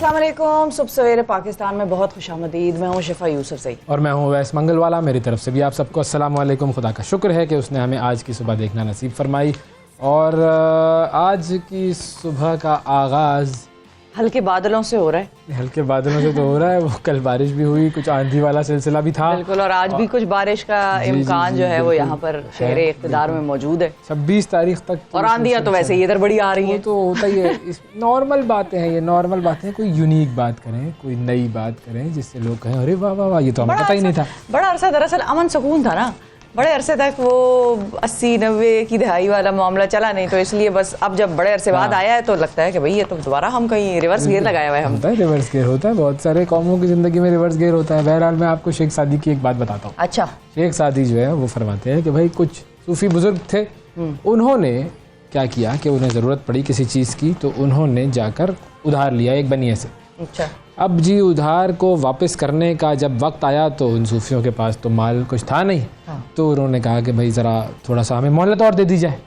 अस्सलाम वालेकुम। सुबह सवेरे पाकिस्तान में बहुत खुशामदीद। मैं हूँ शिफा यूसुफ सही और मैं हूँ वैस मंगलवाला। मेरी तरफ से भी आप सबको अस्सलाम वालेकुम। खुदा का शुक्र है कि उसने हमें आज की सुबह देखना नसीब फरमाई। और आज की सुबह का आगाज़ हल्के बादलों से हो रहा है। हल्के बादलों से तो हो रहा है। वो कल बारिश भी हुई, कुछ आंधी वाला सिलसिला भी था बिल्कुल, और आज भी कुछ बारिश का इम्कान जो है वो यहाँ पर शहरे इक़्तिदार में मौजूद है। 26 तारीख तक और आंधियाँ तो वैसे ही इधर बड़ी आ रही हैं। तो होता ही है। इस नॉर्मल बातें हैं, ये नॉर्मल बातें हैं। कोई यूनिक बात करें, कोई नई बात करें जिससे लोग कहें अरे वाह वाह वाह, ये तो हमें पता ही नहीं था। बड़ा अरसा दरअसल अमन सुकून था ना, बड़े अरसे तक वो 80-90 की दहाई वाला मामला चला नहीं, तो इसलिए बस अब जब बड़े अरसे बाद आया है तो लगता है कि भाई ये तो दोबारा हम कहीं रिवर्स गियर लगाया हुआ है। हम रिवर्स गियर होता है, बहुत सारे कौमों की ज़िंदगी में रिवर्स गियर होता है। बहरहाल मैं आपको शेख सादी की एक बात बताता हूँ। अच्छा, शेख सादी जो है वो फरमाते हैं कि भाई कुछ सूफी बुजुर्ग थे, उन्होंने क्या किया कि उन्हें ज़रूरत पड़ी किसी चीज़ की, तो उन्होंने जाकर उधार लिया एक बनिए से। अच्छा, अब जी उधार को वापस करने का जब वक्त आया तो उन सूफियों के पास तो माल कुछ था नहीं। तो उन्होंने कहा कि भाई ज़रा थोड़ा सा हमें मोहलत और दे दी जाए।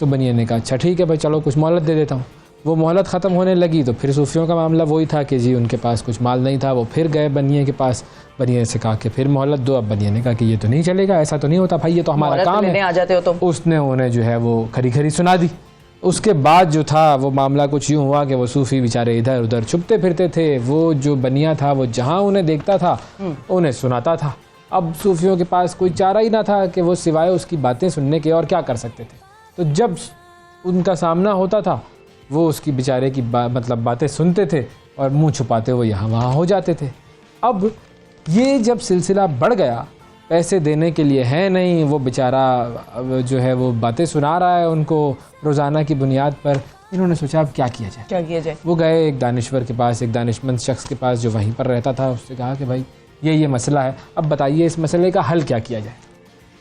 तो बनिए ने कहा अच्छा ठीक है भाई, चलो कुछ मोहलत दे देता हूँ। वो मोहलत ख़त्म होने लगी तो फिर सूफियों का मामला वही था कि जी उनके पास कुछ माल नहीं था। वो फिर गए बनिए के पास, बनिए से कहा कि फिर मोहलत दो। अब बनिए ने कहा कि ये तो नहीं चलेगा, ऐसा तो नहीं होता भाई, ये तो हमारा काम है, आ जाते हो तुम। उसने उन्हें जो है वो खरी खरी सुना दी। उसके बाद जो था वो मामला कुछ यूँ हुआ कि वो सूफ़ी बेचारे इधर उधर छुपते फिरते थे। वो जो बनिया था वो जहाँ उन्हें देखता था उन्हें सुनाता था। अब सूफियों के पास कोई चारा ही ना था कि वो सिवाय उसकी बातें सुनने के और क्या कर सकते थे। तो जब उनका सामना होता था वो उसकी बेचारे की मतलब बातें सुनते थे और मुंह छुपाते हुए यहाँ वहाँ हो जाते थे। अब ये जब सिलसिला बढ़ गया, पैसे देने के लिए है नहीं, वो बेचारा जो है वो बातें सुना रहा है उनको रोज़ाना की बुनियाद पर। इन्होंने सोचा अब क्या किया जाए। वो गए एक दानिश्वर के पास, एक दानिशमंद शख्स के पास जो वहीं पर रहता था। उससे कहा कि भाई ये मसला है, अब बताइए इस मसले का हल क्या किया जाए।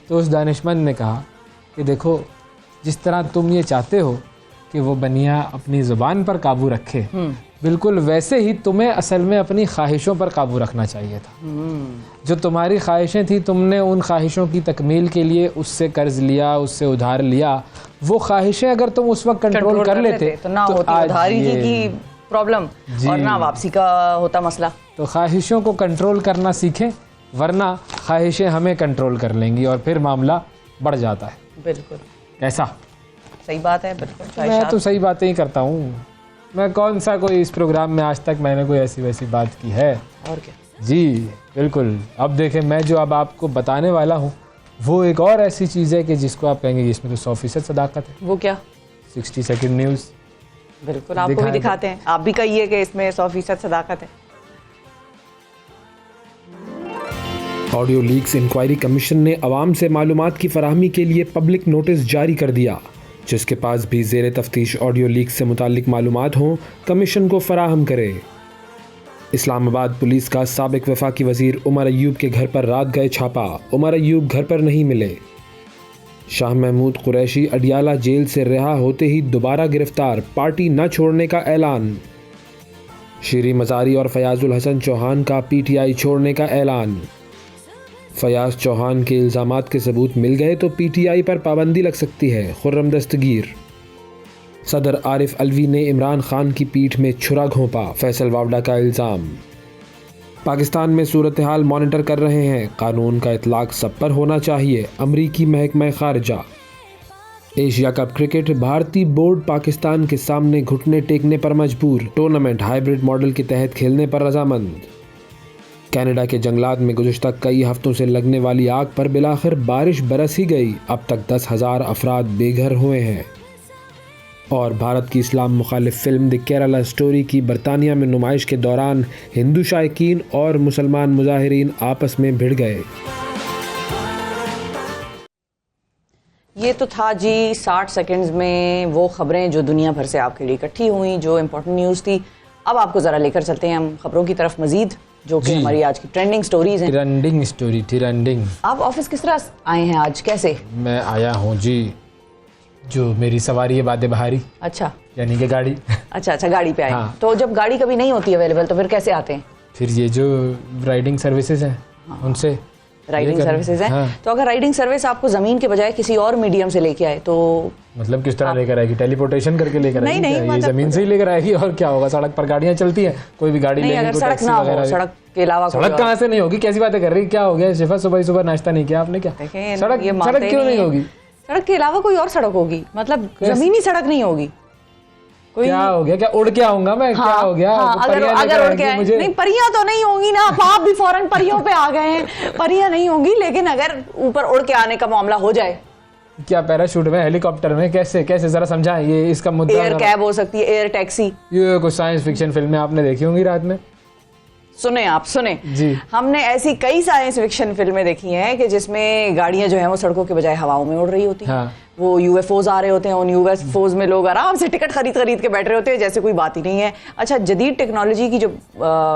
तो उस दानिशमंद ने कहा कि देखो, जिस तरह तुम ये चाहते हो कि वो बनिया अपनी ज़ुबान पर काबू रखे, बिल्कुल वैसे ही तुम्हें असल में अपनी ख्वाहिशों पर काबू रखना चाहिए था। जो तुम्हारी ख्वाहिशें थी, तुमने उन ख्वाहिशों की तकमील के लिए उससे कर्ज लिया, उससे उधार लिया। वो ख्वाहिशें अगर तुम उस वक्त कंट्रोल कर लेते तो ना होती उधारी की प्रॉब्लम और ना वापसी का होता मसला। तो ख्वाहिशों को कंट्रोल करना सीखें, वरना ख्वाहिशें हमें कंट्रोल कर लेंगी और फिर मामला बढ़ जाता है। बिल्कुल, कैसा सही बात है। बिल्कुल, मैं तो सही बातें ही करता हूँ। मैं कौन सा कोई इस प्रोग्राम में आज तक मैंने कोई ऐसी वैसी बात की है? और क्या जी बिल्कुल। अब देखें, मैं जो अब आपको बताने वाला हूँ वो एक और ऐसी चीज़ है कि जिसको आप कहेंगे इसमें तो 100% सदाकत है। वो क्या? 60 सेकंड न्यूज़। बिल्कुल, आपको भी दिखाते हैं। आप भी कहिए कि इसमें 100% सदाकत है। ऑडियो लीक्स इंक्वायरी कमीशन ने अवाम से मालूमात की फराहमी के लिए पब्लिक नोटिस जारी कर दिया। जिसके पास भी ज़ेरे तफ्तीश ऑडियो लीक से मुताल्लिक मालूमात हों, कमीशन को फराहम करे। इस्लामाबाद पुलिस का साबिक वफाकी वज़ीर उमर अयूब के घर पर रात गए छापा। उमर अयूब घर पर नहीं मिले। शाह महमूद कुरैशी अडियाला जेल से रिहा होते ही दोबारा गिरफ्तार, पार्टी न छोड़ने का ऐलान। शीरी मज़ारी और फयाजुल हसन चौहान का पीटीआई छोड़ने का ऐलान। फयाज चौहान के इल्ज़ामात के सबूत मिल गए तो पीटीआई पर पाबंदी लग सकती है, खुर्रम दस्तगीर। सदर आरिफ अलवी ने इमरान खान की पीठ में छुरा घोंपा, फैसल वावडा का इल्ज़ाम। पाकिस्तान में सूरत हाल मॉनिटर कर रहे हैं, कानून का इतलाक सब पर होना चाहिए, अमरीकी महकमा खारजा। एशिया कप क्रिकेट, भारतीय बोर्ड पाकिस्तान के सामने घुटने टेकने पर मजबूर, टूर्नामेंट हाइब्रिड मॉडल के तहत खेलने पर रजामंद। कनाडा के जंगलात में गुज़िश्ता कई हफ्तों से लगने वाली आग पर बिलाखिर बारिश बरस ही गई, अब तक 10,000 अफराद बेघर हुए हैं। और भारत की इस्लाम मुखालिफ फिल्म द केरला स्टोरी की बरतानिया में नुमाइश के दौरान हिंदू शायकीन और मुसलमान मुजाहिरीन आपस में भिड़ गए। ये तो था जी 60 सेकंड्स में वो खबरें जो दुनिया भर से आपके लिए इकट्ठी हुई, जो इम्पोर्टेंट न्यूज़ थी। अब आपको ज़रा लेकर चलते हैं हम खबरों की तरफ मजीद, जो कि हमारी आज की ट्रेंडिंग स्टोरीज हैं। ट्रेंडिंग। आप ऑफिस किस तरह आए हैं आज, कैसे? मैं आया हूँ जी, जो मेरी सवारी है बादे बहारी। अच्छा, यानी कि गाड़ी। अच्छा, गाड़ी पे आए। हाँ। तो जब गाड़ी कभी नहीं होती अवेलेबल तो फिर कैसे आते हैं? फिर ये जो राइडिंग सर्विसेज हैं उनसे, राइडिंग करना। सर्विसेज हैं। हाँ। तो अगर राइडिंग सर्विस आपको ज़मीन के बजाय किसी और मीडियम से लेके आए तो मतलब किस तरह लेकर आएगी? टेलीपोर्टेशन करके लेकर नहीं, आएगी नहीं, क्या? ये मतलब- जमीन से ही लेकर आएगी और क्या होगा? सड़क पर गाड़ियां चलती हैं, कोई भी गाड़ी नहीं, लेगी, अगर कोई सड़क टैक्सी ना वगैरह। हो, सड़क के अलावा कोई सड़क और- कहाँ से नहीं होगी? कैसी बातें कर रही? क्या हो गया शिफा? सुबह सुबह नाश्ता नहीं किया आपने क्या? देखें, सड़क ये मानते सड़क क्यों नहीं है। होगी? सड़क के अलावा कोई और सड़क होगी, मतलब जमीनी सड़क नहीं होगी कोई। क्या हो गया? क्या उड़ के आऊंगा मैं? क्या हो गया? हाँ, अगर परियां अगर लेकर उड़ के आएंगी आए- मुझे? नहीं, परियां तो नहीं होंगी ना, आप भी फौरन परियों पे आ गए हैं। परियां नहीं होंगी, लेकिन अगर ऊपर उड़ के आने का मामला हो जाए, क्या पैराशूट में, हेलीकॉप्टर में, कैसे कैसे जरा समझाएं ये इसका मुद्दा। एयर कैब हो सकती है, एयर टैक्सी। ये कुछ साइंस फिक्शन फिल्में आपने देखी होंगी रात में। सुने आप, सुने जी। हमने ऐसी कई साइंस फिक्शन फिल्में देखी हैं कि जिसमें गाड़ियां जो हैं वो सड़कों के बजाय हवाओं में उड़ रही होती हैं। हाँ। वो यूएफओज आ रहे होते हैं, उन यूएफओज में लोग आराम से टिकट खरीद के बैठ रहे होते हैं जैसे कोई बात ही नहीं है। अच्छा, जदीद टेक्नोलॉजी की जो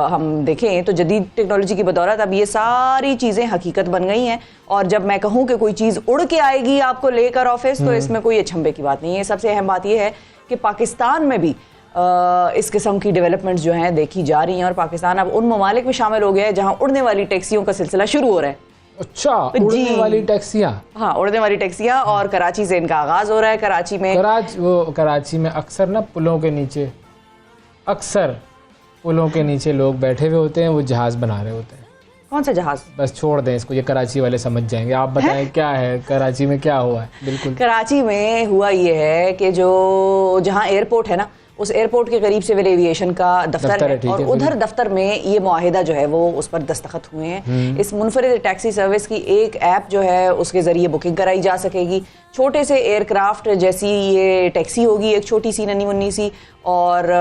हम देखें तो जदीद टेक्नोलॉजी की बदौलत अब ये सारी चीज़ें हकीकत बन गई हैं। और जब मैं कहूँ कि कोई चीज़ उड़ के आएगी आपको लेकर ऑफिस, तो इसमें कोई अचंभे की बात नहीं है। सबसे अहम बात यह है कि पाकिस्तान में भी इस किस्म की डेवलपमेंट्स जो हैं देखी जा रही हैं, और पाकिस्तान अब उन ममालिक में शामिल हो गया है जहाँ उड़ने वाली टैक्सियों का सिलसिला शुरू हो रहा है। अच्छा, उड़ने वाली टैक्सियां। हाँ, उड़ने वाली टैक्सियां, और कराची से इनका आगाज हो रहा है। कराची में कराची में अक्सर ना पुलों के नीचे, अक्सर पुलों के नीचे लोग बैठे हुए होते हैं, वो जहाज बना रहे होते हैं। कौन सा जहाज? बस छोड़ दें इसको, ये कराची वाले समझ जाएंगे। आप बताएं क्या है कराची में, क्या हुआ है? बिल्कुल, कराची में हुआ ये है कि जो जहाँ एयरपोर्ट है ना, उस एयरपोर्ट के करीब सिविल एविएशन का दफ्तर है, ठीक और है, उधर दफ्तर में ये मुआहिदा जो है वो उस पर दस्तखत हुए हैं। इस मुनफरिद टैक्सी सर्विस की एक ऐप जो है उसके जरिए बुकिंग कराई जा सकेगी। छोटे से एयरक्राफ्ट जैसी ये टैक्सी होगी, एक छोटी सी नन्ही मुन्नी सी, और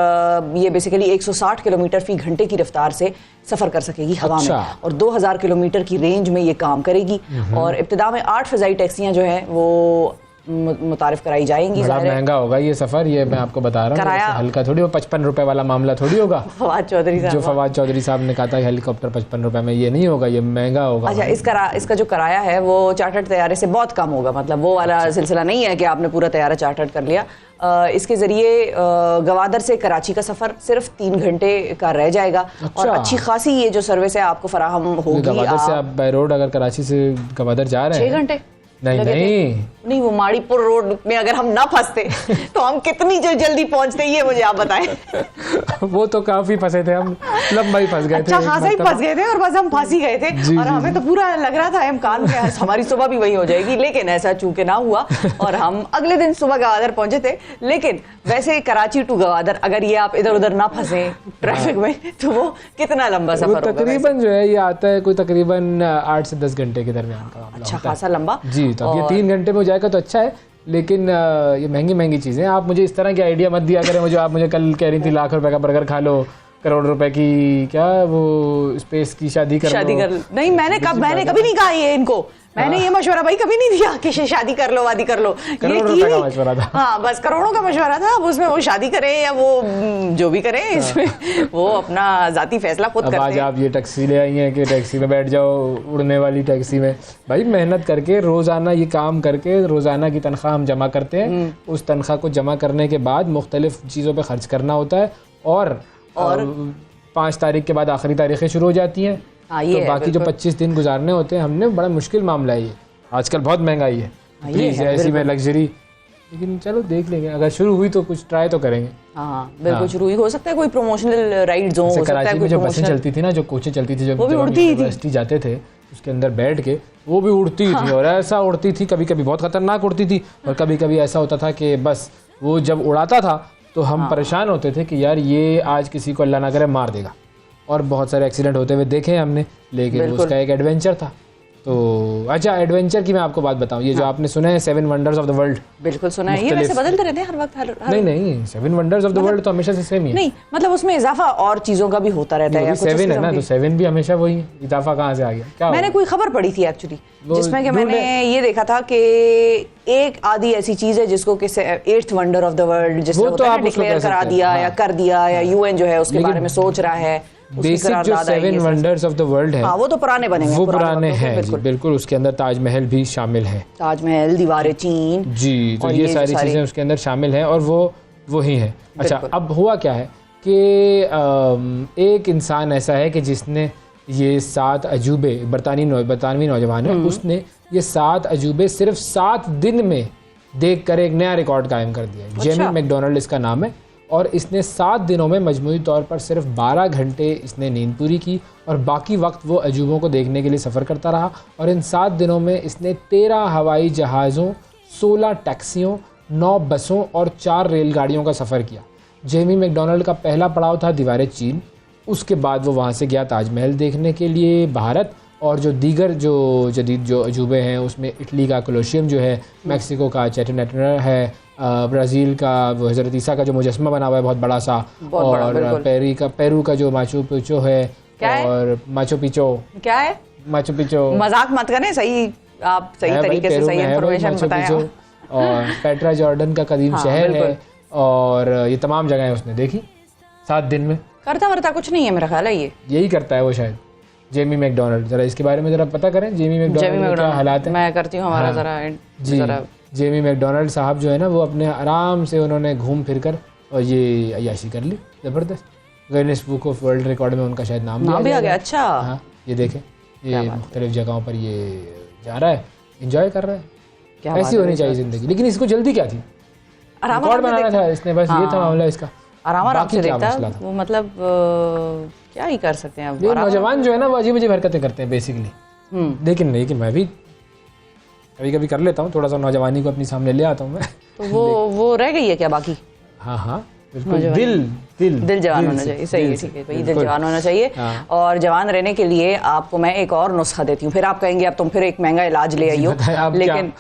ये बेसिकली 160 किलोमीटर फी घंटे की रफ्तार से सफ़र कर सकेगी हवा अच्छा। में, और 2000 किलोमीटर की रेंज में ये काम करेगी। और इब्तिदा में 8 फ़िज़ाई टैक्सियाँ जो हैं वो मुतारिफ कराई जाएंगी। बड़ा ज़ाहिर है महंगा होगा ये सफ़र, ये मैं आपको बता रहा हूँ। कराया- हल्का थोड़ी, वो 55 रुपए वाला मामला थोड़ी होगा। फवाद चौधरी जो साहब, फवाद चौधरी साहब ने कहा था हेलीकॉप्टर 55 रुपए में, ये नहीं होगा, ये महंगा होगा। अच्छा, इसका जो किराया है वो चार्टर्ड तैयारे से बहुत कम होगा। मतलब वो वाला सिलसिला नहीं है कि आपने पूरा तैयारा चार्टर्ड कर लिया। इसके जरिए गवादर से कराची का सफ़र सिर्फ 3 घंटे का रह जाएगा। अच्छा। और अच्छी खासी ये जो सर्विस है आपको फराहम होगी। गवादर से आप बाय रोड अगर कराची से गवादर जा रहे हैं 6 घंटे नहीं लगे थे। नहीं नहीं, वो माड़ीपुर रोड में अगर हम ना फंसते तो हम कितनी जल्दी पहुंचते, ये मुझे आप बताएं। वो तो काफी फंसे थे हम, लंबा ही फंस गए थे। अच्छा खासा ही मतलब- फंस गए थे, और बस हम फंस ही गए थे। जी, और जी, हमें तो पूरा लग रहा था इम्कान है हमारी सुबह भी वही हो जाएगी, लेकिन ऐसा चूंकि ना हुआ और हम अगले दिन सुबह गवादर पहुंचे थे। लेकिन वैसे कराची टू गवादर अगर ये आप इधर उधर ना फंसे ट्रैफिक में, तो वो कितना लंबा वो सफर होगा? तकरीबन जो है ये आता है कोई तकरीबन 8 से 10 घंटे के दरमियान का मामला अच्छा होता है। खासा लंबा। जी, तो अब ये 3 घंटे में हो जाएगा तो अच्छा है, लेकिन ये महंगी महंगी चीज़ें। आप मुझे इस तरह की आइडिया मत दिया करें मुझे। आप मुझे कल कह रही थी लाख रुपए का बर्गर खा लो, करोड़ रुपए की क्या वो स्पेस की शादी कर नहीं, मैंने कभी नहीं कहा ये इनको। मैंने ये मशवरा भाई कभी नहीं दिया कि शादी कर लो, वादी कर लो। करोड़ रुपए का मशवरा था। हाँ, बस करोड़ों का मशवरा था। अब उसमें वो शादी करे या वो जो भी करे, इसमें वो अपना जाती फैसला खुद अब करते आज हैं। आप ये टैक्सी ले आई हैं कि टैक्सी में बैठ जाओ, उड़ने वाली टैक्सी में। भाई मेहनत करके रोज़ाना ये काम करके रोज़ाना की तनख्वाह हम जमा करते हैं। उस तनख्वाह को जमा करने के बाद मुख्तलिफ चीज़ों पे खर्च करना होता है, और 5 तारीख के बाद आखिरी तारीखें शुरू हो जाती हैं। हाँ, ये तो है, बाकी जो 25 दिन गुजारने होते हैं हमने, बड़ा मुश्किल मामला है ये। आजकल बहुत महंगाई है, हाँ, ये प्लीज़ है, ऐसी में लग्जरी। लेकिन चलो देख लेंगे, अगर शुरू हुई तो कुछ ट्राई तो करेंगे। हाँ, बिल्कुल शुरू ही हो सकता है, कोई प्रमोशनल राइड्स हो सकता है, कराची में कोई जो बसें promotional- चलती थी ना, जो कोचें चलती थी, वो भी जब उड़ती ही थी। यूनिवर्सिटी जाते थे उसके अंदर बैठ के, वो भी उड़ती ही थी। और ऐसा उड़ती थी, कभी कभी बहुत खतरनाक उड़ती थी, और कभी कभी ऐसा होता था कि बस वो जब उड़ाता था तो हम परेशान होते थे कि यार ये आज किसी को अल्लाह ना करे मार देगा। और बहुत सारे एक्सीडेंट होते हुए देखे हैं हमने, लेकिन उसका एक एडवेंचर था। तो अच्छा, एडवेंचर की मैं आपको बात बताऊं, ये जो आपने सुना है 7 वंडर्स ऑफ द वर्ल्ड। बिल्कुल सुना है। ये वैसे बदलते रहते हैं हर वक्त, हर नहीं 7 वंडर्स ऑफ द वर्ल्ड तो हमेशा से सेम ही है। नहीं, मतलब उसमें इजाफा और चीजों का भी होता रहता है, या कुछ 7 इस है किस्म ना, की। तो 7 भी हमेशा वही है। इजाफा कहाँ से आ गया? क्या मैंने हुआ? कोई खबर पढ़ी थी एक्चुअली, वो जिसमें कि ढूंढे। मैंने ये देखा था कि एक आदि ऐसी चीज है जिसको कि 8th wonder of the world जिसने वो तो आप उसको डिक्लेयर कह करा सकते हैं, दिया हाँ। या कर दिया, या यूएन जो है उसके लेकिन बारे में सोच रहा है, उसकी बेसिक जो करारदाद आई 7 है। वंडर्स ऑफ द वर्ल्ड है, हाँ, वो तो पुराने बने हुए हैं, वो पुराने वक्तों के, हैं जी, बिल्कुल। उसके अंदर ताजमहल भी शामिल है। ताजमहल, दीवारें चीन जी, तो और ये जो सारी चीज़ें उसके अंदर शामिल हैं, और वो ही हैं। अच्छा, बिल्कुल। अब हुआ क्या है कि एक इंसान ऐसा है कि जिसने ये 7 अजूबे, बरतानवी नौजवान है, उसने ये 7 अजूबे सिर्फ 7 दिन में देख कर एक नया रिकॉर्ड कायम कर दिया। अच्छा। जेमी मैकडोनाल्ड इसका नाम है, और इसने 7 दिनों में मजमूई तौर पर सिर्फ 12 घंटे इसने नींद पूरी की, और बाकी वक्त वो अजूबों को देखने के लिए सफ़र करता रहा। और इन 7 दिनों में इसने 13 हवाई जहाज़ों, 16 टैक्सियों, 9 बसों और 4 रेलगाड़ियों का सफ़र किया। जेमी मैकडोनाल्ड का पहला पड़ाव था दीवार चीन, उसके बाद वो वहाँ से गया ताजमहल देखने के लिए भारत, और जो दीगर जो जदीद जो अजूबे हैं उसमें इटली का कोलोशियम जो है, मैक्सिको का चैटनटनर है, ब्राज़ील का वो हज़रत ईसा का जो मुजस्मा बना हुआ है बहुत बड़ा सा, और पेरू का जो माचू पिचो है, और माचू पिचो क्या है, माचू पिचो, मजाक मत करें, सही आप सही तरीके से सही इंफॉर्मेशन बताएं। और पेट्रा जॉर्डन का कदीम शहर है, और ये तमाम जगहें उसने देखी 7 दिन में। करता वरता कुछ नहीं है मेरा ख्याल है, ये यही करता है वो शायद, जेमी मैकडोनाल्ड। जरा इसके बारे में जरा पता करें, जेमी मैकडोनाल्ड के क्या हालात हैं। मैं करती हूँ हमारा जरा जेमी मैकडोनाल्ड साहब जो है ना, वो अपने आराम से उन्होंने घूम फिर कर और ये अय्याशी कर ली ज़बरदस्त। Guinness book of world record में उनका शायद नाम भी आ गया। अच्छा, हाँ, ये देखें, ये मुख्तलिफ जगहों पर ये जा रहा है, इंजॉय कर रहा है। ऐसी होनी चाहिए ज़िंदगी। लेकिन इसको जल्दी क्या थी, रिकॉर्ड बनाना था इसने, बस ये था मामला इसका। आराम से देखता है वो, मतलब क्या ही कर सकते हैं। ये नौजवान जो है ना वो अजीब अजीब हरकतें करते हैं बेसिकली। लेकिन मैं भी कभी कभी कर लेता हूँ, थोड़ा सा नौजवानी को अपनी सामने ले आता हूँ मैं। तो वो रह गई है क्या बाकी? हाँ बिल्कुल, दिल जवान होना चाहिए। सही है, ठीक है भाई, दिल जवान होना चाहिए। और जवान रहने के लिए आपको मैं एक और नुस्खा देती हूँ। फिर आप कहेंगे अब तुम फिर एक महंगा इलाज ले आई हो,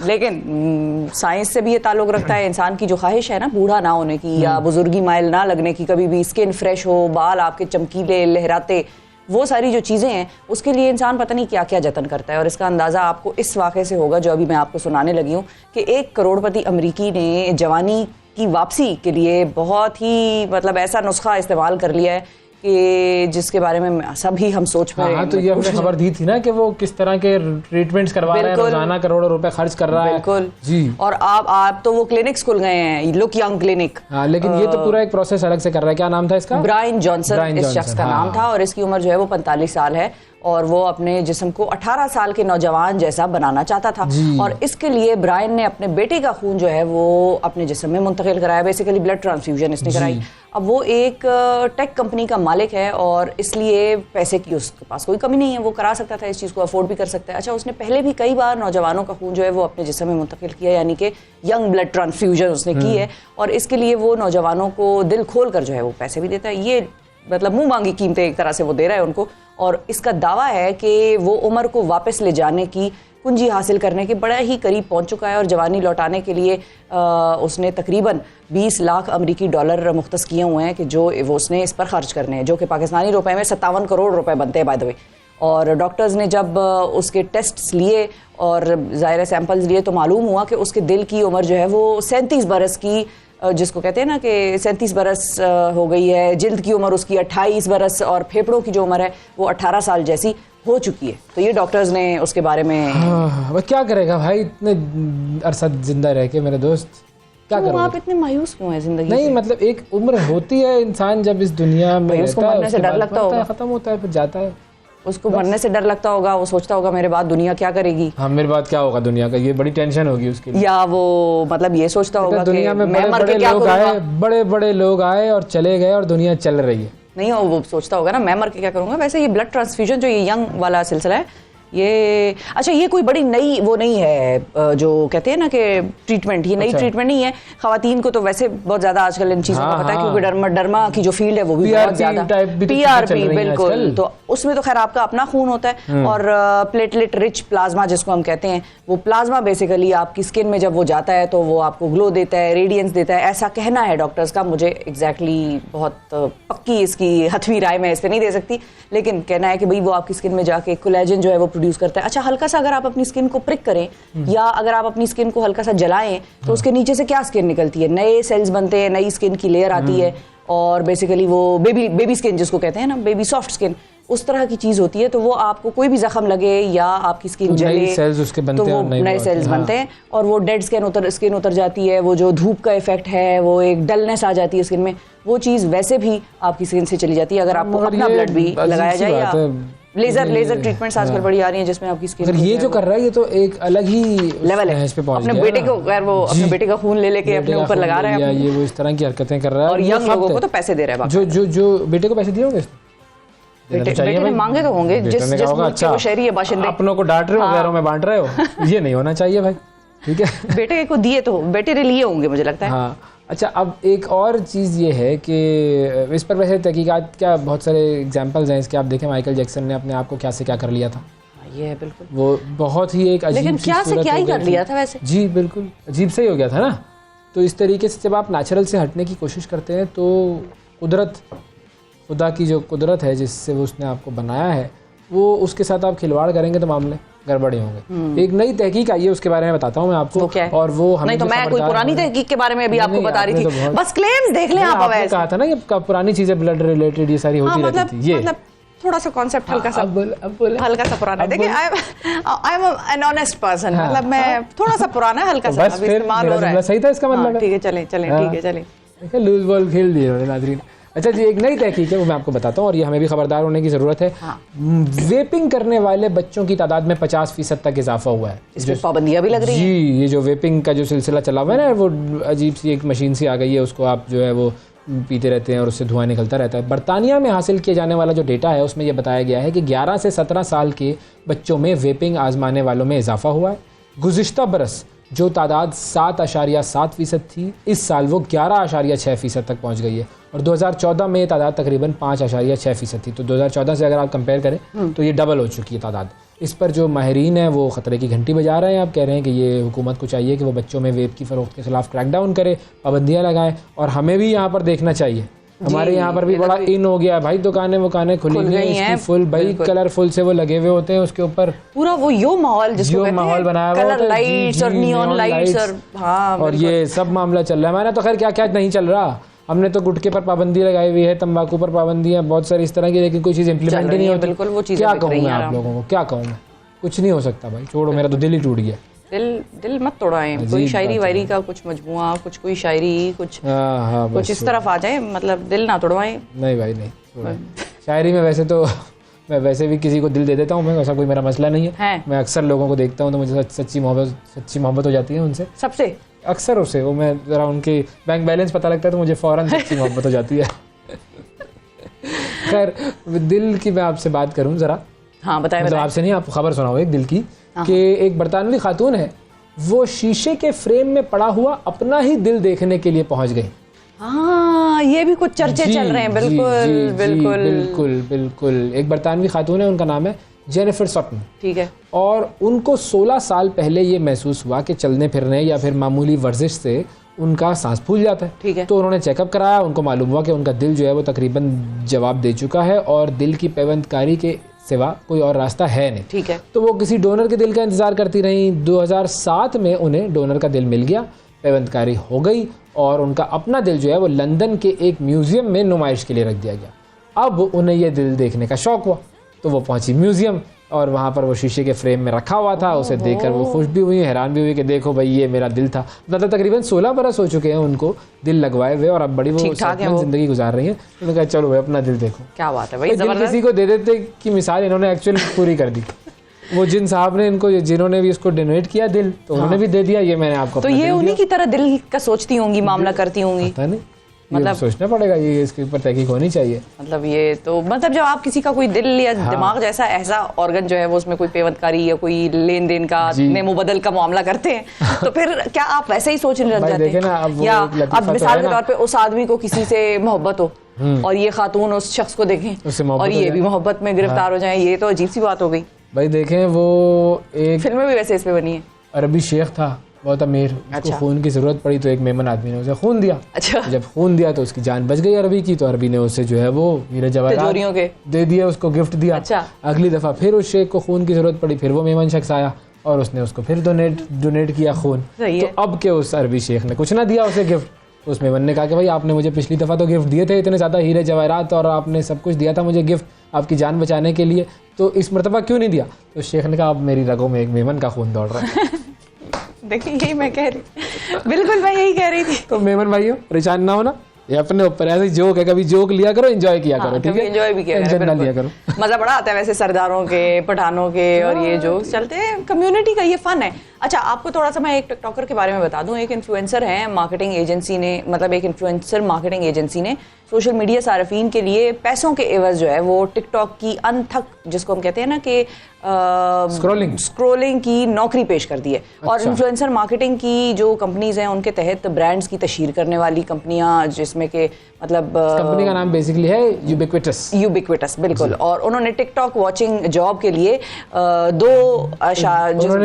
लेकिन साइंस से भी ये ताल्लुक रखता है। इंसान की जो ख्वाहिश है ना बूढ़ा ना होने की या बुजुर्गी माइल ना लगने की, कभी भी स्किन फ्रेश हो, बाल आपके चमकीले लहराते, वो सारी जो चीज़ें हैं उसके लिए इंसान पता नहीं क्या क्या जतन करता है। और इसका अंदाज़ा आपको इस वाक़े से होगा जो अभी मैं आपको सुनाने लगी हूँ कि 1 करोड़पति अमरीकी ने जवानी की वापसी के लिए बहुत ही मतलब ऐसा नुस्खा इस्तेमाल कर लिया है कि जिसके बारे में सभी हम सोच पा रहे हैं। तो ये हमने खबर दी थी ना कि वो किस तरह के ट्रीटमेंट्स करवा रहे हैं, रोजाना करोड़ों रुपए खर्च कर रहा है। बिल्कुल जी। और आप तो वो क्लिनिक्स खुल गए हैं, लुक यंग क्लिनिक। लेकिन ये तो पूरा एक प्रोसेस अलग से कर रहा है। क्या नाम था इसका? ब्रायन जॉनसन इस शख्स का नाम था, और इसकी उम्र जो है वो 45 साल है, और वो अपने जिस्म को 18 साल के नौजवान जैसा बनाना चाहता था। और इसके लिए ब्रायन ने अपने बेटे का खून जो है वो अपने जिस्म में मुंतकिल कराया, बेसिकली ब्लड ट्रांसफ्यूजन इसने कराई। अब वो एक टेक कंपनी का मालिक है, और इसलिए पैसे की उसके पास कोई कमी नहीं है, वो करा सकता था, इस चीज़ को अफोर्ड भी कर सकता है। अच्छा, उसने पहले भी कई बार नौजवानों का खून जो है वो अपने जिस्म में मुंतकिल किया, यानी कि यंग ब्लड ट्रांसफ्यूजन उसने की है, और इसके लिए वो नौजवानों को दिल खोल कर जो है वो पैसे भी देता है। ये मतलब मुंह मांगी कीमतें एक तरह से वो दे रहा है उनको। और इसका दावा है कि वो उम्र को वापस ले जाने की कुंजी हासिल करने के बड़ा ही करीब पहुंच चुका है, और जवानी लौटाने के लिए उसने तकरीबन 20 लाख अमेरिकी डॉलर मुख्तस किए हुए हैं कि जो वो उसने इस पर खर्च करने हैं, जो कि पाकिस्तानी रुपए में 57 करोड़ रुपए बनते हैं बाय द वे। और डॉक्टर्स ने जब उसके टेस्ट्स लिए और ज़ाहिर सैंपल्स लिए तो मालूम हुआ कि उसके दिल की उम्र जो है वो 37 बरस की, जिसको कहते हैं ना कि 37 बरस हो गई है, जिल्द की उम्र उसकी 28 बरस, और फेफड़ों की जो उम्र है वो 18 साल जैसी हो चुकी है। तो ये डॉक्टर्स ने उसके बारे में वो क्या करेगा भाई इतने अरसा जिंदा रह के, मेरे दोस्त क्या करोगे? आप इतने मायूस क्यों हैं जिंदगी नहीं से? मतलब एक उम्र होती है, इंसान जब इस दुनिया में उसको मरने से डर लगता होगा, खत्म होता है, फिर जाता है। उसको मरने से डर लगता होगा, वो सोचता होगा मेरे बाद दुनिया क्या करेगी। हाँ, मेरे बाद क्या होगा दुनिया का, ये बड़ी टेंशन होगी उसके लिए। या वो मतलब ये सोचता होगा दुनिया में बड़े बड़े लोग आए, बड़े बड़े लोग आए और चले गए, और दुनिया चल रही है। नहीं, वो सोचता होगा ना मैं मर के क्या करूंगा। वैसे ये ब्लड ट्रांसफ्यूजन जो ये यंग वाला सिलसिला है, ये अच्छा ये कोई बड़ी नई वो नहीं है जो कहते हैं ना कि ट्रीटमेंट, ये नई ट्रीटमेंट नहीं है। खवातीन को तो वैसे बहुत ज्यादा आजकल इन चीज़ों का पता है, क्योंकि डर्मा की जो फील्ड है वो भी बहुत ज्यादा PRP, बिल्कुल। तो उसमें तो खैर आपका अपना खून होता है, और प्लेटलेट रिच प्लाज्मा जिसको हम कहते हैं, वो प्लाज्मा बेसिकली आपकी स्किन में जब वो जाता है तो वो आपको ग्लो देता है, रेडियंस देता है, ऐसा कहना है डॉक्टर्स का। मुझे एग्जैक्टली बहुत पक्की इसकी हथवी राय मैं इस पर नहीं दे सकती, लेकिन कहना है कि भाई वो आपकी स्किन में जाके कोलेजन जो है वो प्रोड्यूस करता है। अच्छा, हल्का सा अगर आप अपनी स्किन को प्रिक करें या अगर आप अपनी स्किन को हल्का सा जलाएं तो उसके नीचे से क्या स्किन निकलती है, नए सेल्स बनते हैं, नई स्किन की लेयर आती है, और बेसिकली वो बेबी स्किन जिसको कहते हैं ना, बेबी सॉफ्ट स्किन, उस तरह की चीज होती है। तो वो आपको कोई भी जख्म लगे या आपकी स्किन जले तो वो नए सेल्स बनते हैं, और वो डेड स्किन उतर जाती है। वो जो धूप का इफेक्ट है, वो एक डलनेस आ जाती है स्किन में, वो चीज वैसे भी आपकी स्किन से चली जाती है अगर आपको अपना ब्लड भी लगाया जाए। या लेजर ट्रीटमेंट्स आजकल बड़ी आ रही हैं जिसमें आपकी स्किन अगर ये जो कर रहा है ये तो एक अलग ही लेवल है। इस पे पहुंच अपने गया बेटे ना। को अगर वो अपने बेटे का खून ले लेके अपने ऊपर लगा रहा है ये वो इस तरह की हरकतें कर रहा है और ये यंग फक्त लोगों है। को तो पैसे दे रहा है। जो बेटे को पैसे दिए होंगे बेटे ने मांगे तो होंगे, जिस मुल्क के वो शहरी है बाशिंदे, अपनों को डांट रहे हो गैरों में बांट रहे हो, ये नहीं होना चाहिए भाई, ठीक है। बेटे को दिए तो बेटे ने लिए होंगे मुझे लगता है। हाँ अच्छा, अब एक और चीज़ ये है कि इस पर वैसे तहकीकात क्या बहुत सारे एग्जांपल्स हैं इसके। आप देखें माइकल जैक्सन ने अपने आप को क्या से क्या कर लिया था, ये है बिल्कुल, वो बहुत ही एक अजीब लेकिन सी क्या से सूरत क्या हो ही गई कर थी। लिया था वैसे। जी बिल्कुल अजीब से ही हो गया था ना। तो इस तरीके से जब आप नेचुरल से हटने की कोशिश करते हैं तो कुदरत, खुदा की जो कुदरत है जिससे वो उसने आपको बनाया है, वो उसके साथ आप खिलवाड़ करेंगे तो मामले गड़बड़े होंगे। एक नई तहकीक आई है, उसके बारे में बताता हूँ मैं आपको। वो क्या है? और वो हमें नहीं तो जो मैं कोई खबरदार पुरानी हैं- तहकीक के बारे में अभी आपको नहीं, बता रही आपने थी, तो बहुत- बस क्लेम्स देख लें आप। आपने अवैस कहा था ना ये पुरानी चीजें ब्लड रिलेटेड ये सारी होती रहती थी। ये मतलब थोड़ा सा कॉन्सेप्ट हल्का सा, अब बोले हल्का सा पुराना है। देखिए I am an honest person, मतलब मैं थोड़ा सा पुराना है, हल्का सा बस अभी फिर इस्तेमाल मेरा हो रहा जुमला है। सही था इसका मतलब है। ठीक है चलें ठीक है चलें। लूज बॉल खेल दिए उन्होंने नाज़रीन। अच्छा जी, एक नई तहकीक है वो मैं आपको बताता हूँ और ये हमें भी खबरदार होने की ज़रूरत है। हाँ। वेपिंग करने वाले बच्चों की तादाद में 50% तक इजाफा हुआ है। इसमें पाबंदियां भी लग रही हैं। जी, ये जो वेपिंग का जो सिलसिला चला हुआ है ना, वो अजीब सी एक मशीन सी आ गई है, उसको आप जो है वो पीते रहते हैं और उससे धुआं निकलता रहता है। बरतानिया में हासिल किया जाने वाला जो डेटा है उसमें यह बताया गया है कि 11 से 17 साल के बच्चों में वेपिंग आजमाने वालों में इजाफा हुआ है। गुज़िश्ता बरस जो तादाद 7.7% थी, इस साल वो 11.6% तक पहुंच गई है और 2014 में ये तादाद तकरीबन 5.6% थी। तो 2014 से अगर आप कंपेयर करें तो ये डबल हो चुकी है तादाद। इस पर जो माहिरीन हैं वो ख़तरे की घंटी बजा रहे हैं। आप कह रहे हैं कि ये हुकूमत को चाहिए कि वो बच्चों में वेप की फ़रोख्त के खिलाफ क्रैकडाउन करे, पाबंदियाँ लगाएं और हमें भी यहाँ पर देखना चाहिए। हमारे यहाँ पर भी बड़ा इन हो गया भाई, दुकानें वुकानें खुली हुई हैं, फुल भाई कलरफुल से वो लगे हुए होते हैं उसके ऊपर, पूरा वो यो माहौल जिसको कहते हैं, माहौल बनाया हुआ कलर होता है। लाइट्स और नियॉन लाइट्स और हाँ और ये सब मामला चल रहा है। हमारे तो खैर क्या क्या नहीं चल रहा, हमने तो गुटखे पर पाबंदी लगाई हुई है, तंबाकू पर पाबंदी है, बहुत सारी इस तरह की, लेकिन कोई चीज़ इंप्लीमेंट नहीं होती। बिल्कुल वो चीज़ें क्या बिक कहूँ रही मैं हैं आप लोगों को, क्या कहूँ मैं, कुछ नहीं हो सकता भाई, छोड़ो, मेरा तो दिल ही टूट गया। दिल मत तोड़ाएं। कोई शायरी वायरी का कुछ मजमुआ, कुछ कोई शायरी, कुछ हाँ कुछ इस तरफ आ जाए, मतलब दिल ना तोड़वाएं। नहीं भाई नहीं, छोड़ो। शायरी में वैसे तो मैं वैसे भी किसी को दिल दे देता हूँ, मैं ऐसा कोई मेरा मसला नहीं है। मैं अक्सर लोगों को देखता हूँ तो मुझे सच्ची मोहब्बत हो जाती है उनसे, सबसे अक्सर उससे वो मैं ज़रा उनके बैंक बैलेंस पता लगता है तो मुझे फ़ौरन सच्ची मोहब्बत हो जाती है। खैर दिल की मैं आपसे बात करूं ज़रा। हाँ बताएं। मतलब आपसे नहीं, आपको खबर सुनाओ एक दिल की कि एक बरतानवी खातून है, वो शीशे के फ्रेम में पड़ा हुआ अपना ही दिल देखने के लिए पहुंच गई। हाँ ये भी कुछ चर्चे चल रहे हैं। बिल्कुल बिल्कुल बिल्कुल बिल्कुल। एक बरतानवी खातून है, उनका नाम है जेनिफर सटन, ठीक है। और उनको 16 साल पहले ये महसूस हुआ कि चलने फिरने या फिर मामूली वर्जिश से उनका सांस फूल जाता है। ठीक है। तो उन्होंने चेकअप कराया, उनको मालूम हुआ कि उनका दिल जो है वो तकरीबन जवाब दे चुका है और दिल की पेवंदकारी के सिवा कोई और रास्ता है नहीं। ठीक है। तो वो किसी डोनर के दिल का इंतज़ार करती रही। 2007 में उन्हें डोनर का दिल मिल गया, पेवंदकारी हो गई और उनका अपना दिल जो है वो लंदन के एक म्यूज़ियम में नुमाइश के लिए रख दिया गया। अब उन्हें ये दिल देखने का शौक़ हुआ तो वो पहुंची म्यूज़ियम और वहाँ पर वो शीशे के फ्रेम में रखा हुआ था। उसे देखकर वो खुश भी हुई, हैरान भी हुई कि देखो भाई ये मेरा दिल था। मतलब तकरीबन 16 बरस हो चुके हैं उनको दिल लगवाए हुए और अब बड़ी वो सेहतमंद ज़िंदगी गुजार रही हैं। उन्होंने कहा चलो भाई अपना दिल देखो। क्या बात है भाई, दिल किसी को दे देते की मिसाल इन्होंने एक्चुअली पूरी कर दी। वो जिन साहब ने इनको, जिन्होंने भी इसको डोनेट किया दिल, तो उन्होंने भी दे दिया। ये मैंने आपको तो ये उन्हीं की तरह दिल का सोचती होंगी, मामला करती होंगी। पता नहीं, मतलब सोचना पड़ेगा, ये इसके ऊपर तहकीक होनी चाहिए। मतलब ये तो मतलब जब आप किसी का कोई दिल या दिमाग जैसा ऐसा ऑर्गन जो है वो उसमें कोई पेवंदकारी या कोई लेन देन का नेमो बदल का मामला करते हैं तो फिर क्या आप वैसे ही सोचने लग जाते हैं? या अब मिसाल के तौर पे उस आदमी को किसी से मोहब्बत हो और ये खातून उस शख्स को देखें और ये भी मोहब्बत में गिरफ्तार हो जाए, ये तो अजीब सी बात हो गई भाई। देखें वो एक फिल्में भी वैसे इसमें बनी है। अरबी शेख था, बहुत अमीर, उसको खून की ज़रूरत पड़ी तो एक मेमन आदमी ने उसे खून दिया। अच्छा। जब खून दिया तो उसकी जान बच गई अरबी की, तो अरबी ने उसे जो है वो हीरे जवाहरात दे दिया, उसको गिफ्ट दिया। अच्छा। अगली दफ़ा फिर उस शेख को खून की ज़रूरत पड़ी, फिर वो मेमन शख्स आया और उसने उसको फिर डोनेट किया खून। तो अब के उस अरबी शेख ने कुछ ना दिया उसे गिफ्ट, तो उस मेमन ने कहा कि भाई आपने मुझे पिछली दफ़ा तो गिफ्ट दिए थे इतने ज़्यादा हीरे जवाहरात और आपने सब कुछ दिया था मुझे गिफ्ट आपकी जान बचाने के लिए, तो इस मरतबा क्यों नहीं दिया? तो शेख ने कहा अब मेरी रगों में एक मेमन का खून दौड़ रहा है। देखिए यही मैं कह रही, बिल्कुल मैं यही कह रही थी। तो मेमन भाइयों परेशान ना होना, ये अपने ऊपर ऐसे जोक है, कभी जोक लिया करो, एंजॉय किया करो, ठीक है, एंजॉय भी किया टेंशन ना लिया करो। करो। मजा बड़ा आता है वैसे सरदारों के, पठानों के, और ये जोक्स चलते हैं, कम्युनिटी का ये फन है। अच्छा, आपको थोड़ा सा मैं एक टिकटॉकर के बारे में बता दूं। एक इन्फ्लुएंसर है, मार्केटिंग एजेंसी ने, मतलब एक इन्फ्लुएंसर मार्केटिंग एजेंसी ने सोशल मीडिया सार्फिन के लिए पैसों के एवज जो है वो टिकटॉक की अनथक, जिसको हम कहते हैं ना कि स्क्रोलिंग की नौकरी पेश कर दी है। और इन्फ्लुएंसर मार्केटिंग की जो कंपनीज हैं उनके तहत ब्रांड्स की तशहीर करने वाली कंपनियां, जिसमें के मतलब कंपनी का नाम बेसिकली है यूबिक्विटस, बिल्कुल। और उन्होंने टिकटॉक वॉचिंग जॉब के लिए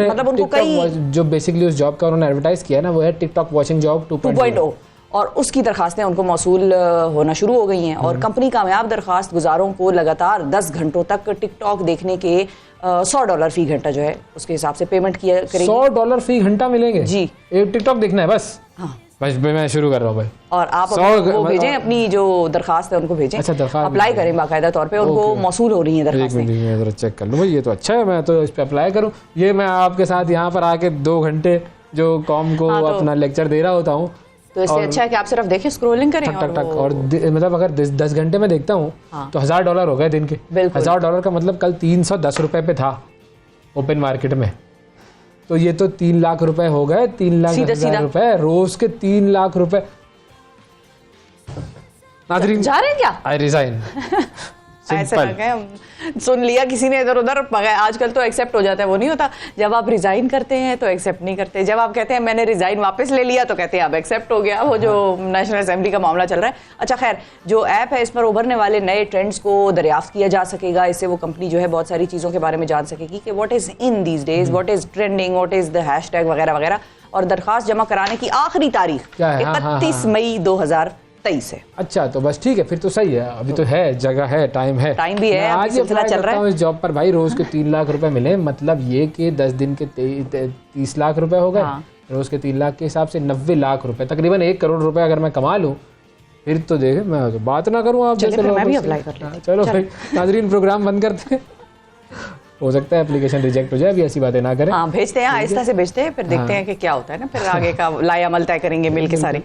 मतलब उनको कई जो बेसिकली उस जॉब का उन्होंने एडवर्टाइज किया ना, वो है टिकटॉक वॉचिंग जॉब 2.0, और उसकी दरखास्तें उनको मौसूल होना शुरू हो गई हैं। और कंपनी कामयाब दरखास्त गुजारों को लगातार 10 घंटों तक टिकटॉक देखने के $100 फी घंटा जो है उसके हिसाब से पेमेंट किया करेगी। $100 फी घंटा मिलेंगे जी। एक टिकटॉक देखना है बस। हाँ, बस मैं शुरू कर रहा हूँ भाई। और आप वो भेजें, अपनी जो दरखास्त है उनको भेजें। अच्छा, दरखास्त अप्लाई करें बाकायदा तौर पे, उनको मौसूल हो रही है दरखास्तें। मैं जरा चेक कर लूँ भाई, ये तो अच्छा है, मैं तो इस पे अप्लाई करूँ। ये मैं आपके साथ यहाँ पर आके 2 घंटे जो कॉम को अपना लेक्चर दे रहा होता हूँ, तो इससे अच्छा है कि आप सिर्फ देखें, स्क्रोलिंग करें और मतलब अगर 10 घंटे में देखता हूँ तो $1000 हो गए दिन के। $1000 का मतलब कल 310 रुपए पे था ओपन मार्केट में, तो ये तो 3 लाख रुपए हो गए। 3 लाख रुपए रोज के 3 लाख रुपए। नाज़रीन जा रहे हैं क्या? I resign. ऐसे ना कहें, सुन लिया किसी ने इधर उधर, आजकल तो एक्सेप्ट हो जाता है, वो नहीं होता। जब आप रिजाइन करते हैं तो एक्सेप्ट नहीं करते, जब आप कहते हैं मैंने रिजाइन वापस ले लिया तो कहते हैं अब एक्सेप्ट हो गया। वो जो नेशनल असेंबली का मामला चल रहा है। अच्छा खैर, जो ऐप है इस पर उभरने वाले नए ट्रेंड्स को दरियाफ्त किया जा सकेगा। इससे वो कंपनी जो है बहुत सारी चीज़ों के बारे में जान सकेगी कि what is in these days, what is trending, what is the hashtag वगैरह वगैरह। और दरखास्त जमा कराने की आखिरी तारीख 31 मई 2023 है। अच्छा, तो बस ठीक है, फिर तो सही है। अभी तो है, जगह है, टाइम भी है। आज सिलसिला चल रहा है इस जॉब पर भाई। रोज के 3 लाख रुपए मिले, मतलब ये कि 10 दिन के 30 लाख रुपए हो गए। रोज के 3 लाख के हिसाब से 90 लाख रुपए, तकरीबन 1 करोड़ रुपए अगर मैं कमा लूँ, फिर तो देखे मैं तो बात ना करूँ आप जैसे लोग। मैं भी अप्लाई कर लेती। चलो भाई, नाज़रीन प्रोग्राम बंद करते हैं। हो सकता है एप्लीकेशन रिजेक्ट हो जाए, अभी ऐसी बातें ना करें। हाँ, भेजते हैं, आहिस्ता से भेजते हैं, फिर देखते हैं कि क्या होता है ना, फिर आगे का लाया अमल तय करेंगे मिल के सारे।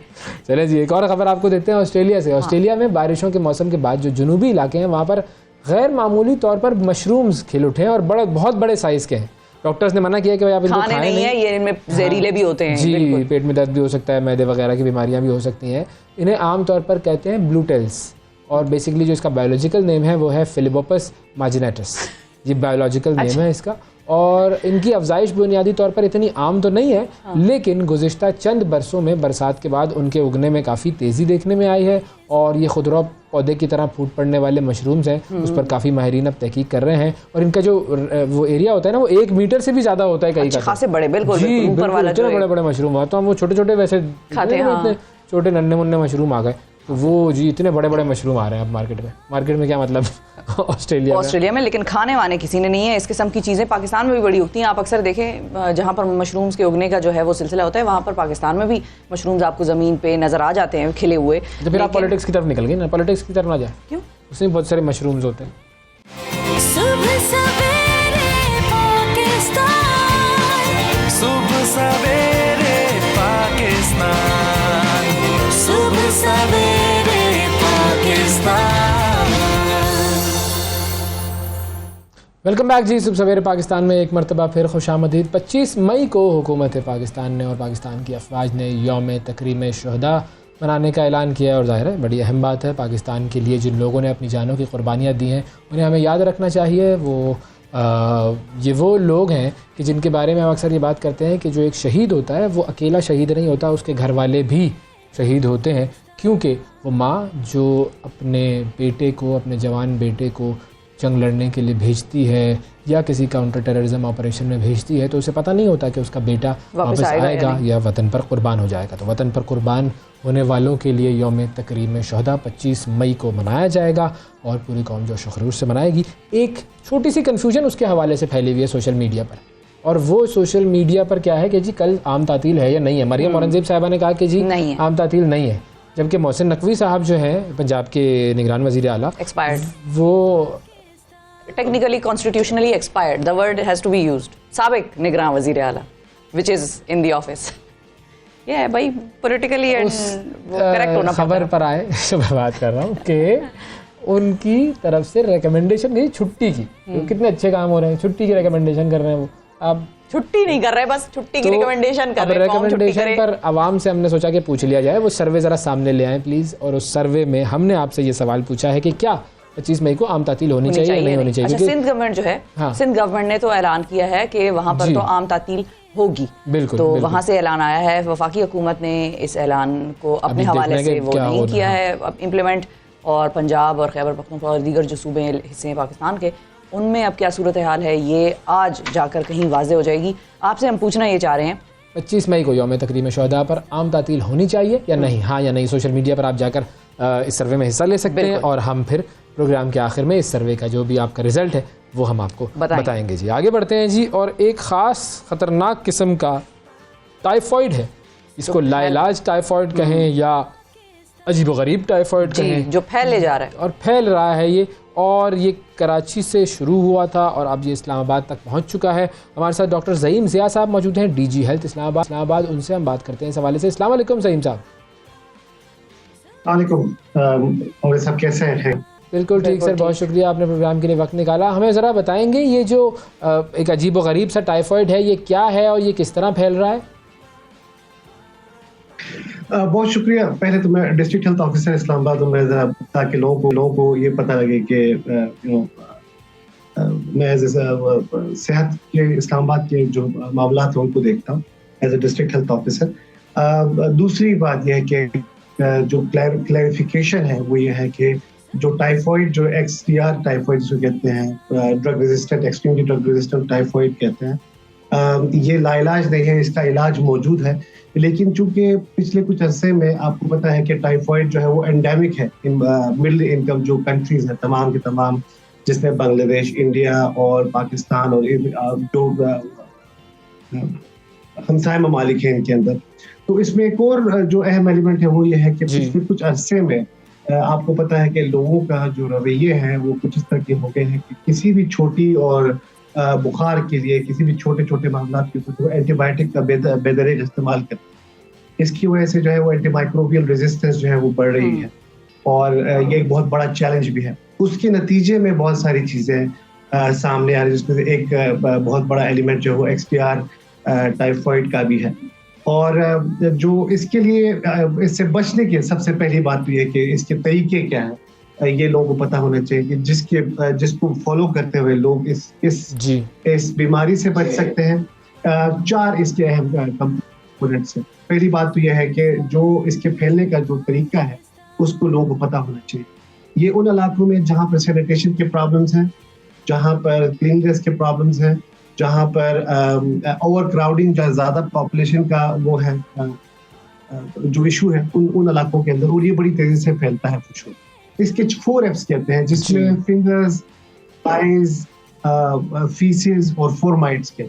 चले जी, एक और खबर आपको देते हैं ऑस्ट्रेलिया से। ऑस्ट्रेलिया में बारिशों के मौसम के बाद जो जुनूबी इलाके हैं वहाँ पर गैर मामूली तौर पर मशरूम्स खिल उठे हैं और बहुत बड़े साइज के हैं। डॉक्टर्स ने मना किया कि भाई आप इनको खाएं नहीं, ये इनमें जहरीले भी होते हैं जी, पेट में दर्द भी हो सकता है, मैदे वगैरह की बीमारियां भी हो सकती हैं। इन्हें आमतौर पर कहते हैं ब्लू टेल्स, और बेसिकली जो इसका बायोलॉजिकल नेम है वो है फिलिबोपस मार्जिनेटस। ये बायोलॉजिकल नेम है इसका। और इनकी अफजाइश बुनियादी तौर पर इतनी आम तो नहीं है, लेकिन गुज़िश्ता चंद बरसों में बरसात के बाद उनके उगने में काफ़ी तेज़ी देखने में आई है। और ये खुदरा पौधे की तरह फूट पड़ने वाले मशरूम्स हैं, उस पर काफ़ी माहिरीन अब तहकीक कर रहे हैं। और इनका जो वो एरिया होता है ना, वो 1 मीटर से भी ज़्यादा होता है कई खासे बड़े, बिल्कुल ऊपर वाला इतने बड़े बड़े मशरूम होते हैं। हम वो छोटे छोटे वैसे खाते हैं, इतने छोटे नन्हे मुन्ने मशरूम आ गए, तो वो जी इतने बड़े बड़े मशरूम आ रहे हैं अब मार्केट में क्या मतलब ऑस्ट्रेलिया में। लेकिन खाने वाने किसी ने नहीं है। इस किस्म की चीज़ें पाकिस्तान में भी बड़ी उगती हैं। आप अक्सर देखें जहाँ पर मशरूम्स के उगने का जो है वो सिलसिला होता है, वहाँ पर पाकिस्तान में भी मशरूम्स आपको ज़मीन पे नज़र आ जाते हैं खिले हुए। तो फिर आप पॉलिटिक्स की तरफ निकल गए ना, पॉलिटिक्स की तरफ ना जाए। क्यों? उसमें बहुत सारे मशरूम्स होते हैं। वेलकम बैक जी, सुबह सवेरे पाकिस्तान में एक मरतबा फिर खुशामदीद। 25 मई को हुकूमत पाकिस्तान ने और पाकिस्तान की अफवाज ने यौम तकरीम शुहदा मनाने का ऐलान किया है। और ज़ाहिर है बड़ी अहम बात है पाकिस्तान के लिए। जिन लोगों ने अपनी जानों की कुर्बानियाँ दी हैं उन्हें हमें याद रखना चाहिए। ये वो लोग हैं कि जिनके बारे में हम अक्सर ये बात करते हैं कि जो एक शहीद होता है वो अकेला शहीद नहीं होता, उसके घर वाले भी शहीद होते हैं। क्योंकि वो माँ जो अपने बेटे को, अपने जवान बेटे को जंग लड़ने के लिए भेजती है या किसी काउंटर टेररिज्म ऑपरेशन में भेजती है, तो उसे पता नहीं होता कि उसका बेटा वापस आएगा या वतन पर कुर्बान हो जाएगा। तो वतन पर कुर्बान होने वालों के लिए यौम तकरीम शुहदा 25 मई को मनाया जाएगा और पूरी कौम जोश व खरूश से मनाएगी। एक छोटी सी कन्फ्यूजन उसके हवाले से फैली हुई है सोशल मीडिया पर, और वो सोशल मीडिया पर क्या है कि जी कल आम तातील है या नहीं है। मरियम औरंगजेब साहिबा ने कहा कि जी नहीं आम तातील नहीं है, जबकि मोहसिन नकवी साहब जो हैं पंजाब के निगरान वज़ीर आला एक्सपायर्ड, वो technically constitutionally expired, the word has to be used, साबिक निगरान वज़ीर आला which is in the office। ये है भाई पॉलिटिकली एंड करेक्ट होना खबर पर आए जो मैं बात कर रहा हूँ कि उनकी तरफ से रिकमेंडेशन गई छुट्टी की। तो कितने अच्छे काम हो रहे हैं, छुट्टी की रिकमेंडेशन कर रहे हैं वो। अब छुट्टी नहीं कर रहे, बस छुट्टी की तो रिकमेंडेशन कर रहे हैं। कौन छुट्टी रिकमेंडेशन करे? पर आवाम से हमने सोचा कि पूछ लिया जाए, वो सर्वे ज़रा सामने ले आएँ प्लीज़। और उस सर्वे में हमने आपसे ये सवाल पूछा है कि क्या 25 मई को आम तातील होनी चाहिए या नहीं होनी चाहिए। अच्छा, सिंध गवर्नमेंट जो है, हाँ। सिंध गवर्नमेंट ने तो ऐलान किया है कि वहाँ पर जी। तो आम तातील होगी। बिल्कुल, तो बिल्कुल। वहाँ से ऐलान आया है। वफाकी हुकूमत ने इस ऐलान को अपने देखना हवाले है से कि वो क्या नहीं हो रहा किया है। है अब इम्प्लीमेंट। और पंजाब और खैबर पख्तूनख्वा और दीगर जो सूबे हिस्से हैं पाकिस्तान के, उनमें अब क्या सूरत हाल है ये आज जाकर कहीं वाजे हो जाएगी। आपसे हम पूछना ये चाह रहे हैं 25 मई को यौम तकरीम शुहदा पर आम तातील होनी चाहिए या नहीं, हाँ या नहीं। सोशल मीडिया पर आप जाकर इस सर्वे में हिस्सा ले सकते हैं और हम फिर प्रोग्राम के आखिर में इस सर्वे का जो भी आपका रिजल्ट है वो हम आपको बताएंगे जी। आगे बढ़ते हैं जी। और एक ख़ास ख़तरनाक किस्म का टाइफॉइड है, इसको लाइलाज टाइफॉइड कहें या अजीबोगरीब टाइफॉइड कहें, जो फैले जा रहा है और फैल रहा है ये। और ये कराची से शुरू हुआ था और अब ये इस्लामाबाद तक पहुंच चुका है। हमारे साथ डॉक्टर ज़हीम ज़िया साहब मौजूद हैं, डीजी हेल्थ इस्लामाबाद। उनसे हम बात करते हैं इस हवाले से। अस्सलाम वालेकुम ज़हीम साहब। वालेकुम, और सब कैसे हैं? बिल्कुल ठीक सर, बहुत शुक्रिया आपने प्रोग्राम के लिए वक्त निकाला। हमें ज़रा बताएंगे ये जो एक अजीब व गरीब सा टाइफॉइड है, ये क्या है और ये किस तरह फैल रहा है? बहुत शुक्रिया। पहले तो मैं डिस्ट्रिक्ट हेल्थ ऑफिसर इस्लामाबाद हूँ, मैं ज़रा ताकि लोगों को ये पता लगे कि मैं सेहत के इस्लामाबाद के जो मामला हैं उनको देखता हूँ as a district health officer. दूसरी बात यह है कि जो क्लैरिफिकेशन है वो ये है कि जो टाइफॉइड, जो XDR टाइफॉइड जो कहते हैं, drug resistant, extremely drug resistant typhoid कहते हैं, ये लाइलाज नहीं है, इसका इलाज मौजूद है। लेकिन चूंकि पिछले कुछ अरसे में आपको पता है कि टाइफॉइड जो है वो एंडेमिक है इन मिडिल इनकम जो कंट्रीज हैं तमाम के तमाम, जिसमें बांग्लादेश, इंडिया और पाकिस्तान और जो हमसाय ममालिक हैं इनके अंदर। तो इसमें एक और जो अहम एलिमेंट है वो ये है कि पिछले कुछ अरसे में आपको पता है कि लोगों का जो रवैये हैं वो कुछ इस तरह के हो गए हैं कि किसी भी छोटी और बुखार के लिए, किसी भी छोटे छोटे मामला के लिए एंटीबायोटिक का बेदरेज इस्तेमाल करते हैं। इसकी वजह से जो है वो एंटीमाइक्रोबियल रेजिस्टेंस जो है वो बढ़ रही है और ये एक बहुत बड़ा चैलेंज भी है। उसके नतीजे में बहुत सारी चीज़ें सामने आ रही है, जिसमें से एक बहुत बड़ा एलिमेंट जो है वो XDR टाइफॉइड का भी है। और जो इसके लिए, इससे बचने के सबसे पहली बात तो ये है कि इसके तरीके क्या हैं, ये लोगों को पता होना चाहिए कि जिसको फॉलो करते हुए लोग इस बीमारी से बच सकते हैं। 4 इसके अहम कंपोनेंट्स हैं। पहली बात तो यह है कि जो इसके फैलने का जो तरीका है उसको लोगों को पता होना चाहिए। ये उन इलाकों में जहाँ पर सैनिटेशन के प्रॉब्लम्स हैं, जहाँ पर क्लीननेस के प्रॉब्लम्स हैं, जहाँ पर ओवर क्राउडिंग, जहाँ ज़्यादा पॉपुलेशन का वो है जो इशू है, उन इलाकों के अंदर, और ये बड़ी तेज़ी से फैलता है कुछ। इसके 4 F's कहते हैं, जिसमें फिंगर्स, आईज, फीसेस और फोरमाइट्स के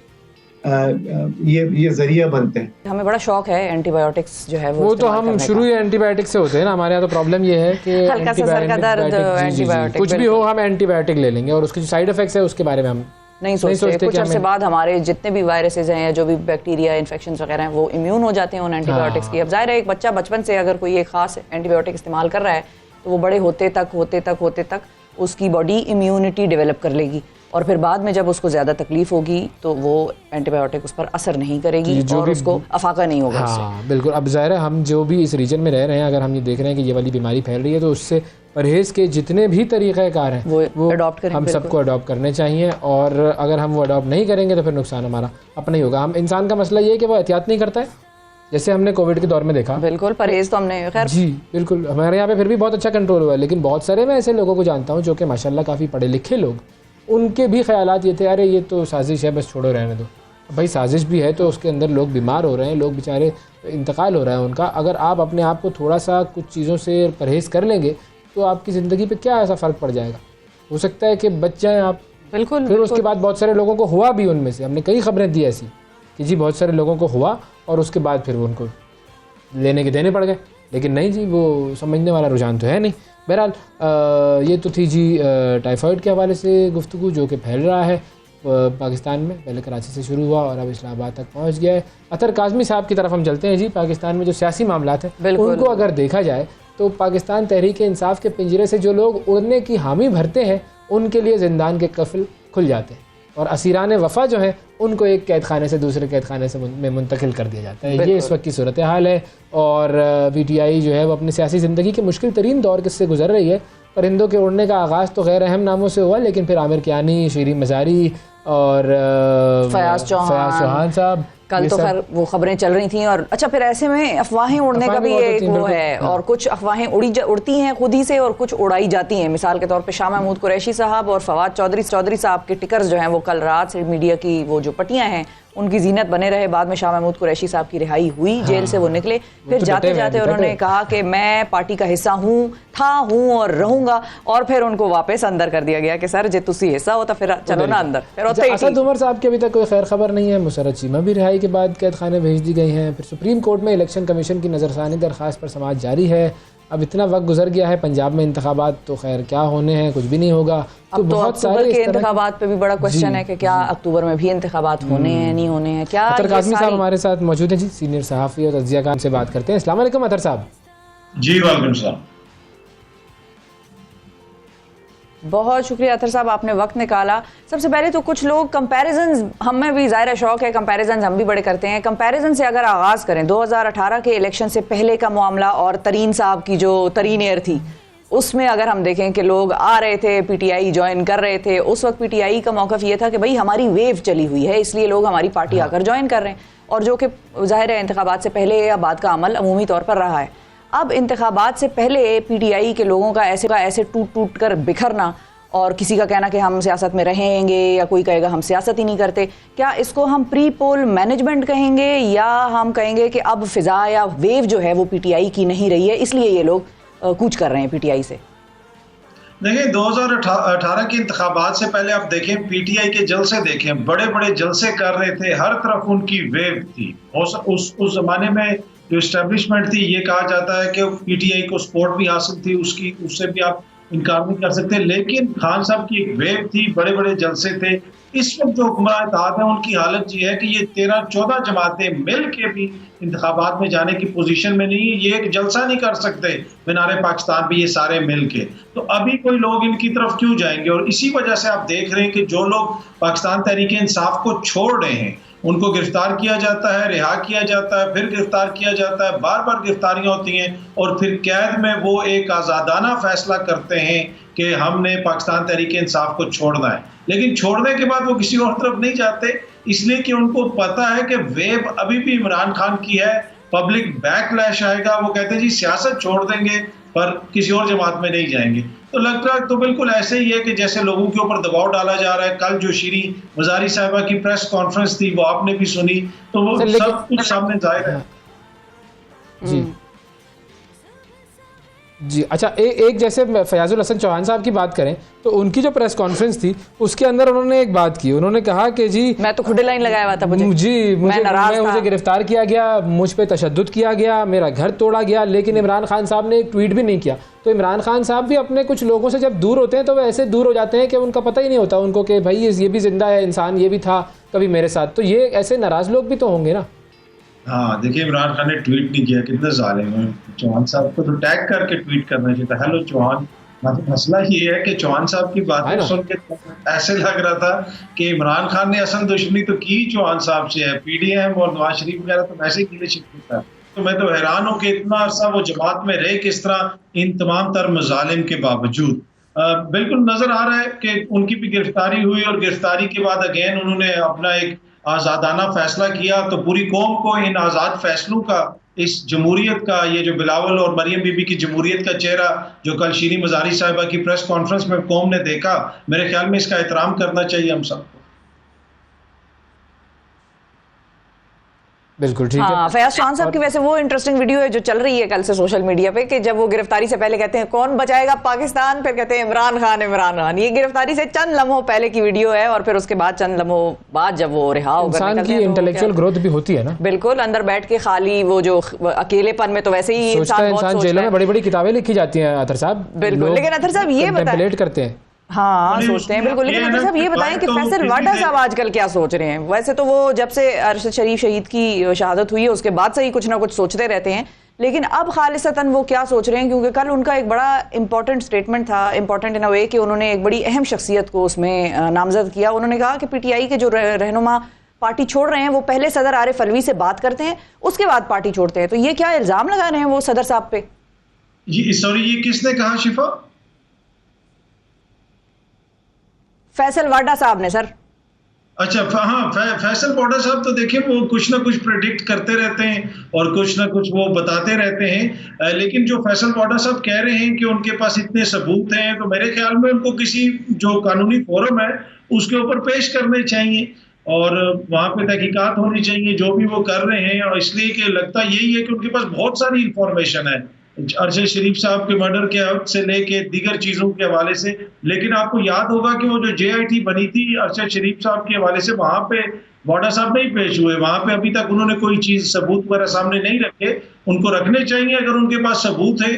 ये जरिया बनते हैं। हमें बड़ा शौक है एंटीबायोटिक्स जो है वो तो हम शुरू ही एंटीबायोटिक से होते हैं ना। हमारे यहाँ तो प्रॉब्लम ये है कि हल्का सा सर का दर्द, एंटीबायोटिक, कुछ भी हो हम एंटीबायोटिक ले लेंगे और उसके जो साइड इफेक्ट्स है उसके बारे में हम नहीं सोचते। कुछ अर्से बाद हमारे जितने भी वायरसेस हैं या जो भी बैक्टीरिया इन्फेक्शन वगैरह हैं वो इम्यून हो जाते हैं उन एंटीबायोटिक्स की। अब जाहिर है एक बच्चा बचपन से अगर कोई एक खास एंटीबायोटिक इस्तेमाल कर रहा है तो वो बड़े होते तक उसकी बॉडी इम्यूनिटी डेवलप कर लेगी और फिर बाद में जब उसको ज़्यादा तकलीफ होगी तो वो एंटीबायोटिक उस पर असर नहीं करेगी और उसको अफाका नहीं होगा। हाँ बिल्कुल। अब ज़ाहिर है हम जो भी इस रीजन में रह रहे हैं, अगर हम ये देख रहे हैं कि ये वाली बीमारी फैल रही है तो उससे परहेज़ के जितने भी तरीक़ाकार हैं वो अडॉप्ट करें, हम सबको अडॉप्ट करने चाहिए। और अगर हम वो अडॉप्ट नहीं करेंगे तो फिर नुकसान हमारा अपना ही होगा। हम इंसान का मसला ये है कि वो एहतियात नहीं करता है, जैसे हमने कोविड के दौर में देखा। बिल्कुल, परहेज तो हमने खैर जी बिल्कुल, हमारे यहाँ पे फिर भी बहुत अच्छा कंट्रोल हुआ है। लेकिन बहुत सारे मैं ऐसे लोगों को जानता हूँ जो कि माशाल्लाह काफ़ी पढ़े लिखे लोग, उनके भी ख्यालात ये थे अरे ये तो साजिश है, बस छोड़ो रहने दो। भाई साजिश भी है तो उसके अंदर लोग बीमार हो रहे हैं, लोग बेचारे इंतकाल हो रहा है उनका। अगर आप अपने आप को थोड़ा सा कुछ चीज़ों से परहेज़ कर लेंगे तो आपकी ज़िंदगी पे क्या ऐसा फ़र्क पड़ जाएगा। हो सकता है कि बच जाएँ आप। बिल्कुल। फिर उसके बाद बहुत सारे लोगों को हुआ भी, उनमें से हमने कई खबरें दी ऐसी कि जी बहुत सारे लोगों को हुआ और उसके बाद फिर उनको लेने के देने पड़ गए। लेकिन नहीं जी, वो समझने वाला रुझान तो है नहीं। बहरहाल ये तो थी जी टाइफॉइड के हवाले से गुफ्तगू जो कि फैल रहा है। पाकिस्तान में, पहले कराची से शुरू हुआ और अब इस्लामाबाद तक पहुंच गया है। अतर काज़मी साहब की तरफ हम चलते हैं जी। पाकिस्तान में जो सियासी मामलात हैं उनको अगर देखा जाए तो पाकिस्तान तहरीक इंसाफ के पिंजरे से जो लोग उड़ने की हामी भरते हैं उनके लिए ज़िंदान के कफिल खुल जाते हैं और असीरान वफ़ा जो है उनको एक कैद खाने से दूसरे कैद खाने से में मुंतकिल कर दिया जाता है। ये इस वक्त की सूरत हाल है और PTI जो है वो अपनी सियासी ज़िंदगी के मुश्किल तरीन दौर किससे गुजर रही है। परिंदों के उड़ने का आगाज़ तो गैर अहम नामों से हुआ, लेकिन फिर आमिर कियानी, शीरीन मज़ारी और फयाज चौहान साहब, कल तो खैर वो खबरें चल रही थी। और अच्छा, फिर ऐसे में अफवाहें उड़ने का भी एक वो है और कुछ अफवाहें उड़ती हैं खुद ही से और कुछ उड़ाई जाती हैं। मिसाल के तौर पे शाह महमूद कुरैशी साहब और फवाद चौधरी साहब के टिकर्स जो हैं वो कल रात से मीडिया की वो जो पटियां हैं उनकी जीनत बने रहे। बाद में शाह महमूद कुरैशी साहब की रिहाई हुई, जेल से वो निकले। फिर जाते जाते उन्होंने कहा कि मैं पार्टी का हिस्सा हूँ और रहूंगा, और फिर उनको वापस अंदर कर दिया गया कि सर जे तुसी हिस्सा हो तो फिर चलो ना अंदर। फिर असद उमर साहब की अभी तक कोई खैर खबर नहीं है। मुसर्रत चीमा भी रिहाई के बाद कैद खाने भेज दी गई हैं। फिर सुप्रीम कोर्ट में इलेक्शन कमीशन की नज़रसानी दरख्वास्त पर समाअत जारी है। अब इतना वक्त गुजर गया है, पंजाब में इंतखाबात तो खैर क्या होने हैं, कुछ भी नहीं होगा। तो बहुत सारे के इंतखाबात पे भी बड़ा क्वेश्चन है कि क्या अक्टूबर में भी इंतखाबात होने हैं नहीं होने हैं। क्या अतर काज़मी साहब हमारे साथ मौजूद हैं जी, सीनियर सहाफ़ी और तज्ज़िया कार से बात करते हैं। अस्सलाम वालेकुम अतर साहब। जी वालेकुम सलाम। बहुत शुक्रिया अतर साहब, आपने वक्त निकाला। सबसे पहले तो कुछ लोग कंपैरिजन्स, हमें भी ज़ाहिर शौक है, कंपैरिजन्स हम भी बड़े करते हैं। कंपैरिजन से अगर आगाज़ करें 2018 के इलेक्शन से पहले का मामला और तरीन साहब की जो तरीन एयर थी उसमें अगर हम देखें कि लोग आ रहे थे, PTI ज्वाइन कर रहे थे। उस वक्त PTI का मौक़िफ़ ये था कि भाई हमारी वेव चली हुई है इसलिए लोग हमारी पार्टी आकर ज्वाइन कर रहे हैं, और जो कि ज़ाहिर है इंतखाबात से पहले या बाद का अमल अमूमी तौर पर रहा है। अब इंतखाबात से पहले PTI के लोगों का ऐसे टूट कर बिखरना और किसी का कहना कि हम सियासत में रहेंगे या कोई कहेगा हम सियासत ही नहीं करते, क्या इसको हम प्री पोल मैनेजमेंट कहेंगे या हम कहेंगे कि अब फिजा या वेव जो है वो PTI की नहीं रही है इसलिए ये लोग कूच कर रहे हैं PTI से? देखिए 2018 के इंतखाबात से पहले आप देखें PTI के जलसे देखें, बड़े बड़े जलसे कर रहे थे, हर तरफ उनकी वेव थी। उस जमाने में जो इस्टेब्लिशमेंट थी, ये कहा जाता है कि PTI को सपोर्ट भी हासिल थी उसकी, उससे भी आप इनकार नहीं कर सकते। लेकिन खान साहब की एक वेव थी, बड़े बड़े जलसे थे। इस वक्त जो हुक्मरान इत्तेहाद है उनकी हालत ये है कि ये 13-14 जमातें मिल के भी इंतखाबात में जाने की पोजीशन में नहीं है। ये एक जलसा नहीं कर सकते मीनारे पाकिस्तान पे ये सारे मिल के, तो अभी कोई लोग इनकी तरफ क्यों जाएंगे? और इसी वजह से आप देख रहे हैं कि जो लोग पाकिस्तान तहरीक इंसाफ को छोड़ रहे हैं उनको गिरफ्तार किया जाता है, रिहा किया जाता है, फिर गिरफ्तार किया जाता है, बार बार गिरफ्तारियां होती हैं और फिर कैद में वो एक आज़ादाना फैसला करते हैं कि हमने पाकिस्तान तहरीक इंसाफ को छोड़ना है। लेकिन छोड़ने के बाद वो किसी और तरफ नहीं जाते, इसलिए कि उनको पता है कि वेव अभी भी इमरान खान की है, पब्लिक बैकलैश आएगा। वो कहते हैं जी सियासत छोड़ देंगे पर किसी और जमात में नहीं जाएंगे। तो लगता है तो बिल्कुल ऐसे ही है कि जैसे लोगों के ऊपर दबाव डाला जा रहा है। कल जो शीरीन मज़ारी साहिबा की प्रेस कॉन्फ्रेंस थी वो आपने भी सुनी, तो वो सब कुछ सामने जाहिर है। जी जी, अच्छा एक जैसे फयाजुल हसन चौहान साहब की बात करें तो उनकी जो प्रेस कॉन्फ्रेंस थी उसके अंदर उन्होंने एक बात की, उन्होंने कहा कि जी मैं तो खुद लाइन लगाया हुआ था, मुझे गिरफ्तार किया गया, मुझ पे तशद्दुद किया गया, मेरा घर तोड़ा गया, लेकिन इमरान खान साहब ने एक ट्वीट भी नहीं किया। तो इमरान खान साहब भी अपने कुछ लोगों से जब दूर होते हैं तो वो ऐसे दूर हो जाते हैं कि उनका पता ही नहीं होता उनको कि भाई ये भी जिंदा है इंसान, ये भी था कभी मेरे साथ। तो ये ऐसे नाराज लोग भी तो होंगे ना? हाँ देखिए, इमरान खान ने ट्वीट नहीं किया, कितने जालिम हैं। चौहान साहब को तो टैग करके ट्वीट करना चाहिए था, हेलो चौहान। मसला ये है कि चौहान साहब की बातें सुन के ऐसे लग रहा था कि इमरान खान ने असल दुश्मनी तो की चौहान साहब से है, PDM और नवाज शरीफ वगैरह तो वैसे ही गिले शिकवे था। तो मैं तो हैरान हूँ कि इतना अरसा वो जमात में रहे किस तरह इन तमाम तर मजालिम के बावजूद। बिल्कुल नजर आ रहा है कि उनकी भी गिरफ्तारी हुई और गिरफ्तारी के बाद अगेन उन्होंने अपना एक आज़ादाना फैसला किया। तो पूरी कौम को इन आज़ाद फैसलों का, इस जमहूरियत का, ये जो बिलावल और मरियम बीबी की जमहूरियत का चेहरा जो कल शीरीन मज़ारी साहिबा की प्रेस कॉन्फ्रेंस में कौम ने देखा, मेरे ख्याल में इसका एहतराम करना चाहिए हम सबको। बिल्कुल ठीक है। फयाज चौहान साहब की वैसे वो इंटरेस्टिंग वीडियो है जो चल रही है कल से सोशल मीडिया पे कि जब वो गिरफ्तारी से पहले कहते हैं कौन बचाएगा पाकिस्तान, फिर कहते हैं इमरान खान। ये गिरफ्तारी से चंद लम्हों पहले की वीडियो है और फिर उसके बाद चंद लम्हों बाद जब वो रिहा होकर इंसान की इंटेलेक्चुअल ग्रोथ भी होती है ना। बिल्कुल, अंदर बैठ के खाली वो जो अकेलेपन में तो वैसे ही इंसान जेलों में बड़ी बड़ी किताबें लिखी जाती हैं अतर साहब। बिल्कुल, लेकिन अतर साहब ये बताएं करते हैं हाँ उन्हें सोचते हैं बिल्कुल। लेकिन ये है अतर ना साहब ये कि बताएं कि तो फैसल किसी वाडा से- साहब आजकल क्या सोच रहे हैं? वैसे तो वो जब से अरशद शरीफ शहीद की शहादत हुई है उसके बाद से ही कुछ ना कुछ सोचते रहते हैं, लेकिन अब खालिसतन वो क्या सोच रहे हैं? क्योंकि कल उनका एक बड़ा इंपॉर्टेंट स्टेटमेंट था, इंपॉर्टेंट इन अ वे कि उन्होंने एक बड़ी अहम शख्सियत को उसमें नामजद किया। उन्होंने कहा कि पीटीआई के जो रहनुमा पार्टी छोड़ रहे हैं वो पहले सदर आरिफ अलवी से बात करते हैं, उसके बाद पार्टी छोड़ते हैं। तो ये क्या इल्जाम लगा रहे हैं वो सदर साहब पे? सॉरी, ये किसने कहा शिफा? फैसल वाडा साहब ने सर। अच्छा, हाँ, फैसल वाडा साहब तो देखिए वो कुछ ना कुछ प्रेडिक्ट करते रहते हैं और कुछ ना कुछ वो बताते रहते हैं, लेकिन जो फैसल वाडा साहब कह रहे हैं कि उनके पास इतने सबूत हैं, तो मेरे ख्याल में उनको किसी जो कानूनी फोरम है उसके ऊपर पेश करने चाहिए और वहां पे तहकीकात होनी चाहिए जो भी वो कर रहे हैं। और इसलिए कि लगता यही है कि उनके पास बहुत सारी इंफॉर्मेशन है अरशद शरीफ साहब के मर्डर के से लेके दीगर चीजों के हवाले से। लेकिन आपको याद होगा कि वो जो JIT बनी थी अरशद शरीफ साहब के हवाले से, वहां पे वाडा साहब नहीं पेश हुए, वहां पे अभी तक उन्होंने कोई चीज सबूत वगैरह सामने नहीं रखे। उनको रखने चाहिए अगर उनके पास सबूत है।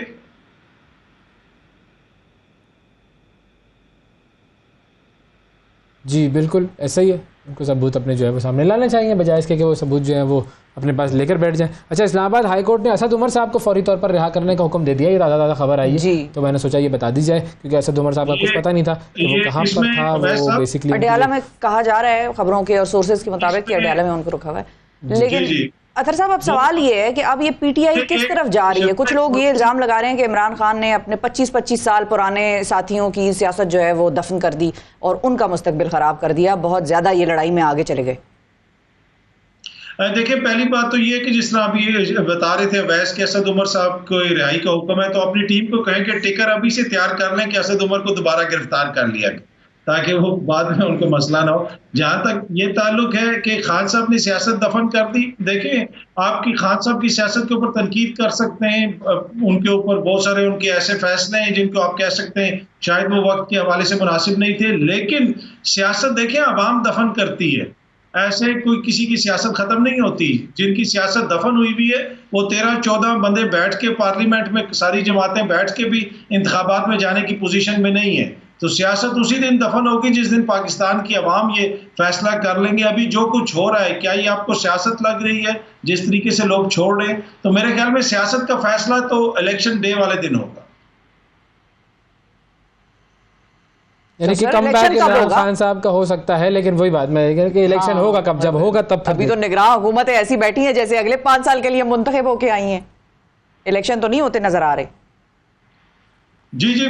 जी बिल्कुल ऐसा ही है, उनको सबूत अपने जो है वो सामने लाने चाहिए, बजाय इसके कि वो सबूत जो है वो अपने पास लेकर बैठ जाएं। अच्छा, इस्लामाबाद हाई कोर्ट ने असद उमर साहब को फौरी तौर पर रिहा करने का हुक्म दे दिया। ये ताज़ा खबर आई है, तो मैंने सोचा ये बता दी जाए, क्योंकि असद उमर साहब का कुछ पता नहीं था कि वो कहाँ पर था। वो बेसिकली अडयाला में कहा जा रहा है खबरों के और सोर्सेज के मुताबिक कि अडयाला में उनको रखा हुआ है। लेकिन अतर साहब अब सवाल ये है कि अब ये पीटीआई किस तरफ जा रही है? कुछ लोग ये इल्जाम लगा रहे हैं कि इमरान खान ने अपने 25-25 साल पुराने साथियों की सियासत जो है वो दफन कर दी और उनका मुस्तकबिल खराब कर दिया, बहुत ज्यादा ये लड़ाई में आगे चले गए। देखिए, पहली बात तो ये है कि जिस तरह अभी बता रहे थे अवैस के असद उमर साहब को रिहाई का हुक्म है, तो अपनी टीम को कहें कि टिकर अभी से तैयार कर लें कि असद उमर को दोबारा गिरफ्तार कर लिया गया, ताकि वो बाद में उनको मसला ना हो। जहां तक ये ताल्लुक है कि खान साहब ने सियासत दफन कर दी, देखिए आपकी खान साहब की सियासत के ऊपर तनकीद कर सकते हैं, उनके ऊपर बहुत सारे उनके ऐसे फैसले हैं जिनको आप कह सकते हैं शायद वो वक्त के हवाले से मुनासिब नहीं थे, लेकिन सियासत देखिए अवाम दफन करती है, ऐसे कोई किसी की सियासत खत्म नहीं होती। जिनकी सियासत दफन हुई भी है वो 13-14 बंदे बैठ के पार्लियामेंट में सारी जमातें बैठ के भी इंतखाबात में जाने की पोजीशन में नहीं है। तो सियासत उसी दिन दफन होगी जिस दिन पाकिस्तान की अवाम ये फैसला कर लेंगे। अभी जो कुछ हो रहा है, क्या ये आपको सियासत लग रही है जिस तरीके से लोग छोड़ रहे हैं? तो मेरे ख्याल में सियासत का फैसला तो इलेक्शन डे वाले दिन होगा। यानी कि कम बैक इमरान खान साहब का हो सकता है, लेकिन वही बात मैं कि इलेक्शन होगा कब, जब होगा तब। अभी तो निगरान हुकूमतें ऐसी बैठी हैं जैसे अगले 5 साल के लिए मुंतखब होके आई हैं, इलेक्शन तो नहीं होते नजर आ रहे। जी जी,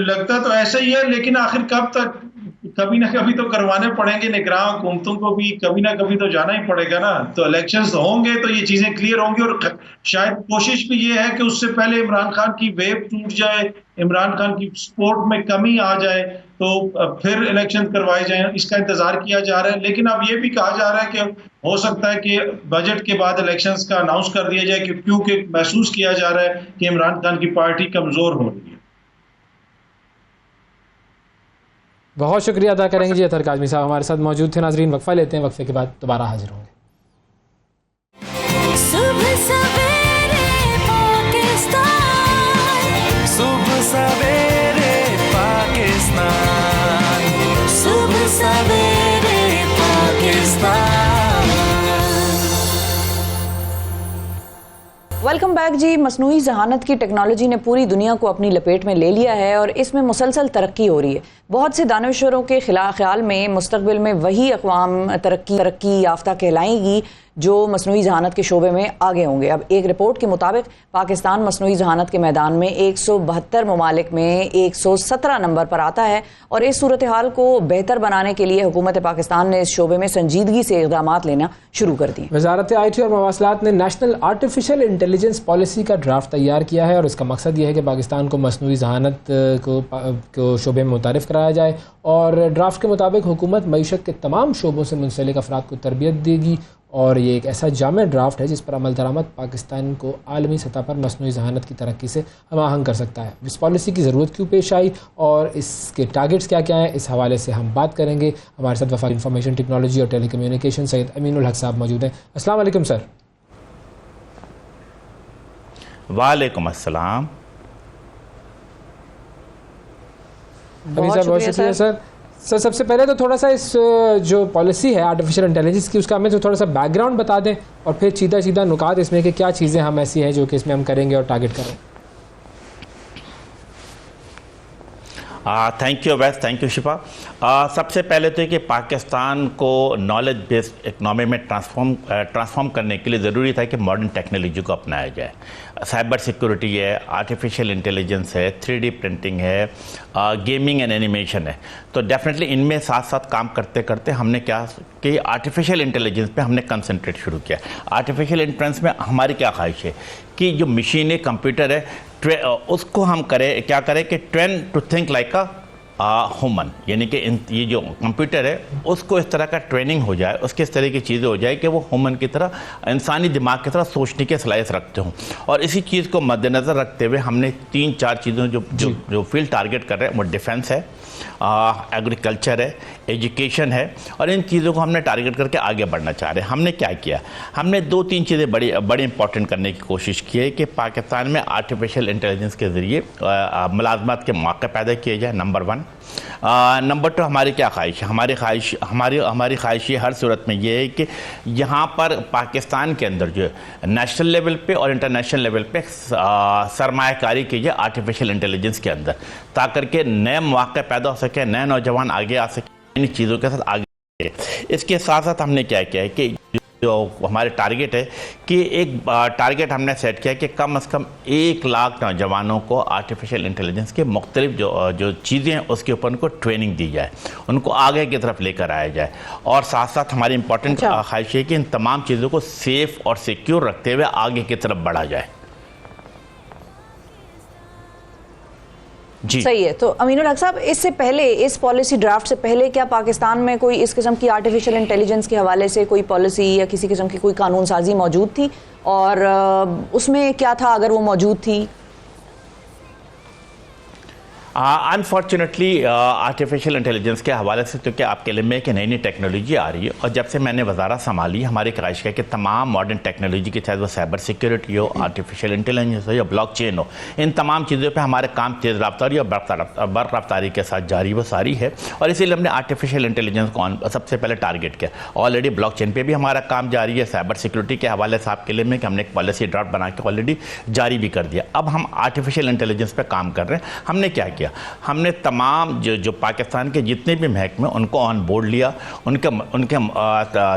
लगता तो ऐसा ही है, लेकिन आखिर कब तक? कभी ना कभी तो करवाने पड़ेंगे निगरान हुकूमतों को भी, कभी ना कभी तो जाना ही पड़ेगा ना। तो इलेक्शंस होंगे तो ये चीजें क्लियर होंगी और शायद कोशिश भी ये है कि उससे पहले इमरान खान की वेव टूट जाए, इमरान खान की सपोर्ट में कमी आ जाए, तो फिर इलेक्शन करवाए जाए, इसका इंतजार किया जा रहा है। लेकिन अब ये भी कहा जा रहा है कि हो सकता है कि बजट के बाद इलेक्शंस का अनाउंस कर दिया जाए, क्योंकि महसूस किया जा रहा है कि इमरान खान की पार्टी कमजोर हो रही है। बहुत शुक्रिया अदा करेंगे जी अतहर काज़मी साहब हमारे साथ मौजूद थे। नाजरीन, वक्फा लेते हैं, वक्फे के बाद दोबारा हाजिर होंगे। सुबह सवेरे पाकिस्तान, सुबह सवेरे पाकिस्तान, सुबह सवेरे पाकिस्तान। वेलकम बैक जी। मसनूई जहानत की टेक्नोलॉजी ने पूरी दुनिया को अपनी लपेट में ले लिया है और इसमें मुसलसल तरक्की हो रही है। बहुत से दानश्वरों के ख्याल में मुस्तकबिल में वही अक़वाम तरक्की याफ्ता कहलाएंगी जो मसनूई जहानत के शोबे में आगे होंगे। अब एक रिपोर्ट के मुताबिक पाकिस्तान मसनूई जहानत के मैदान में 172 ममालिक में 117 नंबर पर आता है और इस सूरत हाल को बेहतर बनाने के लिए हुकूमत पाकिस्तान ने इस शोबे में संजीदगी से इक़दाम लेना शुरू कर दिए। वज़ारत IT और मवासलात ने नेशनल आर्टिफिशियल इंटेलिजेंस पॉलिसी का ड्राफ्ट तैयार किया है और इसका मकसद यह है कि पाकिस्तान को मसनूई जहानत को शोबे में मुतारिफ कराया जाए और ड्राफ्ट के मुताबिक हुकूमत मईशत के तमाम शोबों से मुंसलिक अफराद को तरबियत देगी और ये एक ऐसा जामे ड्राफ्ट है जिस पर अमल दरामद पाकिस्तान को आलमी सतह पर मसनूई जहानत की तरक्की से हम आहंग कर सकता है। इस पॉलिसी की ज़रूरत क्यों पेश आई और इसके टारगेट्स क्या क्या हैं, इस हवाले से हम बात करेंगे। हमारे साथ वफाक इंफॉर्मेशन टेक्नोलॉजी और टेलीकम्युनिकेशन सैयद अमीनुल हक साहब मौजूद हैं। अस्सलाम वालेकुम सर। वालेकुम अस्सलाम। बहुत शुक्रिया सर। सर सबसे पहले तो थोड़ा सा इस जो पॉलिसी है आर्टिफिशियल इंटेलिजेंस की उसका हमें जो थोड़ा सा बैकग्राउंड बता दें और फिर सीधा सीधा नुकात इसमें कि क्या चीज़ें हम ऐसी हैं जो कि इसमें हम करेंगे और टारगेट करें। Thank you Awais, thank you शिफा। सबसे पहले तो ये कि पाकिस्तान को नॉलेज बेस्ड इकनॉमी में ट्रांसफॉर्म करने के लिए ज़रूरी था कि मॉडर्न टेक्नोलॉजी को अपनाया जाए। साइबर सिक्योरिटी है, आर्टिफिशियल इंटेलिजेंस है, 3D प्रिंटिंग है, गेमिंग एंड एनिमेशन है। तो डेफिनेटली इनमें साथ साथ काम करते करते हमने क्या कि आर्टिफिशियल इंटेलिजेंस पे हमने कंसंट्रेट शुरू किया। आर्टिफिशियल इंटेलिजेंस में हमारी क्या ख्वाहिश है कि जो मशीन है, कंप्यूटर है, उसको हम करें क्या करें कि train to think like a human, यानी कि ये जो कंप्यूटर है उसको इस तरह का ट्रेनिंग हो जाए, उसके इस तरह की चीज़ें हो जाए कि वो ह्यूमन की तरह, इंसानी दिमाग की तरह सोचने के सलाहियत रखते हों। और इसी चीज़ को मद्देनज़र रखते हुए हमने 3-4 चीज़ों जो फील्ड टारगेट कर रहे हैं वो डिफेंस है, एग्रीकल्चर है, एजुकेशन है, और इन चीज़ों को हमने टारगेट करके आगे बढ़ना चाह रहे हैं। हमने क्या किया, हमने 2-3 चीज़ें बड़ी इंपॉर्टेंट करने की कोशिश की है कि पाकिस्तान में आर्टिफिशियल इंटेलिजेंस के ज़रिए मुलाजमत के मौके पैदा किए जाए, नंबर 1। नंबर 2, हमारी क्या ख्वाहिश है, हमारी ख्वाहिश ये हर सूरत में ये है कि यहाँ पर पाकिस्तान के अंदर जो नेशनल लेवल पे और इंटरनेशनल लेवल पे सरमायाकारी कीजिए आर्टिफिशियल इंटेलिजेंस के अंदर, ताकि के नए मौके पैदा हो सके, नए नौजवान आगे आ सके इन चीज़ों के साथ आगे। इसके साथ साथ हमने क्या किया है कि जो हमारे टारगेट है कि एक टारगेट हमने सेट किया कि कम से कम 1 लाख नौजवानों को आर्टिफिशियल इंटेलिजेंस के मुख्तलिफ जो चीज़ें हैं उसके ऊपर उनको ट्रेनिंग दी जाए, उनको आगे की तरफ लेकर आया जाए। और साथ साथ हमारी इंपॉर्टेंट ख्वाहिश है कि इन तमाम चीज़ों को सेफ़ और सिक्योर रखते हुए आगे की तरफ बढ़ा जाए। जी सही है। तो अमीनुल हक साहब, इससे पहले, इस पॉलिसी ड्राफ्ट से पहले क्या पाकिस्तान में कोई इस किस्म की आर्टिफिशियल इंटेलिजेंस के हवाले से कोई पॉलिसी या किसी किस्म की कोई कानून साजी मौजूद थी, और उसमें क्या था अगर वो मौजूद थी? अनफॉर्चुनेटली आर्टिफिशियल इंटेलिजेंस के हवाले से तो क्या आपके लिए में कि नई नई टेक्नोलॉजी आ रही है, और जब से मैंने वजारत संभाली हमारी ख्वाहिश है कि तमाम मॉडर्न टेक्नोलॉजी की, चाहे वो साइबर सिक्योरिटी हो, आर्टिफिशियल इंटेलिजेंस हो या ब्लॉकचेन हो, इन तमाम चीज़ों पे हमारे काम तेज़ रफ्तारी और बर रफ्तारी के साथ जारी वो सारी है। और इसीलिए हमने आर्टिफिशियल इंटेलिजेंस को सबसे पहले टारगेट किया। ऑलरेडी ब्लॉकचेन पे भी हमारा काम जारी है, साइबर सिक्योरिटी के हवाले से आपके लिए में कि हमने एक पॉलिसी ड्राफ्ट बना के ऑलरेडी जारी भी कर दिया। अब हम आर्टिफिशियल इंटेलिजेंस पे काम कर रहे हैं। हमने क्या किया, हमने तमाम जो पाकिस्तान के जितने भी महकमे उनको ऑन बोर्ड लिया, उनके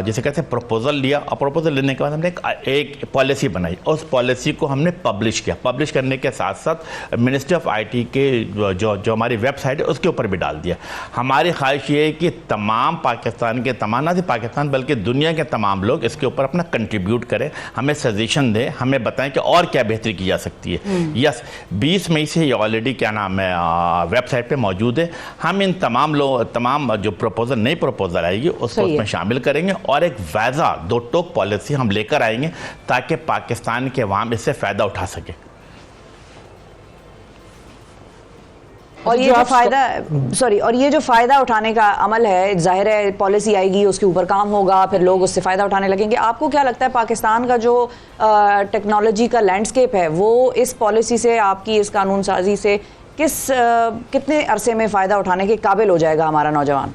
जैसे कहते हैं प्रपोजल लिया, और प्रपोजल लेने के बाद हमने एक पॉलिसी बनाई। उस पॉलिसी को हमने पब्लिश किया। पब्लिश करने के साथ साथ मिनिस्ट्री ऑफ IT के जो हमारी वेबसाइट है उसके ऊपर भी डाल दिया। हमारी ख्वाहिश ये है कि तमाम पाकिस्तान के, तमाम ना सिर्फ पाकिस्तान बल्कि दुनिया के तमाम लोग इसके ऊपर अपना कंट्रीब्यूट करें, हमें सजेशन दें, हमें बताएं कि और क्या बेहतरी की जा सकती है। यस, 20 मई से ये ऑलरेडी क्या नाम है वेबसाइट पे मौजूद है। हम इन तमाम जो प्रपोजल, नई प्रपोजल आएगी उसको उसमें शामिल करेंगे, और एक वाज़ा 2 टोक पॉलिसी हम लेकर आएंगे ताकि पाकिस्तान के अवाम इससे फ़ायदा उठा सके। और ये जो फ़ायदा उठाने का अमल है, जाहिर है पॉलिसी आएगी, उसके ऊपर काम होगा, फिर लोग उससे फ़ायदा उठाने लगेंगे। आपको क्या लगता है पाकिस्तान का जो टेक्नोलॉजी का लैंडस्केप है वो इस पॉलिसी से, आपकी इस कानून साजी से कितने अरसे में फ़ायदा उठाने के काबिल हो जाएगा हमारा नौजवान?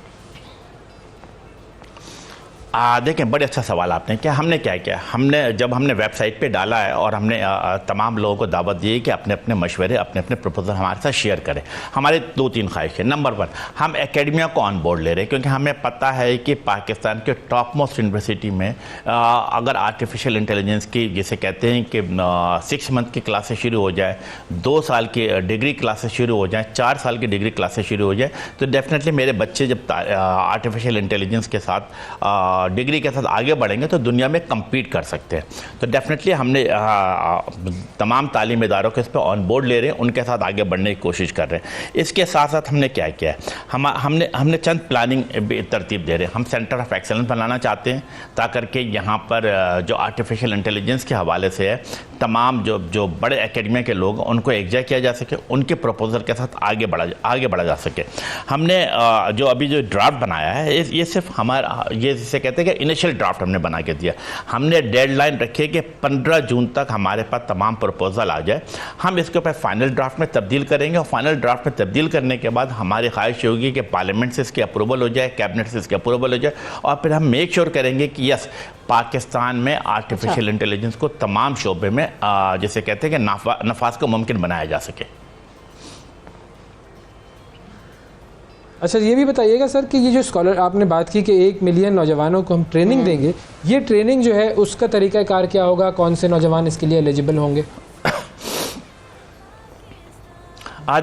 देखें, बड़े अच्छा सवाल आपने किया। हमने क्या किया, जब हमने वेबसाइट पे डाला है और हमने तमाम लोगों को दावत दी कि अपने अपने मशवरे, अपने अपने प्रपोजल हमारे साथ शेयर करें। हमारे 2-3 ख्वाहिश है। नंबर 1, हम एकेडमिया को ऑन बोर्ड ले रहे हैं, क्योंकि हमें पता है कि पाकिस्तान के टॉप मोस्ट यूनिवर्सिटी में अगर आर्टिफिशियल इंटेलिजेंस की, जैसे कहते हैं कि 6 मंथ की क्लासेस शुरू हो जाए, 2 साल की डिग्री क्लासेस शुरू हो जाए, 4 साल की डिग्री क्लासेस शुरू हो जाए, तो डेफिनेटली मेरे बच्चे जब आर्टिफिशियल इंटेलिजेंस के साथ डिग्री के साथ आगे बढ़ेंगे तो दुनिया में कम्पीट कर सकते हैं। तो डेफिनेटली हमने तमाम तालीमी इदारों को इस पर ऑन बोर्ड ले रहे हैं, उनके साथ आगे बढ़ने की कोशिश कर रहे हैं। इसके साथ साथ हमने क्या किया है, हमने चंद प्लानिंग तरतीब दे रहे हैं। हम सेंटर ऑफ एक्सेलेंस बनाना चाहते हैं ताकि कि यहाँ पर जो आर्टिफिशियल इंटेलिजेंस के हवाले से है, तमाम जो बड़े एकेडमिया के लोग उनको एकजा किया जा सके, उनके प्रपोजल के साथ आगे बढ़ा जा सके। हमने जो अभी जो ड्राफ्ट बनाया है, ये सिर्फ हमारा, ये जिसे कहते कहते हैं कि इनिशियल ड्राफ्ट हमने बना के दिया। हमने डेडलाइन रखी है कि 15 जून तक हमारे पास तमाम प्रपोजल आ जाए, हम इसके ऊपर फाइनल ड्राफ्ट में तब्दील करेंगे और फाइनल ड्राफ्ट में तब्दील करने के बाद हमारी ख्वाहिश होगी कि पार्लियामेंट से इसकी अप्रूवल हो जाए, कैबिनेट से इसकी अप्रूवल हो जाए, और फिर हम मेक श्योर करेंगे कि यस पाकिस्तान में आर्टिफिशियल इंटेलिजेंस को तमाम शोबे में जैसे कहते हैं कि नफाज को मुमकिन बनाया जा सके। अच्छा, ये भी बताइएगा सर कि ये जो स्कॉलर आपने बात की कि 1 मिलियन नौजवानों को हम ट्रेनिंग देंगे, ये ट्रेनिंग जो है उसका तरीकाकार क्या होगा, कौन से नौजवान इसके लिए एलिजिबल होंगे?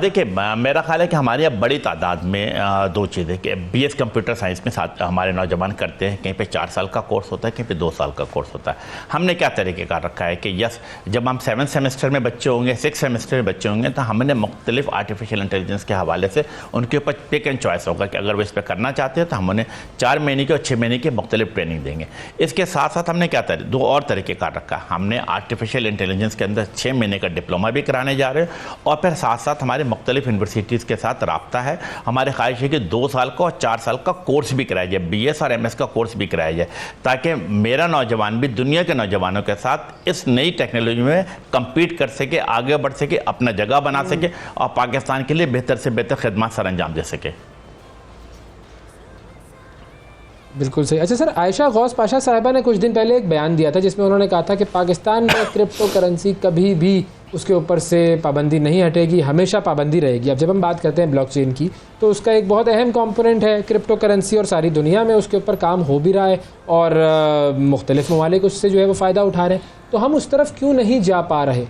देखिए, मेरा ख्याल है कि हमारे यहाँ बड़ी तादाद में दो चीज़ें कि BS कंप्यूटर साइंस में साथ हमारे नौजवान करते हैं, कहीं पे 4 साल का कोर्स होता है, कहीं पे 2 साल का कोर्स होता है। हमने क्या तरीके का रखा है कि यस जब हम 7 सेमेस्टर में बच्चे होंगे, 6 सेमेस्टर में बच्चे होंगे, तो हमने मुख्तलिफ आर्टिफिशियल इंटेलिजेंस के हवाले से उनके ऊपर पिक एंड चॉइस होगा कि अगर वो इस पर करना चाहते हैं तो हम उन्हें 4 महीने की और 6 महीने की मुख्तलिफ ट्रेनिंग देंगे। इसके साथ साथ हमने क्या 2 और तरीके का रखा, हमने आर्टिफिशियल इंटेलिजेंस के अंदर 6 महीने का डिप्लोमा भी कराने जा रहे हैं और फिर साथ साथ हमारे मुख्तलिफ यूनिवर्सिटीज़ के साथ राब्ता है। हमारे ख्वाहिश है कि 2 साल का और 4 साल का कोर्स भी कराया जाए, BS और MS का कोर्स भी कराया जाए, ताकि मेरा नौजवान भी दुनिया के नौजवानों के साथ इस नई टेक्नोलॉजी में कम्पीट कर सके, आगे बढ़ सके, अपना जगह बना सके और पाकिस्तान के लिए बेहतर से बेहतर खिदमत सर अंजाम दे सके। बिल्कुल सही। अच्छा सर, आयशा गौस पाशा साहिबा ने कुछ दिन पहले एक बयान दिया था जिसमें उन्होंने कहा था कि पाकिस्तान में क्रिप्टो करेंसी कभी भी उसके ऊपर से पाबंदी नहीं हटेगी, हमेशा पाबंदी रहेगी। अब जब हम बात करते हैं ब्लॉकचेन की, तो उसका एक बहुत अहम कंपोनेंट है क्रिप्टो करेंसी और सारी दुनिया में उसके ऊपर काम हो भी रहा है और मुख्तलिफ ममालिक उससे जो है वो फ़ायदा उठा रहे हैं, तो हम उस तरफ क्यों नहीं जा पा रहे?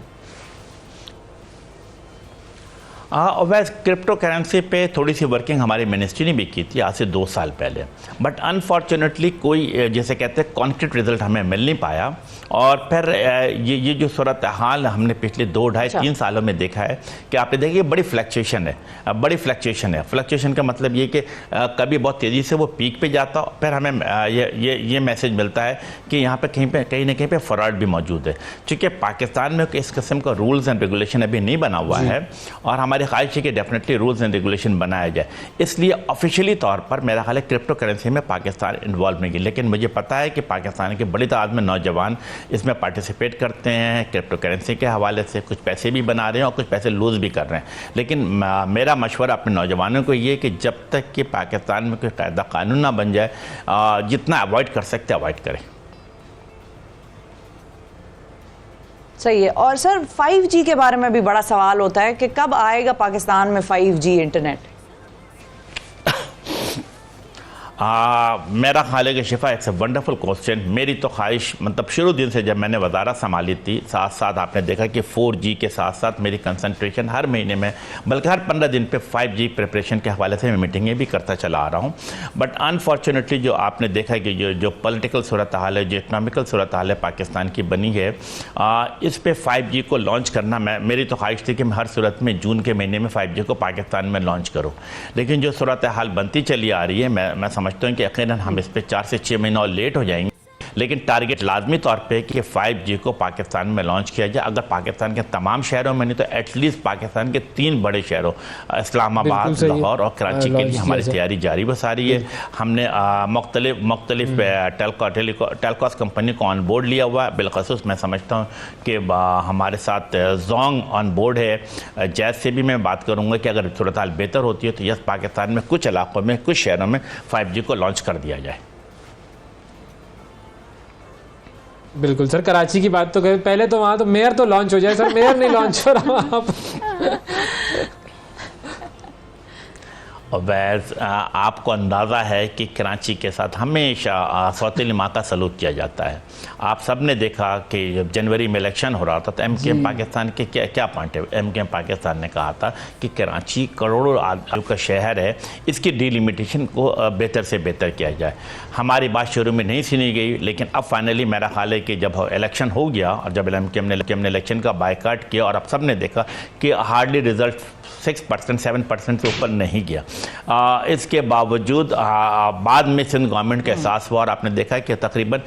वैसे क्रिप्टो करेंसी पे थोड़ी सी वर्किंग हमारी मिनिस्ट्री ने भी की थी आज से 2 साल पहले, बट अनफॉर्चुनेटली कोई जैसे कहते हैं कॉन्क्रीट रिजल्ट हमें मिल नहीं पाया। और फिर ये जो सूरत हाल हमने पिछले 2, 2.5, 3 सालों में देखा है कि आपने देखिए बड़ी फ्लक्चुएशन है। फ्लक्चुएशन का मतलब ये कि कभी बहुत तेज़ी से वो पीक पे जाता, फिर हमें ये मैसेज मिलता है कि यहाँ पे कहीं ना कहीं पे फ्रॉड भी मौजूद है। चूँकि पाकिस्तान में इस किस्म का रूल्स एंड रेगुलेशन अभी नहीं बना हुआ है और हमारे ख्वाहिश है कि डेफिनेटली रूल्स एंड रेगुलेशन बनाया जाए, इसलिए ऑफिशियली तौर पर मेरा ख्याल है क्रिप्टो करेंसी में पाकिस्तान इन्वॉल्व नहीं है। लेकिन मुझे पता है कि पाकिस्तान के बड़ी तादाद में नौजवान इसमें पार्टिसिपेट करते हैं, क्रिप्टो करेंसी के हवाले से कुछ पैसे भी बना रहे हैं और कुछ पैसे लूज़ भी कर रहे हैं। लेकिन मेरा मशवरा अपने नौजवानों को ये कि जब तक कि पाकिस्तान में कोई कायदा कानून ना बन जाए, जितना अवॉइड कर सकते अवॉइड करें। सही है। और सर 5G के बारे में भी बड़ा सवाल होता है कि कब आएगा पाकिस्तान में 5G इंटरनेट? मेरा ख्याल है कि शिफा इट्स ए वंडरफुल क्वेश्चन। मेरी तो ख्वाहिश मतलब शुरू दिन से जब मैंने वजारत संभाली थी, साथ साथ आपने देखा कि 4G के साथ साथ मेरी कंसंट्रेशन हर महीने में बल्कि हर 15 दिन पे 5G प्रिपरेशन के हवाले से मैं मीटिंगें भी करता चला आ रहा हूँ। बट अनफॉर्चुनेटली जो आपने देखा कि जो पॉलिटिकल सूरत हाल है, जो इकनॉमिकल सूरत हाल है पाकिस्तान की बनी है, इस पर 5G को लॉन्च करना मेरी तो ख्वाहिश थी कि मैं हर सूरत में जून के महीने में 5G को पाकिस्तान में लॉन्च करूँ। लेकिन जो सूरत हाल बनती चली आ रही है, मैं समझता हूँ कि यकीनन हम इस पे 4 से 6 महीना और लेट हो जाएंगे। लेकिन टारगेट लाजमी तौर पे कि 5G को पाकिस्तान में लॉन्च किया जाए। अगर पाकिस्तान के तमाम शहरों में नहीं तो एटलीस्ट पाकिस्तान के 3 बड़े शहरों इस्लामाबाद, लाहौर और कराची के लिए हमारी तैयारी जारी बस आ रही है। हमने मुख्तलिफ टेलकॉस कंपनी को ऑन बोर्ड लिया हुआ है। बिलखसूस मैं समझता हूँ कि हमारे साथ जोंग ऑन बोर्ड है। जैज से भी मैं बात करूँगा कि अगर सूरत हाल बेहतर होती है तो यस पाकिस्तान में कुछ इलाकों में, कुछ शहरों में 5G को लॉन्च कर दिया जाए। बिल्कुल सर, कराची की बात तो करें, पहले तो वहाँ तो मेयर तो लॉन्च हो जाए सर, मेयर नहीं लॉन्च हो रहा आप। वैस आपको अंदाज़ा है कि कराची के साथ हमेशा सौतेली माँ का सलूक किया जाता है। आप सब ने देखा कि जब जनवरी में इलेक्शन हो रहा था तो MKM पाकिस्तान के क्या पॉइंट है, MKM पाकिस्तान ने कहा था कि कराची करोड़ों आदमियों का शहर है, इसकी डिलिमिटेशन को बेहतर से बेहतर किया जाए। हमारी बात शुरू में नहीं सुनी गई, लेकिन अब फाइनली मेरा ख्याल है कि जब इलेक्शन हो गया और जब MKM ने इलेक्शन का बायकाट किया और अब सब ने देखा कि हार्डली रिजल्ट 6%, 7% से ऊपर नहीं गया। इसके बावजूद बाद में सिंध गवर्नमेंट का एहसास हुआ और आपने देखा कि तकरीबन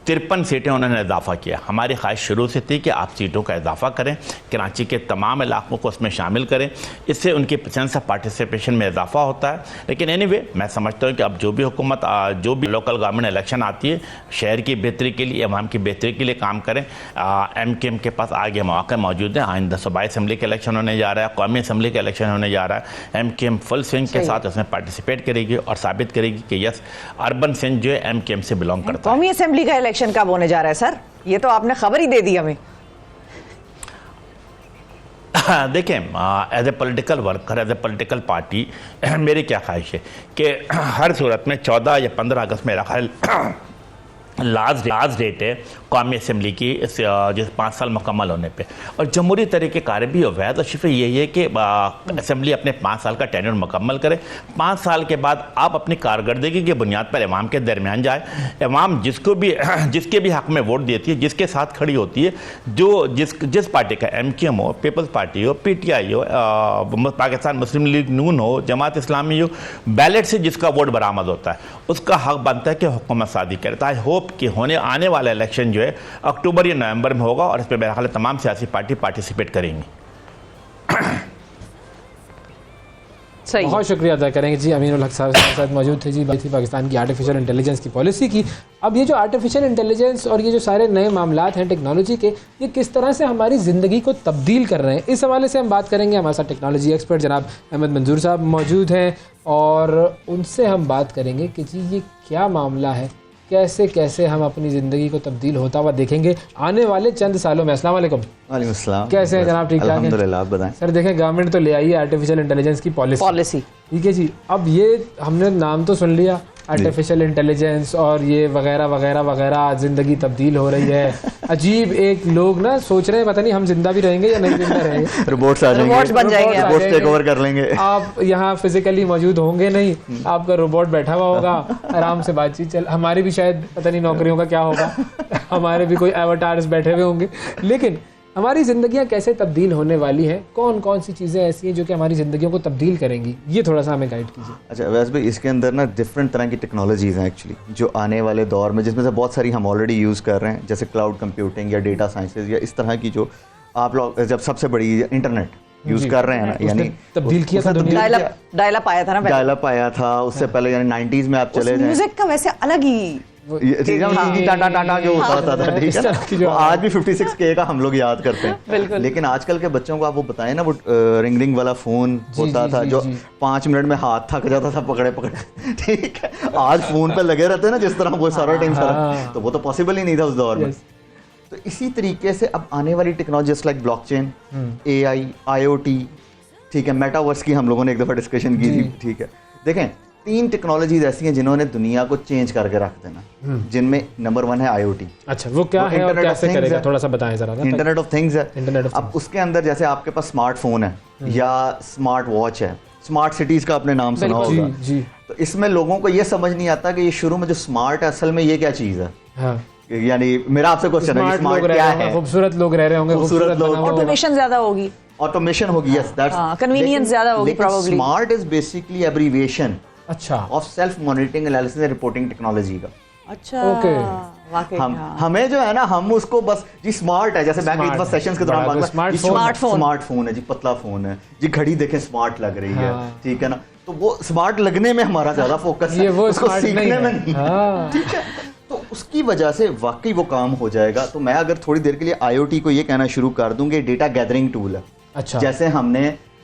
53 सीटें उन्होंने इजाफा किया। हमारी ख्वाहिश शुरू से थी कि आप सीटों का इजाफा करें, कराची के तमाम इलाकों को उसमें शामिल करें, इससे उनकी परसेंट ऑफ पार्टिसिपेशन में इजाफा होता है। लेकिन एनीवे मैं समझता हूँ कि अब जो भी हुकूमत, जो भी लोकल गवर्नमेंट इलेक्शन आती है, शहर की बेहतरी के लिए, अवाम की बेहतरी के लिए काम करें। MKM के पास आगे मौके मौजूद हैं। आइंदा सूबाई असम्बली का इलेक्शन होने जा रहा है, कौमी असम्बली का इलेक्शन होने जा रहा है। MKM फुल स्विंग के साथ उसमें पार्टिसिपेट करेगी और साबित करेगी कि यस, अर्बन सिंध जो है MKM से बिलोंग करता है। कौमी असेंबली का इलेक्शन कब होने जा रहा है सर? ये तो आपने खबर ही दे दी हमें। देखें, as a political worker, as a political party, मेरी क्या ख्वाहिश है कि हर सूरत में 14 या 15 अगस्त मेरा ख्याल लास्ट डेट है कौमी असम्बली की, जिस 5 साल मुकम्मल होने पे। और जमहूरी तरीके कार भी अवैध और शिफ्र यही है कि असम्बली अपने 5 साल का टेन्योर मुकम्मल करे। 5 साल के बाद आप अपनी कारकर्दगी की बुनियाद पर अवाम के दरमियान जाए। अवाम जिसके भी हक़ में वोट देती है, जिसके साथ खड़ी होती है, जिस पार्टी का MKM हो, पीपल्स पार्टी हो, PTI हो, पाकिस्तान मुस्लिम लीग नून हो, जमात इस्लामी हो, बैलेट से जिसका वोट बरामद होता है, उसका हक़ बनता है कि हुकूमत सादी करे। आई होप कि आने वाला इलेक्शन जो है अक्टूबर या नवंबर में होगा और इस पर मेरा ख्याल तमाम सियासी पार्टी पार्टिसिपेट करेंगी। सही। बहुत शुक्रिया अदा करेंगे जी। अमीनुल हक साहब हमारे साथ मौजूद थे जी। बात थी पाकिस्तान की आर्टिफिशियल इंटेलिजेंस की पॉलिसी की। अब ये जो आर्टिफिशियल इंटेलिजेंस और ये जो सारे नए मामलात हैं टेक्नोलॉजी के, ये किस तरह से हमारी ज़िंदगी को तब्दील कर रहे हैं, इस हवाले से हम बात करेंगे। हमारे साथ टेक्नोलॉजी एक्सपर्ट जनाब अहमद मंजूर साहब मौजूद हैं और उनसे हम बात करेंगे कि जी ये क्या मामला है, कैसे कैसे हम अपनी ज़िंदगी को तब्दील होता हुआ देखेंगे आने वाले चंद सालों में। अस्सलाम वालेकुम। वालेकुम अस्सलाम। कैसे हैं जनाब? ठीक ठाक हैं? अल्हम्दुलिल्लाह। आप बताएं। सर देखें, गवर्नमेंट तो ले आई है आर्टिफिशियल इंटेलिजेंस की पॉलिसी, ठीक है जी। अब ये हमने नाम तो सुन लिया आर्टिफिशियल इंटेलिजेंस और ये वगैरह वगैरह वगैरह, ज़िंदगी तब्दील हो रही है। अजीब, एक लोग ना सोच रहे हैं पता नहीं हम जिंदा भी रहेंगे या नहीं जिंदा रहेंगे। रोबोट्स आ जाएंगे, रोबोट्स बन जाएंगे, रोबोट्स टेक ओवर कर लेंगे। आप यहाँ फिजिकली मौजूद होंगे नहीं, आपका रोबोट बैठा हुआ होगा, आराम से बातचीत चल। हमारी भी शायद पता नहीं नौकरियों का क्या होगा, हमारे भी कोई एवटार्स बैठे हुए होंगे। लेकिन हमारी ज़िंदगियाँ कैसे तब्दील होने वाली हैं, कौन कौन सी चीज़ें ऐसी हैं जो कि हमारी ज़िंदगियों को तब्दील करेंगी, ये थोड़ा सा हमें गाइड कीजिए। अच्छा वैसे भाई, इसके अंदर ना डिफरेंट तरह की टेक्नोलॉजीज़ हैं एक्चुअली, जो आने वाले दौर में, जिसमें से बहुत सारी हम ऑलरेडी यूज़ कर रहे हैं, जैसे क्लाउड कंप्यूटिंग या डेटा साइंसेज या इस तरह की, जो आप लोग जब सबसे बड़ी इंटरनेट यूज़ कर रहे हैं ना, यानी तब्दील किया था दुनिया। डायल-अप आया था ना, डायल-अप आया था, उससे पहले यानी 90s में आप चले जाएं, म्यूजिक का वैसे अलग ही टाटा जो होता था, ठीक है ना, वो आज भी 56K का हम लोग याद करते हैं। लेकिन आजकल के बच्चों को आप वो बताएं ना, वो रिंग वाला फोन होता था जो 5 मिनट में हाथ थक जाता था पकड़े पकड़े, ठीक है। आज फोन पे लगे रहते हैं ना, जिस तरह वो सारा टाइम सारा, तो वो तो पॉसिबल ही नहीं था उस दौर में। तो इसी तरीके से अब आने वाली टेक्नोलॉजी जैसे लाइक ब्लॉकचेन, AI, IoT, ठीक है, मेटावर्स की हम लोगों ने एक दफ़ा डिस्कशन की थी, ठीक है। देखें, 3 टेक्नोलॉजीज ऐसी हैं जिन्होंने दुनिया को चेंज करके रख देना, जिनमें नंबर 1 है IoT। अच्छा, वो क्या है और कैसे करेगा, थोड़ा सा बताएं जरा। इंटरनेट ऑफ थिंग्स है। अब उसके अंदर जैसे आपके पास स्मार्टफोन है या स्मार्ट वॉच है, स्मार्ट सिटीज का आपने नाम सुना होगा, तो इसमें लोगों को ये समझ नहीं आता कि ये शुरू में जो स्मार्ट है असल में ये क्या चीज़ है। यानी मेरा आपसे क्वेश्चन है, स्मार्ट क्या है? खूबसूरत लोग रह रहे होंगे, खूबसूरत लोग, ऑटोमेशन ज्यादा होगी, ऑटोमेशन होगी, यस दैट्स कन्वीनियंस ज्यादा होगी probably. Smart is basically abbreviation अच्छा of self monitoring analysis and reporting technology का। अच्छा, ओके। वाकई हमें जो है ना, हम उसको बस जी स्मार्ट है, जैसे बैंक इन्फो सेशंस के दौरान स्मार्टफोन है जी, पतला फोन है जी, घड़ी देखें स्मार्ट लग रही है, ठीक है ना, तो वो स्मार्ट लगने में हमारा ज्यादा फोकस है, उसको सीखने में नहीं, ठीक है। तो उसकी वजह से वाकई वो काम हो जाएगा। तो मैं अगर थोड़ी देर के लिए IoT को ये कहना शुरू कर दूं कि डेटा गैदरिंग टूल है। अच्छा, जैसे हमने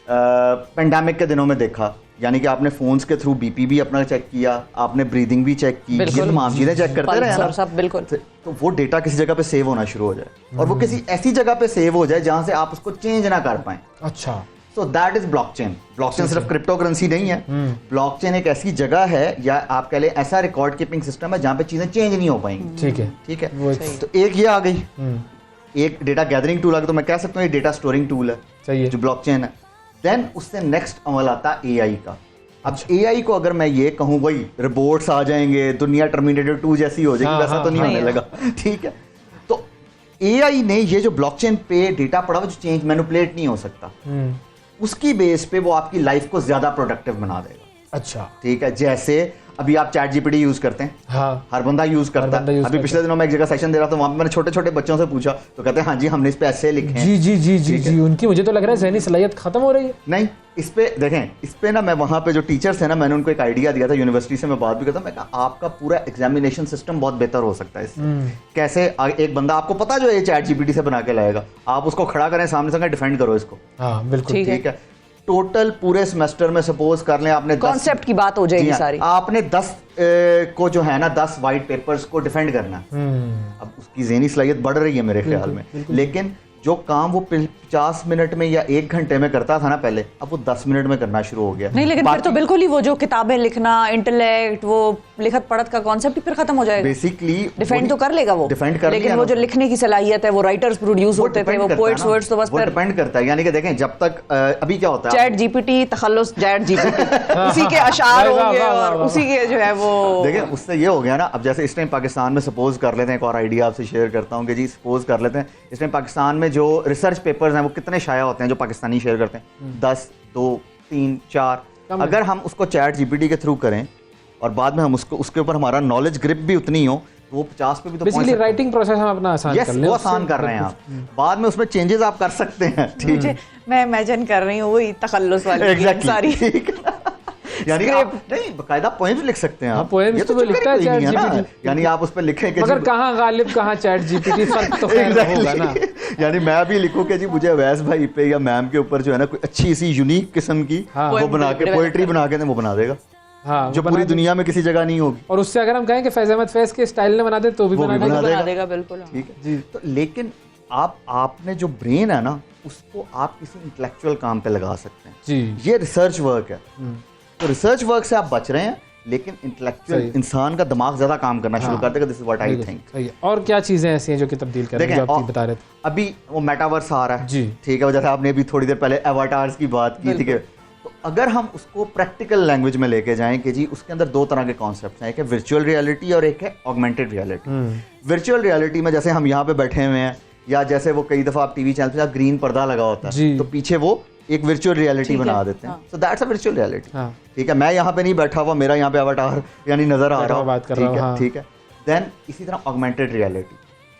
पेंडेमिक के दिनों में देखा, यानी कि आपने फोन्स के थ्रू BP भी अपना चेक किया, आपने ब्रीदिंग भी चेक की, ये तमाम चीजें चेक करते रहे ना, बिल्कुल। तो वो डेटा किसी जगह पे सेव होना शुरू हो जाए और वो किसी ऐसी जगह पे सेव हो जाए जहां से आप उसको चेंज ना कर पाए। अच्छा, so that is blockchain. Blockchain सिर्फ क्रिप्टो करेंसी नहीं है, ब्लॉकचेन एक ऐसी जगह है या आप कह लें ऐसा रिकॉर्ड कीपिंग सिस्टम है जहां पे चीजें चेंज नहीं हो पाएंगी। ठीक है, ठीक है। तो एक ये आ गई, एक डेटा गैदरिंग टूल आ गया, तो मैं कह सकता हूँ ये डेटा स्टोरिंग टूल है जो ब्लॉकचेन है। देन उससे नेक्स्ट अमल आता है AI का। अब AI को अगर मैं ये कहूँ भाई रोबोट्स आ जाएंगे, दुनिया टर्मिनेटर 2 जैसी हो जाएगी, वैसा तो नहीं होने लगा, ठीक है। तो AI ने ये जो ब्लॉकचेन पे डेटा पड़ा हुआ जो चेंज मैनिपुलेट नहीं हो सकता, उसकी बेस पे वो आपकी लाइफ को ज्यादा प्रोडक्टिव बना देगा। अच्छा, ठीक है। जैसे अभी आप चैट जीपीटी यूज करते हैं, हाँ, हर बंदा यूज करता बंदा है। use अभी पिछले दिनों मैं एक जगह सेशन दे रहा था, वहां पे मैंने छोटे छोटे बच्चों से पूछा तो कहते हैं हाँ जी हमने इस पे ऐसे लिखे हैं। जी जी जी जी जी, उनकी मुझे तो लग रहा है ज़हनी सलाहियत खत्म हो रही है। नहीं, इस पे देखें, इस पे ना मैं वहाँ पे जो टीचर्स थे ना, मैंने उनको एक आइडिया दिया था, यूनिवर्सिटी से मैं बात भी करता, मैं कहा आपका पूरा एग्जामिनेशन सिस्टम बहुत बेहतर हो सकता है इससे। कैसे? एक बंदा आपको पता जो ये चैट जीपीटी से बना के लाएगा, आप उसको खड़ा करें सामने से, डिफेंड करो इसको। हाँ बिल्कुल ठीक है। टोटल पूरे सेमेस्टर में सपोज कर लें आपने कॉन्सेप्ट की बात हो जाएगी सारी, आपने 10 को जो है ना 10 वाइट पेपर्स को डिफेंड करना है। अब उसकी ज़हनी सलाहियत बढ़ रही है मेरे ख्याल में, लेकिन जो काम वो 50 मिनट में या 1 घंटे में करता था ना पहले, अब वो 10 मिनट में करना शुरू हो गया। नहीं, लेकिन फिर तो बिल्कुल ही वो जो किताबें लिखना, इंटेलेक्ट, वो लिखत पढ़त का कॉन्सेप्ट ही फिर खत्म हो जाएगा। बेसिकली डिफेंड तो कर लेगा वो, डिफेंड कर, लेकिन वो जो लिखने की सलाहियत है, वो राइटर्स प्रोड्यूस होते थे, वो पोएट्स वर्ड्स, तो बस वो डिपेंड करता है। यानी कि देखें, जब तक अभी क्या होता है, चैट जीपीटी तखल्लुस चैट जीपीटी उसी के अशार होंगे और उसी के जो है वो, देखें उससे ये हो गया ना। अब जैसे इस टाइम पाकिस्तान में सपोज कर लेते हैं, एक और आइडिया आपसे शेयर करता हूँ कि जी सपोज कर लेते हैं इस टाइम पाकिस्तान में जो रिसर्च पेपर्स हैं वो कितने शाया होते हैं जो पाकिस्तानी शेयर करते हैं, 10, 2, 3, 4। अगर हम उसको चैट जीपीटी के थ्रू करें और बाद में हम उसको उसके ऊपर हमारा नॉलेज ग्रिप भी उतनी हो, तो वो 50 पे भी तो बेसिकली राइटिंग प्रोसेस हम अपना आसान कर लें, वो आसान कर रहे हैं आप। बाद में उसमें चेंजेस आप कर सकते हैं। ठीक है, मैं इमेजिन कर रही हूँ वही तखल्लुस वाली सारी यानी आप नहीं बकायदा पोएम्स लिख सकते हैं आप। पोएम्स ये तो वो लिखता है चैट जीपीटी, यानी आप उस पर लिखें कि मगर कहाँ गालिब कहाँ चैट जीपीटी, फर्क तो खैर होगा ना। यानी मैं भी लिखूं कि जी मुझे अवैस भाई पे या मैम के ऊपर जो है ना कोई अच्छी सी यूनिक किस्म की वो बना के पोएट्री बना के वो बना देगा, हाँ, जो पूरी दुनिया में किसी जगह नहीं होगी। और उससे अगर हम कहें कि फैज अहमद फैज के स्टाइल ने बना दे तो भी बना देगा बिल्कुल। ठीक है जी। तो लेकिन आपने जो ब्रेन है ना उसको आप किसी इंटेलेक्चुअल काम पे लगा सकते हैं जी। ये रिसर्च वर्क है, तो रिसर्च वर्क से आप बच रहे हैं, लेकिन इंटेलेक्चुअल इंसान का दिमाग ज्यादा काम करना शुरू कर देगा। This is what I think. और क्या चीजें ऐसी हैं जो कि तब्दील कर रही हैं, जो आप बता रहे थे? अभी वो मेटावर्स आ रहा है जी, ठीक है, जैसे आपने अभी थोड़ी देर पहले एवाटार्स की बात की थी, तो अगर हम उसको प्रैक्टिकल लैंग्वेज में लेके जाएं कि जी उसके अंदर 2 तरह के कॉन्सेप्ट्स हैं, एक है वर्चुअल रियलिटी और एक है ऑगमेंटेड रियलिटी। वर्चुअल रियलिटी में जैसे हम यहाँ पे बैठे हुए हैं, या जैसे वो कई दफा आप टीवी चैनल पे ग्रीन पर्दा लगा होता है तो पीछे वो एक वर्चुअल रियलिटी बना देते हैं, so that's a virtual reality. ठीक है, मैं यहाँ पे नहीं बैठा हुआ, मेरा यहाँ पे अवतार यानी नजर आ रहा हूँ, ठीक है। देन इसी तरह ऑगमेंटेड रियलिटी,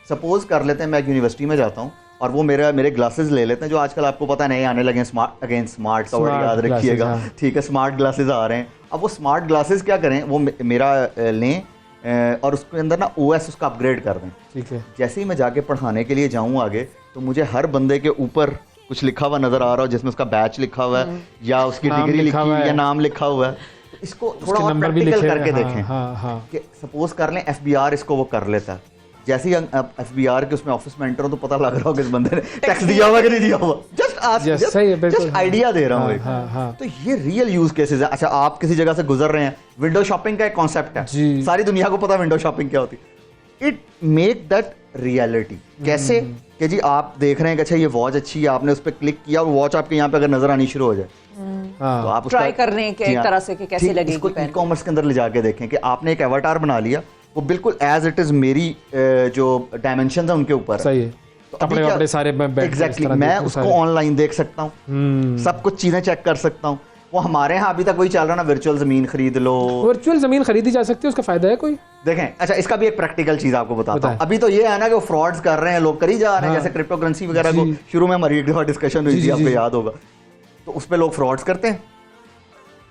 सपोज कर लेते हैं मैं एक यूनिवर्सिटी में जाता हूँ और वो मेरे ग्लासेस ले लेते हैं, जो आजकल आपको पता नहीं आने लगे स्मार्ट का वर्ड याद रखिएगा, ठीक है, स्मार्ट ग्लासेस आ रहे हैं। अब वो स्मार्ट ग्लासेस क्या करें, वो मेरा लें और उसके अंदर ना ओएस उसका अपग्रेड कर दें। ठीक है, जैसे ही मैं जाके पढ़ाने के लिए जाऊँ आगे, तो मुझे हर बंदे के ऊपर कुछ लिखा हुआ नजर आ रहा हो, जिसमें उसका बैच लिखा हुआ है या उसकी डिग्री लिखी हुई है या नाम लिखा हुआ है। तो इसको थोड़ा और प्रैक्टिकल करके देखें कि सपोज कर लें एफबीआर इसको वो कर लेता है, जैसे ही एफबीआर के उसमें ऑफिस में एंटर हो तो पता लग रहा हो कि इस बंदे ने टैक्स दिया हुआ कि नहीं दिया हुआ, जस्ट आइडिया दे रहा हूँ। तो ये रियल यूज केसेस है। अच्छा, आप किसी जगह से गुजर रहे हैं, विंडो शॉपिंग का एक कॉन्सेप्ट है, सारी दुनिया को पता है विंडो शॉपिंग क्या होती है। It make that reality. कैसे कि जी आप देख रहे हैं कि अच्छा ये वॉच अच्छी है, आपने उस पर क्लिक किया और वॉच आपके यहाँ पे अगर नजर आनी शुरू हो जाए तो आप ट्राई करने के एक तरह से कि कैसे लगेगी। इसको ई-कॉमर्स के अंदर ले जाके देखें कि आपने एक एवाटार बना लिया, वो बिल्कुल एज इट इज मेरी जो डायमेंशन है उनके ऊपर सही है, तो कपड़े सारे एग्जैक्टली मैं उसको ऑनलाइन देख सकता हूँ, सब कुछ चीजें चेक कर सकता हूँ। वो हमारे यहाँ अभी तक वही चल रहा ना, वर्चुअल जमीन खरीद लो। वर्चुअल जमीन खरीदी जा सकती है, उसका फायदा है कोई? देखें, अच्छा इसका भी एक प्रैक्टिकल चीज आपको बताता हूँ। अभी तो ये है ना कि वो फ्रॉड्स कर रहे हैं, लोग करी जा रहे हैं, जैसे क्रिप्टो करेंसी वगैरह को शुरू में हमारी डिस्कशन हुई थी, आपको याद होगा, तो उस पर लोग फ्रॉड्स करते हैं।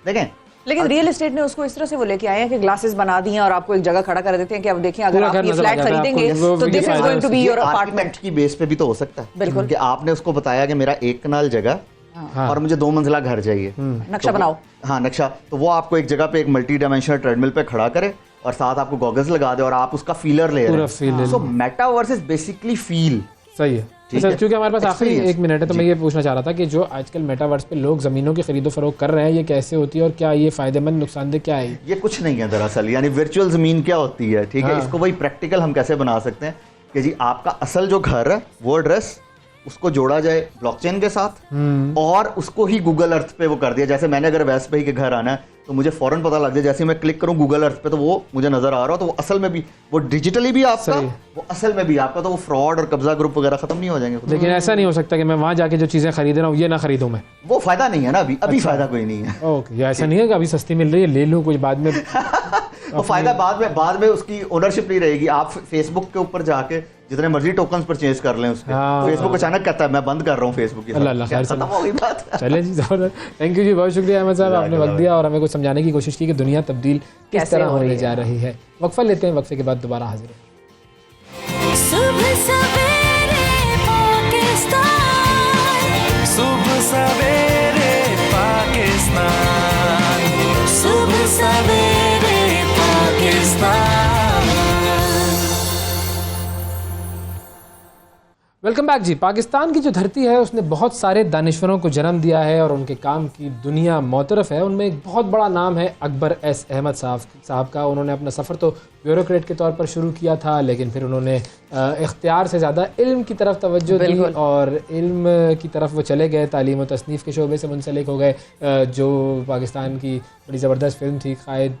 देखें, लेकिन रियल एस्टेट ने उसको इस तरह से वो लेके आए हैं कि ग्लासेस बना दिए और आपको एक जगह खड़ा कर देते हैं कि अब देखिए अगर आप ये फ्लैट खरीदेंगे तो this is going to be your apartment की बेस पे भी तो हो सकता है। बिल्कुल, कि आपने उसको बताया कि मेरा 1 कनाल जगह और मुझे 2 मंजिला घर चाहिए, नक्शा बनाओ। हाँ, नक्शा, तो वो आपको एक जगह पे एक मल्टी डायमेंशनल ट्रेडमिल पे खड़ा करे और साथ आपको गॉगल्स लगा दे और आप उसका फीलर ले रहे हैं। सो मेटावर्स इज बेसिकली फील। सही है। अच्छा, क्योंकि हमारे पास आखिरी 1 मिनट है तो मैं ये पूछना चाह रहा था कि जो आजकल मेटावर्स पे लोग जमीनों की खरीदो फरोख्त कर रहे हैं, ये कैसे होती है और क्या ये फायदेमंद, नुकसानदेह क्या है? ये कुछ नहीं है दरअसल, यानी वर्चुअल जमीन क्या होती है, ठीक है, इसको वही प्रैक्टिकल हम कैसे बना सकते हैं कि जी आपका असल जो घर है वो एड्रेस उसको जोड़ा जाए ब्लॉकचेन के साथ और उसको ही गूगल अर्थ पे वो कर दिया। जैसे मैंने अगर वैस भाई के घर आना है तो मुझे फौरन पता लग जाए, जैसे मैं क्लिक करूं गूगल अर्थ पे तो वो मुझे नजर आ रहा हो, तो वो असल में भी वो डिजिटली भी आपका, वो असल में भी आपका, तो वो फ्रॉड और कब्जा ग्रुप वगैरह खत्म नहीं हो जाएंगे। लेकिन ऐसा नहीं हो सकता कि मैं वहां जाके जो चीजें खरीद रहा हूँ ये ना खरीदूं, मैं वो फायदा नहीं है ना, अभी फायदा कोई नहीं है। ओके, ऐसा नहीं है कि अभी सस्ती मिल रही है ले लूं कुछ बाद में तो फायदा बाद में उसकी ओनरशिप नहीं रहेगी। आप फेसबुक के ऊपर जाके जितने मर्जी टोकन्स परचेज कर लें उसके, फेसबुक अचानक कहता है मैं बंद कर रहा हूँ फेसबुक की। अल्लाह खैर खत्म हो गई बात। चले जी, जबरदस्त। थैंक यू जी, बहुत शुक्रिया अहमद साहब, आपने वक्त दिया और हमें कुछ समझाने की कोशिश की कि दुनिया तब्दील किस तरह होने जा रही है। वक्फा लेते हैं, वक्फे के बाद दोबारा हाजिर हैं। सुबह सवेरे पाकिस्तान, सुबह सवेरे पाकिस्तान, सुबह सवेरे पाकिस्तान। वेलकम बैक जी। पाकिस्तान की जो धरती है उसने बहुत सारे दानिश्वरों को जन्म दिया है और उनके काम की दुनिया मोतरफ है। उनमें एक बहुत बड़ा नाम है अकबर एस अहमद साहब का। उन्होंने अपना सफ़र तो ब्यूरोक्रेट के तौर पर शुरू किया था, लेकिन फिर उन्होंने इख्तियार से ज़्यादा इल्म की तरफ तवज्जो दी और इल्म की तरफ वो चले गए। तालीम और तसनीफ़ के शोबे से मुंसलिक हो गए। जो पाकिस्तान की बड़ी ज़बरदस्त फिल्म थी कायद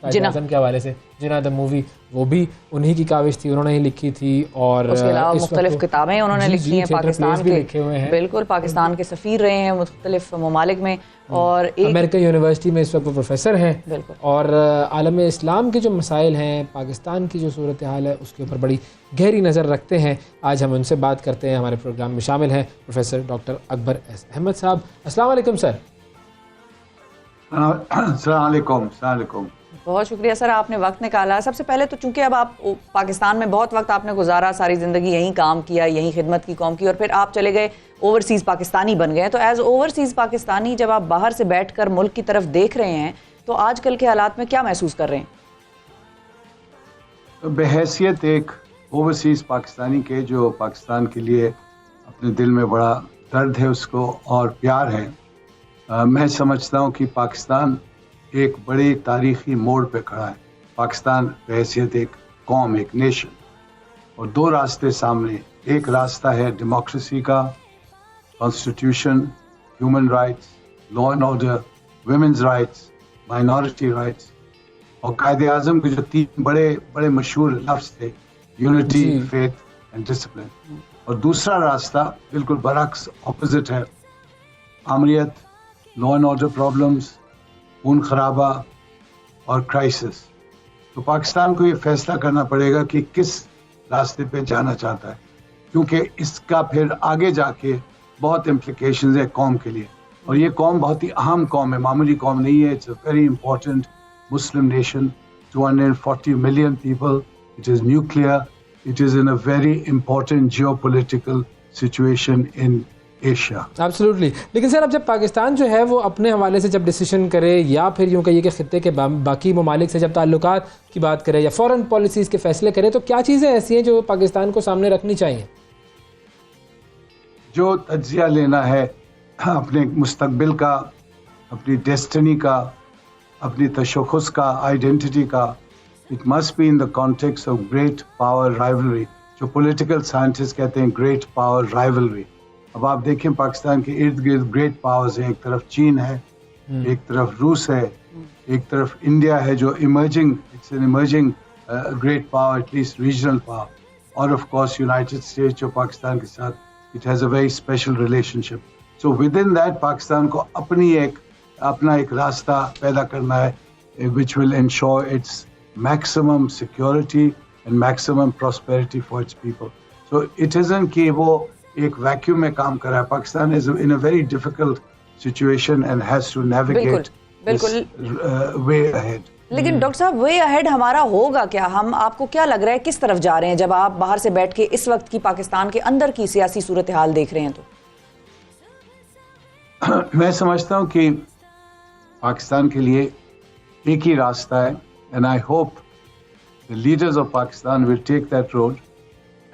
आज़म के हवाले से, जिना द मूवी, वो भी उन्हीं की काविश थी, उन्होंने ही लिखी थी। और उसके अलावा मुख्तलिफ किताबें उन्होंने लिखी हैं, पाकिस्तान के लिखे हुए हैं। बिल्कुल, पाकिस्तान के सफ़ीर रहे हैं मुख्तलिफ ममालिक में और अमेरिकन यूनिवर्सिटी में इस वक्त वो प्रोफेसर हैं। और आलम इस्लाम के जो मसाइल हैं, पाकिस्तान की जो सूरत हाल है, उसके ऊपर बड़ी गहरी नज़र रखते हैं। आज हम उनसे बात करते हैं। हमारे प्रोग्राम में शामिल हैं professor doctor Akbar S Ahmad साहब। अस्सलाम वालेकुम सर। अस्सलाम। बहुत शुक्रिया सर, आपने वक्त निकाला। सबसे पहले तो चूंकि अब आप पाकिस्तान में बहुत वक्त आपने गुजारा, सारी ज़िंदगी यहीं काम किया, यहीं खिदमत की कौम की, और फिर आप चले गए ओवरसीज़ पाकिस्तानी बन गए। तो एज ओवरसीज़ पाकिस्तानी जब आप बाहर से बैठकर मुल्क की तरफ देख रहे हैं तो आजकल के हालात में क्या महसूस कर रहे हैं? बहैसियत एक ओवरसीज़ पाकिस्तानी के, जो पाकिस्तान के लिए अपने दिल में बड़ा दर्द है उसको और प्यार है, मैं समझता हूँ कि पाकिस्तान एक बड़ी तारीखी मोड़ पे खड़ा है। पाकिस्तान बहैसियत एक कौम, एक नेशन, और दो रास्ते सामने। एक रास्ता है डेमोक्रेसी का, constitution, human rights, law and order, women's rights, minority rights, और कायदे आज़म के जो तीन बड़े बड़े मशहूर लफ्ज़ थे, यूनिटी, फेथ एंड डिसिप्लिन। और दूसरा रास्ता बिल्कुल बरक्स, ऑपोजिट है, आमरीत, लॉ एंड ऑर्डर प्रॉब्लम्स, खून खराबा और क्राइसिस। तो पाकिस्तान को ये फैसला करना पड़ेगा कि किस रास्ते पे जाना चाहता है, क्योंकि इसका फिर आगे जाके बहुत इम्प्लिकेशंस है कौम के लिए। और ये कौम बहुत ही अहम कौम है, मामूली कौम नहीं है। It's a very important Muslim nation, 240 million people, it is nuclear, it is in a very important geopolitical situation in Asia. Absolutely. लेकिन सर, अब जब पाकिस्तान जो है वो अपने हवाले से जब डिसीजन करे, या फिर यूँ कहिए कि खित्ते के बाकी ममालिक से जब ताल्लुकात की बात करे या फॉरेन पॉलिसीज़ के फैसले करे, तो क्या चीज़ें ऐसी हैं जो पाकिस्तान को सामने रखनी चाहिए? जो तज्जिया लेना है अपने मुस्तकबिल का, अपनी डेस्टिनी का, अपनी तशख़्ख़ुस का, आइडेंटिटी का, it must be in the context of great power rivalry, जो पॉलिटिकल साइंटिस्ट कहते हैं ग्रेट पावर राइवलरी। अब आप देखें पाकिस्तान के इर्द गिर्द ग्रेट पावर्स हैं। एक तरफ चीन है, एक तरफ रूस है, एक तरफ इंडिया है जो emerging, it's an emerging great power, at least regional power, और ऑफ कोर्स यूनाइटेड स्टेट्स जो पाकिस्तान के साथ it has a very special relationship. So with in that Pakistan को अपना एक रास्ता पैदा करना है which will ensure its maximum security and maximum prosperity for its people. So it isn't कि वो एक वैक्यूम में काम कर रहा है। Pakistan is in a very difficult situation and has to navigate this way ahead. लेकिन डॉक्टर साहब, वे अहेड हमारा होगा क्या? हम, आपको क्या लग रहा है किस तरफ जा रहे हैं जब आप बाहर से बैठ के इस वक्त की पाकिस्तान के अंदर की सियासी सूरत हाल देख रहे हैं? तो मैं समझता हूँ कि पाकिस्तान के लिए एक ही रास्ता है, and I hope the leaders of Pakistan will take that road.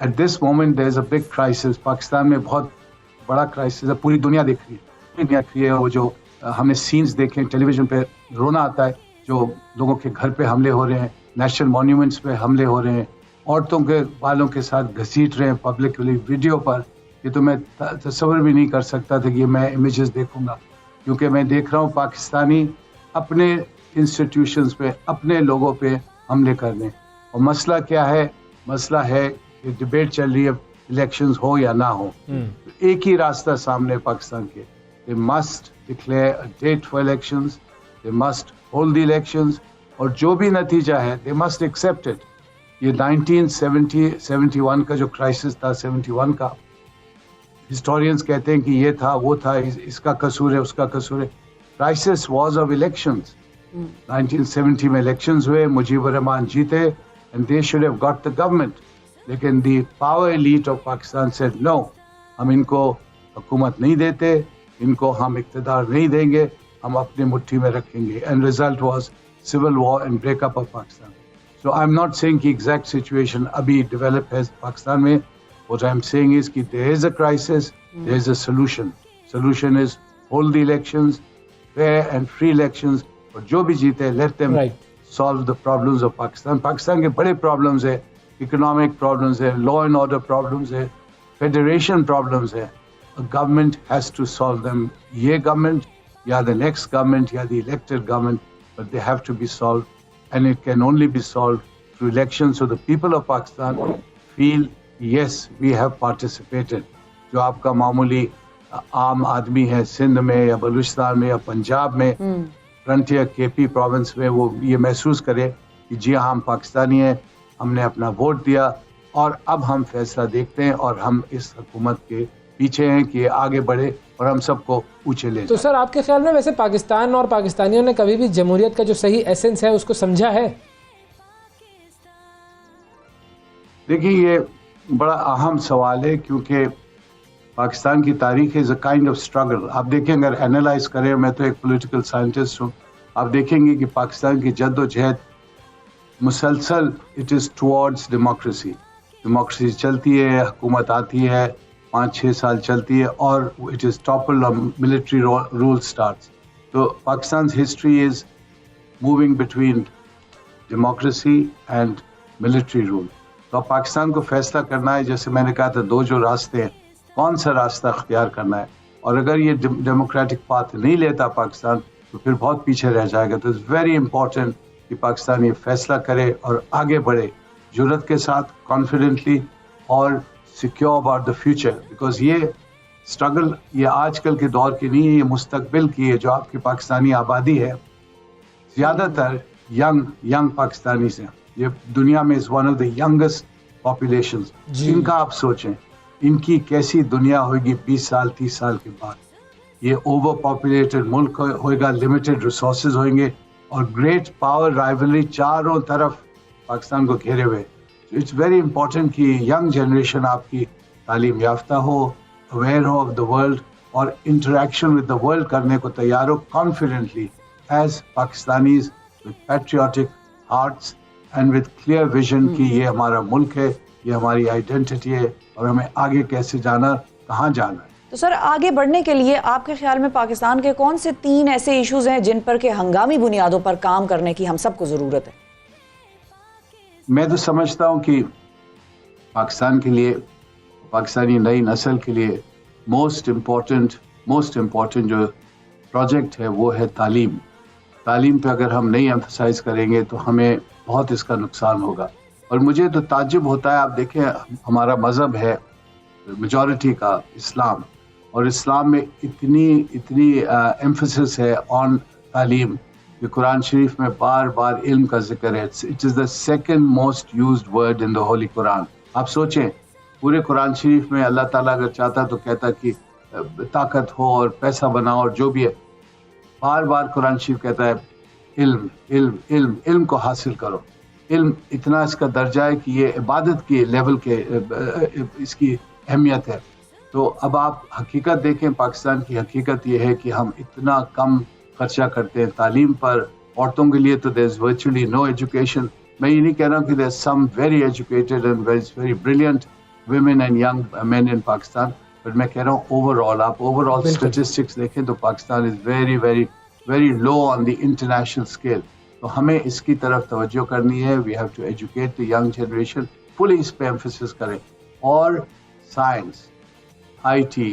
At this moment there is a big crisis. Pakistan में बहुत बड़ा क्राइसिस है, पूरी दुनिया देख रही है। वो जो हमने सीन्स देखे टेलीविजन पे, रोना आता है। जो लोगों के घर पे हमले हो रहे हैं, नेशनल मॉन्यूमेंट्स पे हमले हो रहे हैं, औरतों के बालों के साथ घसीट रहे हैं पब्लिकली वीडियो पर। ये तो मैं तस्वर भी नहीं कर सकता था कि मैं इमेजेस देखूंगा, क्योंकि मैं देख रहा हूँ पाकिस्तानी अपने इंस्टीट्यूशंस पे, अपने लोगों पे हमले करने। और मसला क्या है? मसला है डिबेट चल रही है इलेक्शंस हो या ना हो। एक ही रास्ता सामने पाकिस्तान के, they must declare a date for elections, they must hold the elections और जो भी नतीजा है दे मस्ट एक्सेप्ट इट। ये 1971 का जो क्राइसिस था, 71 का, हिस्टोरियंस कहते हैं कि ये था, वो था, इसका कसूर है, उसका कसूर है। Crisis was of elections. 1970 में इलेक्शंस हुए, मुजीबुर रहमान जीते, and they should have got the government, लेकिन the power elite of Pakistan said no, हम इनको हुकूमत नहीं देते, इनको हम इक़्तिदार नहीं देंगे, हम अपनी मुट्ठी में रखेंगे, and result was civil war and breakup of Pakistan. So I am not saying कि एग्जैक्ट सिचुएशन अभी डेवलप है पाकिस्तान में। What I'm saying is that there is a crisis, there is a solution. Solution is hold the elections, fair and free elections. और जो भी जीते, let them solve the problems of Pakistan. Pakistan के बड़े problems है, economic problems है, law and order problems है, federation problems है. A government has to solve them. ये government या the next government या the elected government, but they have to be solved, and it can only be solved through elections. So the people of Pakistan feel yes, we have participated. जो आपका मामूली आम आदमी है सिंध में या बलूचिस्तान में या पंजाब में, फ्रंटियर केपी प्रोविंस में, वो ये महसूस करे कि जी हाँ, हम पाकिस्तानी हैं, हमने अपना वोट दिया और अब हम फैसला देखते हैं और हम इस हुकूमत के पीछे हैं कि आगे बढ़े और हम सबको ऊंचे ले। तो सर, आपके ख्याल में वैसे पाकिस्तान और पाकिस्तानियों ने कभी भी जमहूरियत का जो सही एसेंस है उसको समझा है? देखिए, ये बड़ा अहम सवाल है, क्योंकि पाकिस्तान की तारीख is a kind of struggle. आप देखें, अगर एनालाइज करें, मैं तो एक पॉलिटिकल साइंटिस्ट हूँ, आप देखेंगे कि पाकिस्तान की जद्दोजहद मुसलसल it is towards democracy. Democracy चलती है, हुकूमत आती है, 5-6 साल चलती है और इट इज़ टॉपल और मिलिट्री रूल स्टार्ट्स। तो Pakistan history is moving between democracy and military rule. तो अब पाकिस्तान को फैसला करना है, जैसे मैंने कहा था, दो जो रास्ते हैं, कौन सा रास्ता अख्तियार करना है। और अगर ये डेमोक्रेटिक पाथ नहीं लेता पाकिस्तान, तो फिर बहुत पीछे रह जाएगा। तो इट्स वेरी इंपॉर्टेंट कि पाकिस्तान ये फैसला करे और आगे बढ़े जुर्रत के साथ, कॉन्फिडेंटली और secure about the future. Because ये स्ट्रगल ये आजकल के दौर की नहीं है, ये मुस्तकबिल की है। जो आपकी पाकिस्तानी आबादी है, ज़्यादातर यंग पाकिस्तानी से, ये दुनिया में is one of the youngest populations. इनका आप सोचें, इनकी कैसी दुनिया होगी 20 साल 30 साल के बाद। ये ओवर पॉपुलेटेड मुल्क होएगा, लिमिटेड रिसोर्सेज होंगे और ग्रेट पावर राइवलरी चारों तरफ पाकिस्तान को घेरे हुए। इट्स वेरी इंपॉर्टेंट कि यंग जनरेशन आपकी तालीम याफ्ता हो, अवेयर हो ऑफ द वर्ल्ड और इंटरेक्शन विद द वर्ल्ड करने को तैयार हो, confidently as Pakistanis with patriotic hearts and with clear vision कि ये हमारा मुल्क है, ये हमारी आइडेंटिटी है और हमें आगे कैसे जाना, कहाँ जाना है। तो सर, आगे बढ़ने के लिए आपके ख्याल में पाकिस्तान के कौन से 3 ऐसे इश्यूज हैं जिन पर के हंगामी बुनियादों पर काम करने की हम सबको जरूरत है? मैं तो समझता हूँ कि पाकिस्तान के लिए, पाकिस्तानी नई नस्ल के लिए मोस्ट इम्पोर्टेंट जो प्रोजेक्ट है वो है तालीम। तालीम पे अगर हम नहीं एम्फसाइज करेंगे तो हमें बहुत इसका नुकसान होगा। और मुझे तो ताज्जुब होता है, आप देखें, हमारा मज़हब है मेजॉरिटी का इस्लाम, और इस्लाम में इतनी एम्फसिस है ऑन तालीम कि कुरान शरीफ में बार बार इल्म का जिक्र है। It is the second most used word in the Holi Quran. आप सोचें, पूरे कुरान शरीफ में अल्लाह ताला अगर चाहता तो कहता कि ताकत हो और पैसा बनाओ और जो भी है, बार बार कुरान शरीफ कहता है इल्म इल्म इल्म इल्म को हासिल करो। इल्म इतना इसका दर्जा है कि ये इबादत के लेवल के इसकी अहमियत है। तो अब आप हकीकत देखें, पाकिस्तान की हकीकत ये है कि हम इतना कम खर्चा करते हैं तालीम पर। औरतों के लिए तो there is virtually no education. मैं ये नहीं कह रहा हूँ कि there some very educated and very brilliant women and young men in Pakistan, but मैं कह रहा हूँ ओवरऑल, आप ओवरऑल स्टेटिस्टिक्स देखें तो Pakistan is very very very low on the international scale. तो हमें इसकी तरफ तवज्जो करनी है। We have to educate the young generation, fully इस पे एम्फेसिस करें। और साइंस, IT,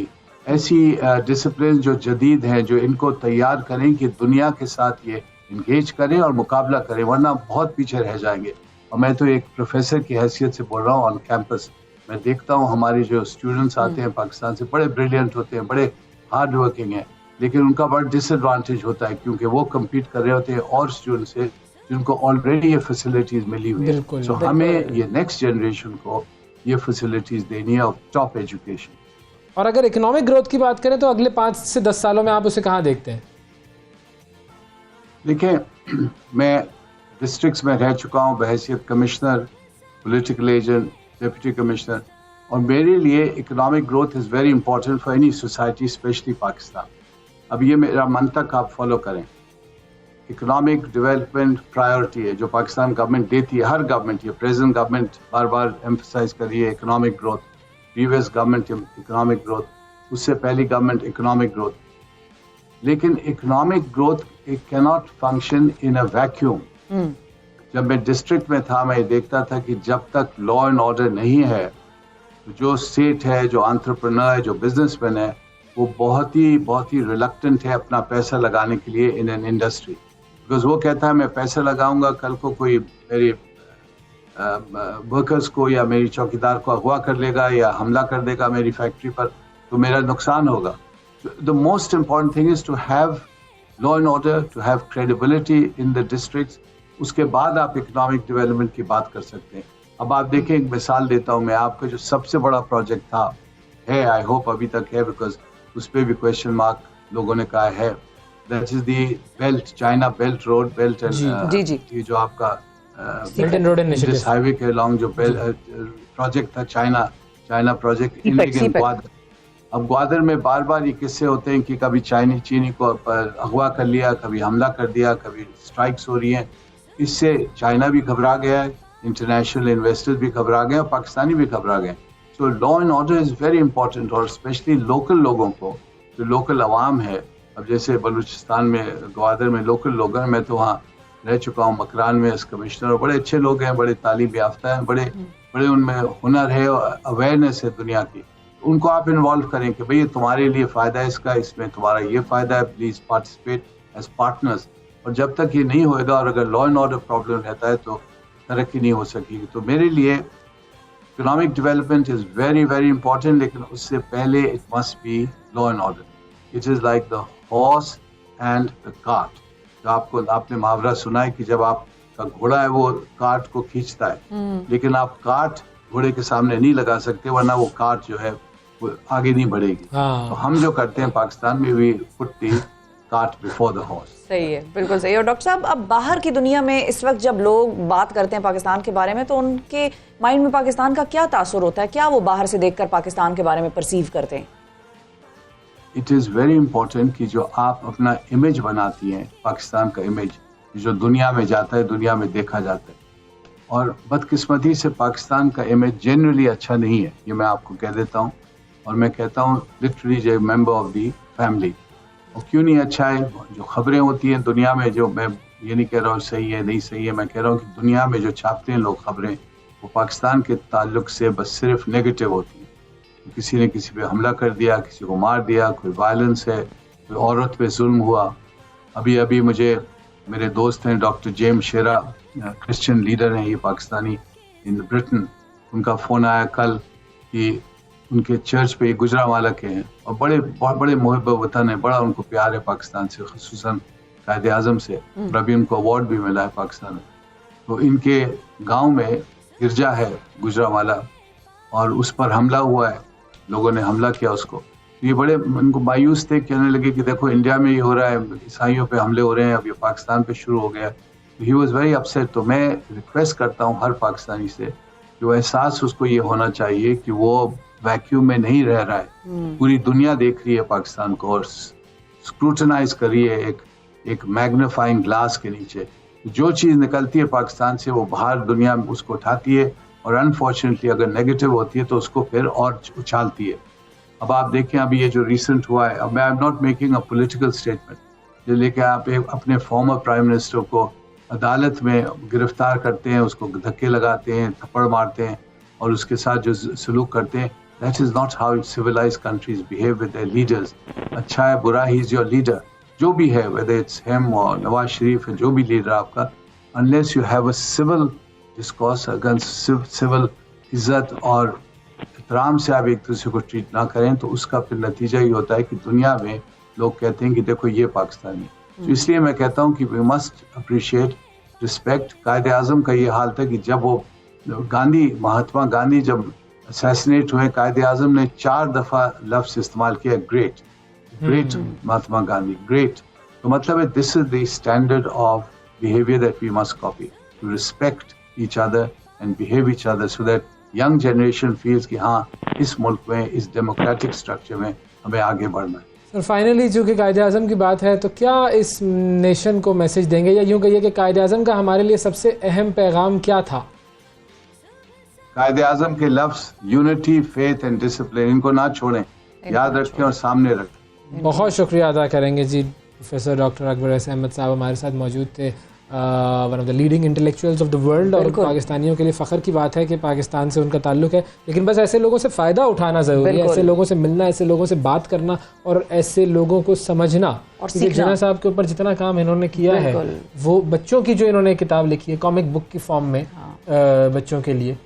ऐसी डिसिप्लिन जो जदीद हैं, जो इनको तैयार करें कि दुनिया के साथ ये इंगेज करें और मुकाबला करें, वरना बहुत पीछे रह जाएंगे। और मैं तो एक प्रोफेसर की हैसियत से बोल रहा हूँ, ऑन कैंपस मैं देखता हूँ हमारे जो स्टूडेंट्स आते हैं पाकिस्तान से, बड़े ब्रिलियंट होते हैं, बड़े हार्ड वर्किंग हैं, लेकिन उनका बड़ा डिसएडवांटेज होता है क्योंकि वो कम्पीट कर रहे होते हैं और स्टूडेंट से जिनको ऑलरेडी ये फैसिलिटीज मिली हुई है। सो हमें ये नेक्स्ट जनरेशन को ये फैसिलिटीज देनी है ऑफ टॉप एजुकेशन। और अगर इकोनॉमिक ग्रोथ की बात करें तो अगले 5 से 10 सालों में आप उसे कहाँ देखते हैं? देखिए, मैं डिस्ट्रिक्ट्स में रह चुका हूँ बहैसियत commissioner, political agent, deputy commissioner, और मेरे लिए economic growth is very important for any society, specially Pakistan. अब ये मेरा मंतक आप फॉलो करें, इकोनॉमिक डेवलपमेंट प्रायोरिटी है जो पाकिस्तान गवर्नमेंट देती है, हर गवर्नमेंट, ये प्रेजेंट गवर्नमेंट बार बार एम्फसाइज कर रही है economic growth, previous government economic growth, उससे पहली गवर्नमेंट इकोनॉमिक ग्रोथ। लेकिन economic growth it cannot function in a vacuum. जब मैं डिस्ट्रिक्ट में था, मैं देखता था कि जब तक लॉ एंड ऑर्डर नहीं है, जो स्टेट है, जो एंटरप्रेन्योर है, जो बिजनेसमैन है, वो बहुत ही रिलक्टेंट है अपना पैसा लगाने के लिए इन एन इंडस्ट्री। बिकॉज वो कहता है मैं पैसा लगाऊंगा, कल को कोई मेरे वर्कर्स को या मेरी चौकीदार को अगवा कर लेगा या हमला कर देगा मेरी फैक्ट्री पर, तो मेरा नुकसान होगा। The most important thing is to have law and order, to have credibility in the districts. उसके बाद आप इकोनॉमिक डेवलपमेंट की बात कर सकते हैं। अब आप देखें, एक मिसाल देता हूँ मैं आपको, जो सबसे बड़ा प्रोजेक्ट था, है, आई होप अभी तक है, बिकॉज उस पर भी क्वेश्चन मार्क लोगों ने कहा है, that is the belt, China belt road, belt and ये जो आपका बेल्ट एंड रोड इनिशिएटिव, जिस हाईवे के अलॉन्ग जो प्रोजेक्ट था, चाइना प्रोजेक्ट इन ग्वादर। अब ग्वादर में बार बार ये किस्से होते हैं कि कभी चीनी को अगवा कर लिया, कभी हमला कर दिया, कभी स्ट्राइक्स हो रही हैं। इससे चाइना भी घबरा गया है, इंटरनेशनल इन्वेस्टर्स भी घबरा गए और पाकिस्तानी भी घबरा गए। So law and order is very important, और स्पेशली लोकल लोगों को, जो लोकल अवाम है। अब जैसे बलूचिस्तान में, ग्वादर में लोकल लोग हैं, मैं तो वहाँ रह चुका हूँ, मकरान में एज कमिश्नर, और बड़े अच्छे लोग हैं, बड़े तालीम याफ्ता हैं, बड़े उनमें हुनर है और अवेयरनेस है दुनिया की। उनको आप इन्वॉल्व करें कि भाई तुम्हारे लिए फ़ायदा है इसका, इसमें तुम्हारा ये फ़ायदा है, प्लीज़ पार्टिसिपेट एज पार्टनर्स। और जब तक ये नहीं होएगा और अगर लॉ एंड ऑर्डर प्रॉब्लम रहता है तो तरक्की नहीं हो सकेगी। तो मेरे लिए economic development is very very important, लेकिन उससे पहले it must be law and order. It is like the horse and the cart. जो आपने मुहावरा सुना है कि जब आपका घोड़ा है वो कार्ट को खींचता है, लेकिन आप कार्ट घोड़े के सामने नहीं लगा सकते, वरना वो कार्ट जो है वो आगे नहीं बढ़ेगी। तो हम जो करते हैं पाकिस्तान में, we put the cart before the horse. सही है, बिल्कुल सही है। और डॉक्टर साहब, अब बाहर की दुनिया में इस वक्त जब लोग बात करते हैं पाकिस्तान के बारे में, तो उनके माइंड में पाकिस्तान का क्या तासुर होता है? क्या वो बाहर से देखकर पाकिस्तान के बारे में परसीव करते हैं? इट इज़ वेरी इंपॉर्टेंट कि जो आप अपना इमेज बनाती हैं, पाकिस्तान का इमेज जो दुनिया में जाता है, दुनिया में देखा जाता है। और बदकिस्मती से पाकिस्तान का इमेज जनरली अच्छा नहीं है, ये मैं आपको कह देता हूँ। और मैं कहता हूँ लिटरली जो मेंबर ऑफ दी फैमिली। और क्यों नहीं अच्छा है? जो खबरें होती हैं दुनिया में, जो मैं ये नहीं कह रहा हूँ सही है नहीं सही है, मैं कह रहा हूँ कि दुनिया में जो छापते हैं लोग खबरें, वो पाकिस्तान के ताल्लुक से बस सिर्फ नेगेटिव होती है। किसी ने किसी पे हमला कर दिया, किसी को मार दिया, कोई वायलेंस है, कोई औरत पे जुल्म हुआ। अभी मुझे मेरे दोस्त हैं डॉक्टर जेम्स शेरा, क्रिश्चियन लीडर हैं ये पाकिस्तानी इन ब्रिटेन, उनका फ़ोन आया कल कि उनके चर्च पे गुजरांवाला के हैं और बहुत बड़े मुहिब वतन है, बड़ा उनको प्यार है पाकिस्तान से, खुसूसन कायदे आज़म से, और अभी उनको अवार्ड भी मिला है पाकिस्तान में। तो इनके गांव में गिरजा है गुजरांवाला और उस पर हमला हुआ है, लोगों ने हमला किया उसको। तो ये बड़े उनको मायूस थे, कहने लगे कि देखो इंडिया में ये हो रहा है, ईसाइयों पे हमले हो रहे हैं, अब ये पाकिस्तान पे शुरू हो गया। तो ही वॉज वेरी अपसेट। तो मैं रिक्वेस्ट करता हूँ हर पाकिस्तानी से कि वो एहसास उसको ये होना चाहिए कि वो वैक्यूम में नहीं रह रहा है। पूरी दुनिया देख रही है पाकिस्तान को और स्क्रूटनाइज कर रही है एक मैग्नीफाइंग ग्लास के नीचे। जो चीज़ निकलती है पाकिस्तान से वो बाहर दुनिया में उसको उठाती है और अनफॉर्चुनेटली अगर नेगेटिव होती है तो उसको फिर और उछालती है। अब आप देखें अभी ये जो रिसेंट हुआ है, अब मैं आई am not making a political statement, जो लेके आप अपने फॉर्मर प्राइम मिनिस्टर को अदालत में गिरफ्तार करते हैं, उसको धक्के लगाते हैं, थप्पड़ मारते हैं और उसके साथ जो सलूक करते हैं, that is not how civilised countries behave with their leaders. अच्छा है बुरा, ही इज़ योर लीडर, जो भी है, वेदर इट्स हिम और नवाज शरीफ है, जो भी लीडर आपका, unless you have a civil discourse against civil इज्जत और एहतराम से आप एक दूसरे को ट्रीट ना करें, तो उसका फिर नतीजा ये होता है कि दुनिया में लोग कहते हैं कि देखो ये पाकिस्तानी है। तो इसलिए मैं कहता हूँ कि वी मस्ट अप्रिशिएट रिस्पेक्ट। कायदे आज़म का ये हाल था कि जब वो महात्मा गांधी जब असैसिनेट हुए, कायदे आज़म ने 4 दफ़ा लफ्ज़ इस्तेमाल किया ग्रेट महात्मा गांधी, ग्रेट। तो मतलब है this is the standard of behaviour that we must copy, to respect each other and behave each other so that young generation feels कि हाँ इस मुल्क में, इस डेमोक्रेटिक स्ट्रक्चर में हमें आगे बढ़ना है। सर फाइनली जो कि कायदे आज़म की बात है, तो क्या इस नेशन को मैसेज देंगे, या यूँ कहिए कि कायदे आज़म का हमारे लिए सबसे अहम पैगाम क्या था? कायदे आज़म के लफ्ज़ यूनिटी, फेथ एंड डिसिप्लिन, इनको ना छोड़ें, याद रखें और सामने रखें। बहुत शुक्रिया अदा करेंगे जी। Professor doctor Akbar S Ahmad साहब हमारे साथ मौजूद थे, one of the leading intellectuals of the world. और पाकिस्तानियों के लिए फ़ख्र की बात है कि पाकिस्तान से उनका ताल्लुक़ है, लेकिन बस ऐसे लोगों से फ़ायदा उठाना ज़रूरी है, ऐसे लोगों से मिलना, ऐसे लोगों से बात करना और ऐसे लोगों को समझना। और जिन्ना साहब के ऊपर जितना काम इन्होंने किया है, वो बच्चों की जो इन्होंने किताब लिखी है कॉमिक बुक की फॉर्म में बच्चों के लिए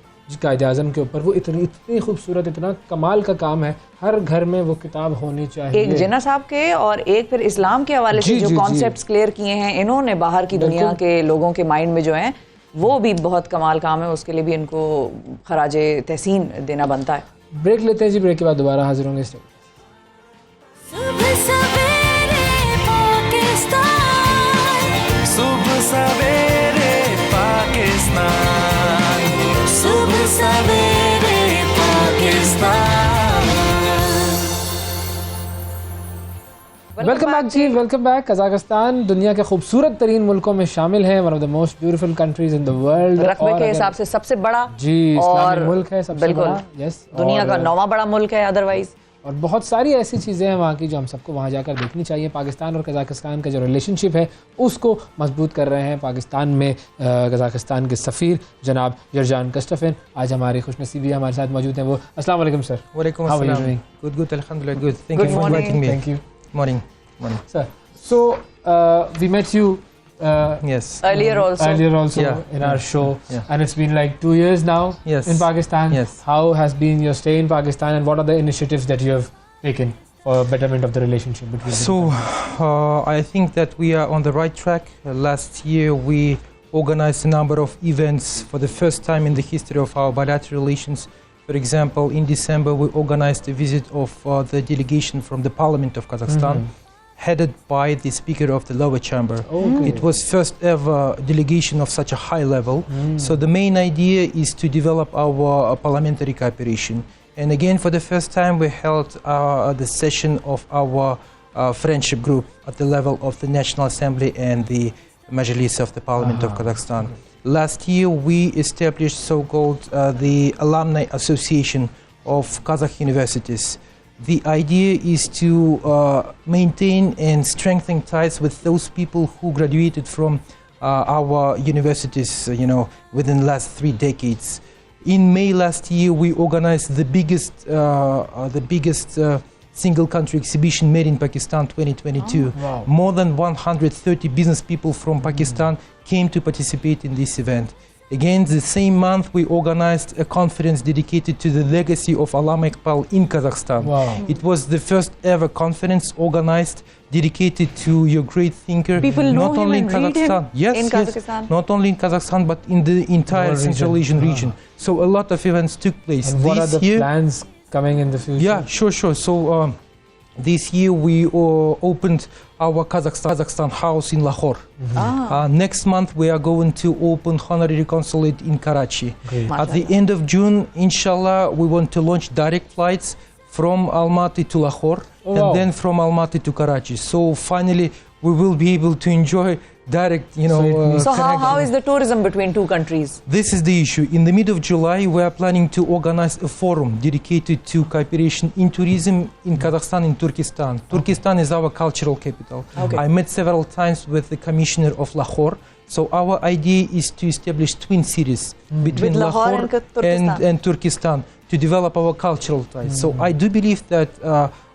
कायदे आज़म के ऊपर, वो इतनी खूबसूरत, इतना कमाल का काम है। हर घर में वो किताब होनी चाहिए। एक जिन्ना साहब के और एक फिर इस्लाम के हवाले से जो कॉन्सेप्ट्स क्लियर किए हैं इन्होंने बाहर की दुनिया के लोगों के माइंड में जो हैं, वो भी बहुत कमाल काम है। उसके लिए भी इनको खराजे तहसीन देना बनता है। ब्रेक लेते हैं जी, ब्रेक के बाद दोबारा हाजिर होंगे। सुबह सवेरे पाकिस्तान, सुबह सवेरे पाकिस्तान, सुबह सवेरे पाकिस्तान। वेलकम बैक जी, वेलकम बैक। कजाकिस्तान दुनिया के खूबसूरत तरीन मुल्कों में शामिल है, one of the most beautiful countries in the world. रकबे के हिसाब से सबसे बड़ा जी इस्लामी मुल्क है, सबसे बड़ा, यस, दुनिया का 9वां बड़ा मुल्क है अदरवाइज। और बहुत सारी ऐसी चीज़ें हैं वहाँ की जो हम सबको वहाँ जाकर देखनी चाहिए। पाकिस्तान और कजाकिस्तान का जो रिलेशनशिप है उसको मजबूत कर रहे हैं पाकिस्तान में कजाकिस्तान के सफ़ीर जनाब यरजान कस्टफिन। आज हमारे खुशनसीबी हमारे साथ मौजूद हैं वो। अस्सलाम वालेकुम सर। वालेकुम अस्सलाम। गुड अल्हम्दुलिल्लाह good. Thank you for inviting me. Thank you. Morning. Sir, so we met you yes earlier also in our show, and it's been like 2 years now in Pakistan. Yes. How has been your stay in Pakistan, and what are the initiatives that you have taken for betterment of the relationship between? So I think that we are on the right track. Last year we organized a number of events for the first time in the history of our bilateral relations. For example, in December we organized a visit of the delegation from the Parliament of Kazakhstan, headed by the Speaker of the Lower Chamber. It was first ever delegation of such a high level. So the main idea is to develop our parliamentary cooperation. And again, for the first time, we held the session of our friendship group at the level of the National Assembly and the Majlis of the Parliament of Kazakhstan. Last year, we established so-called the Alumni Association of Kazakh universities. The idea is to maintain and strengthen ties with those people who graduated from our universities, within the last 3 decades. In May last year, we organized the biggest single country exhibition made in Pakistan 2022. Wow. More than 130 business people from Pakistan came to participate in this event. Again, the same month we organized a conference dedicated to the legacy of Allama Iqbal in Kazakhstan. Wow. It was the first ever conference organized dedicated to your great thinker. People know not him only and in Kazakhstan. read him in Kazakhstan? Not only in Kazakhstan but in the entire Central Asian region. So a lot of events took place. And what are the plans coming in the future? Yeah, sure. So this year we opened our Kazakhstan house in Lahore. Next month we are going to open honorary consulate in Karachi. At the end of June, inshallah, we want to launch direct flights from Almaty to Lahore and then from Almaty to Karachi. So finally we will be able to enjoy direct, so how is the tourism between two countries? This is the issue. In the mid of July, we are planning to organize a forum dedicated to cooperation in tourism in Kazakhstan and Turkestan. Turkestan is our cultural capital. I met several times with the commissioner of Lahore. So our idea is to establish twin cities between Lahore and Turkestan to develop our cultural ties. So I do believe that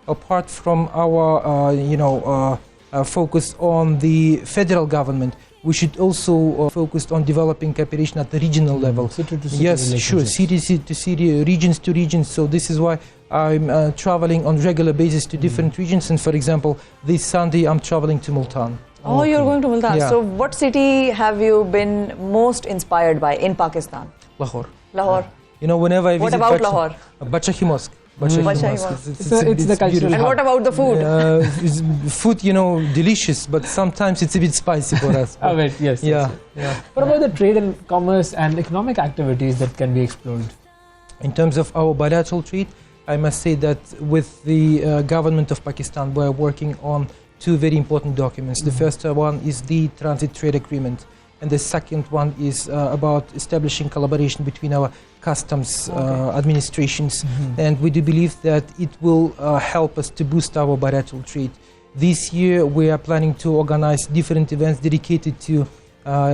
apart from our focus on the federal government, we should also focus on developing cooperation at the regional level. City to city. Yes, sure. City to city, regions to regions. So this is why I'm traveling on regular basis to different regions. And for example, this Sunday I'm traveling to Multan. Oh, you're going to Multan. Yeah. So, what city have you been most inspired by in Pakistan? Lahore. Lahore. You know, whenever I What visit about Lahore? Bachahi Mosque. Bachahi Bachahi Mosque. Mosque. It's the cultural beautiful. And what about the food? Food, you know, delicious, but sometimes it's a bit spicy for us. Oh, wait, yes. Yeah, yes. yeah. What about the trade and commerce and economic activities that can be explored? In terms of our bilateral trade, I must say that with the government of Pakistan, we are working on two very important documents. The first one is the transit trade agreement, and the second one is about establishing collaboration between our customs administrations. And we do believe that it will help us to boost our bilateral trade. This year, we are planning to organize different events dedicated to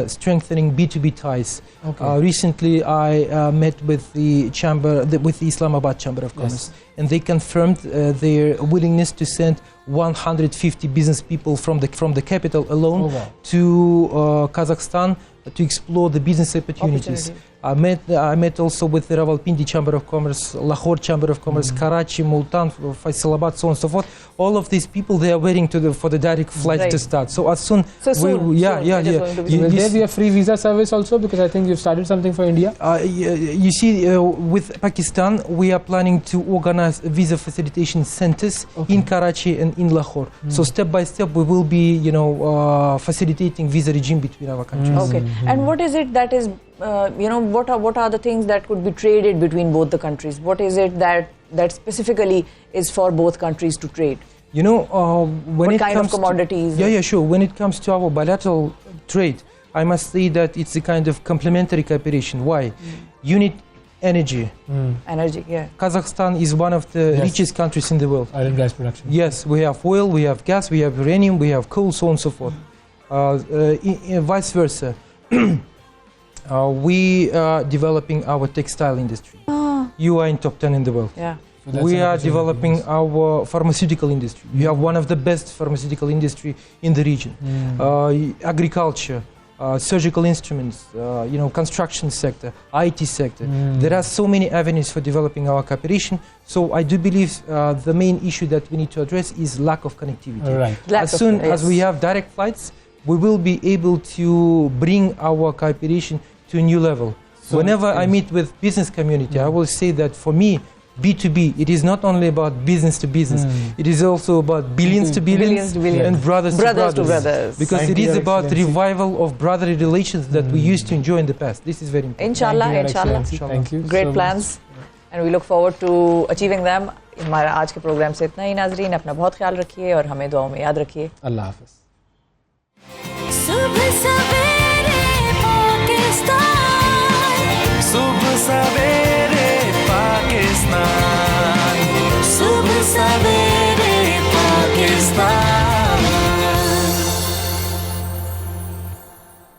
strengthening B2B ties. Recently, I met with the Islamabad Chamber of Commerce, and they confirmed their willingness to send 150 business people from the capital alone to Kazakhstan to explore the business opportunities. I met also with the Rawalpindi Chamber of Commerce, Lahore Chamber of Commerce, Karachi, Multan, Faisalabad, so on and so forth. All of these people, they are waiting for the direct flight to start. So as soon, Will there be a free visa service also? Because I think you've started something for India. You see, with Pakistan, we are planning to organize visa facilitation centers in Karachi and in Lahore. So step by step, we will be, facilitating visa regime between our countries. Okay. And what is it that is, what are the things that could be traded between both the countries? What is it that specifically is for both countries to trade? When what it kind comes of commodities? Yeah, sure. When it comes to our bilateral trade, I must say that it's a kind of complementary cooperation. Why? You need energy. Energy, yeah. Kazakhstan is one of the richest countries in the world. Oil and gas production. Yes, we have oil, we have gas, we have uranium, we have coal, so on and so forth. Vice versa. We are developing our textile industry. You are in top 10 in the world. Yeah. So we are developing our pharmaceutical industry. We have one of the best pharmaceutical industry in the region. Agriculture, surgical instruments, construction sector, IT sector. There are so many avenues for developing our cooperation. So I do believe the main issue that we need to address is lack of connectivity. Right. As soon as we have direct flights, we will be able to bring our cooperation to a new level. So whenever I meet with business community, I will say that for me, B2B, it is not only about business to business, it is also about billions to billions, and brothers to brothers. Because it is about revival of brotherly relations that we used to enjoy in the past. This is very important. Inshallah. Thank you. Great plans. And we look forward to achieving them. हमारा आज के programme से इतना ही नाजरीन अपना बहुत ख्याल रखिए और हमें दुआओं में याद रखिए अल्लाह हाफ़िज़ सुबह सवेरे पाकिस्तान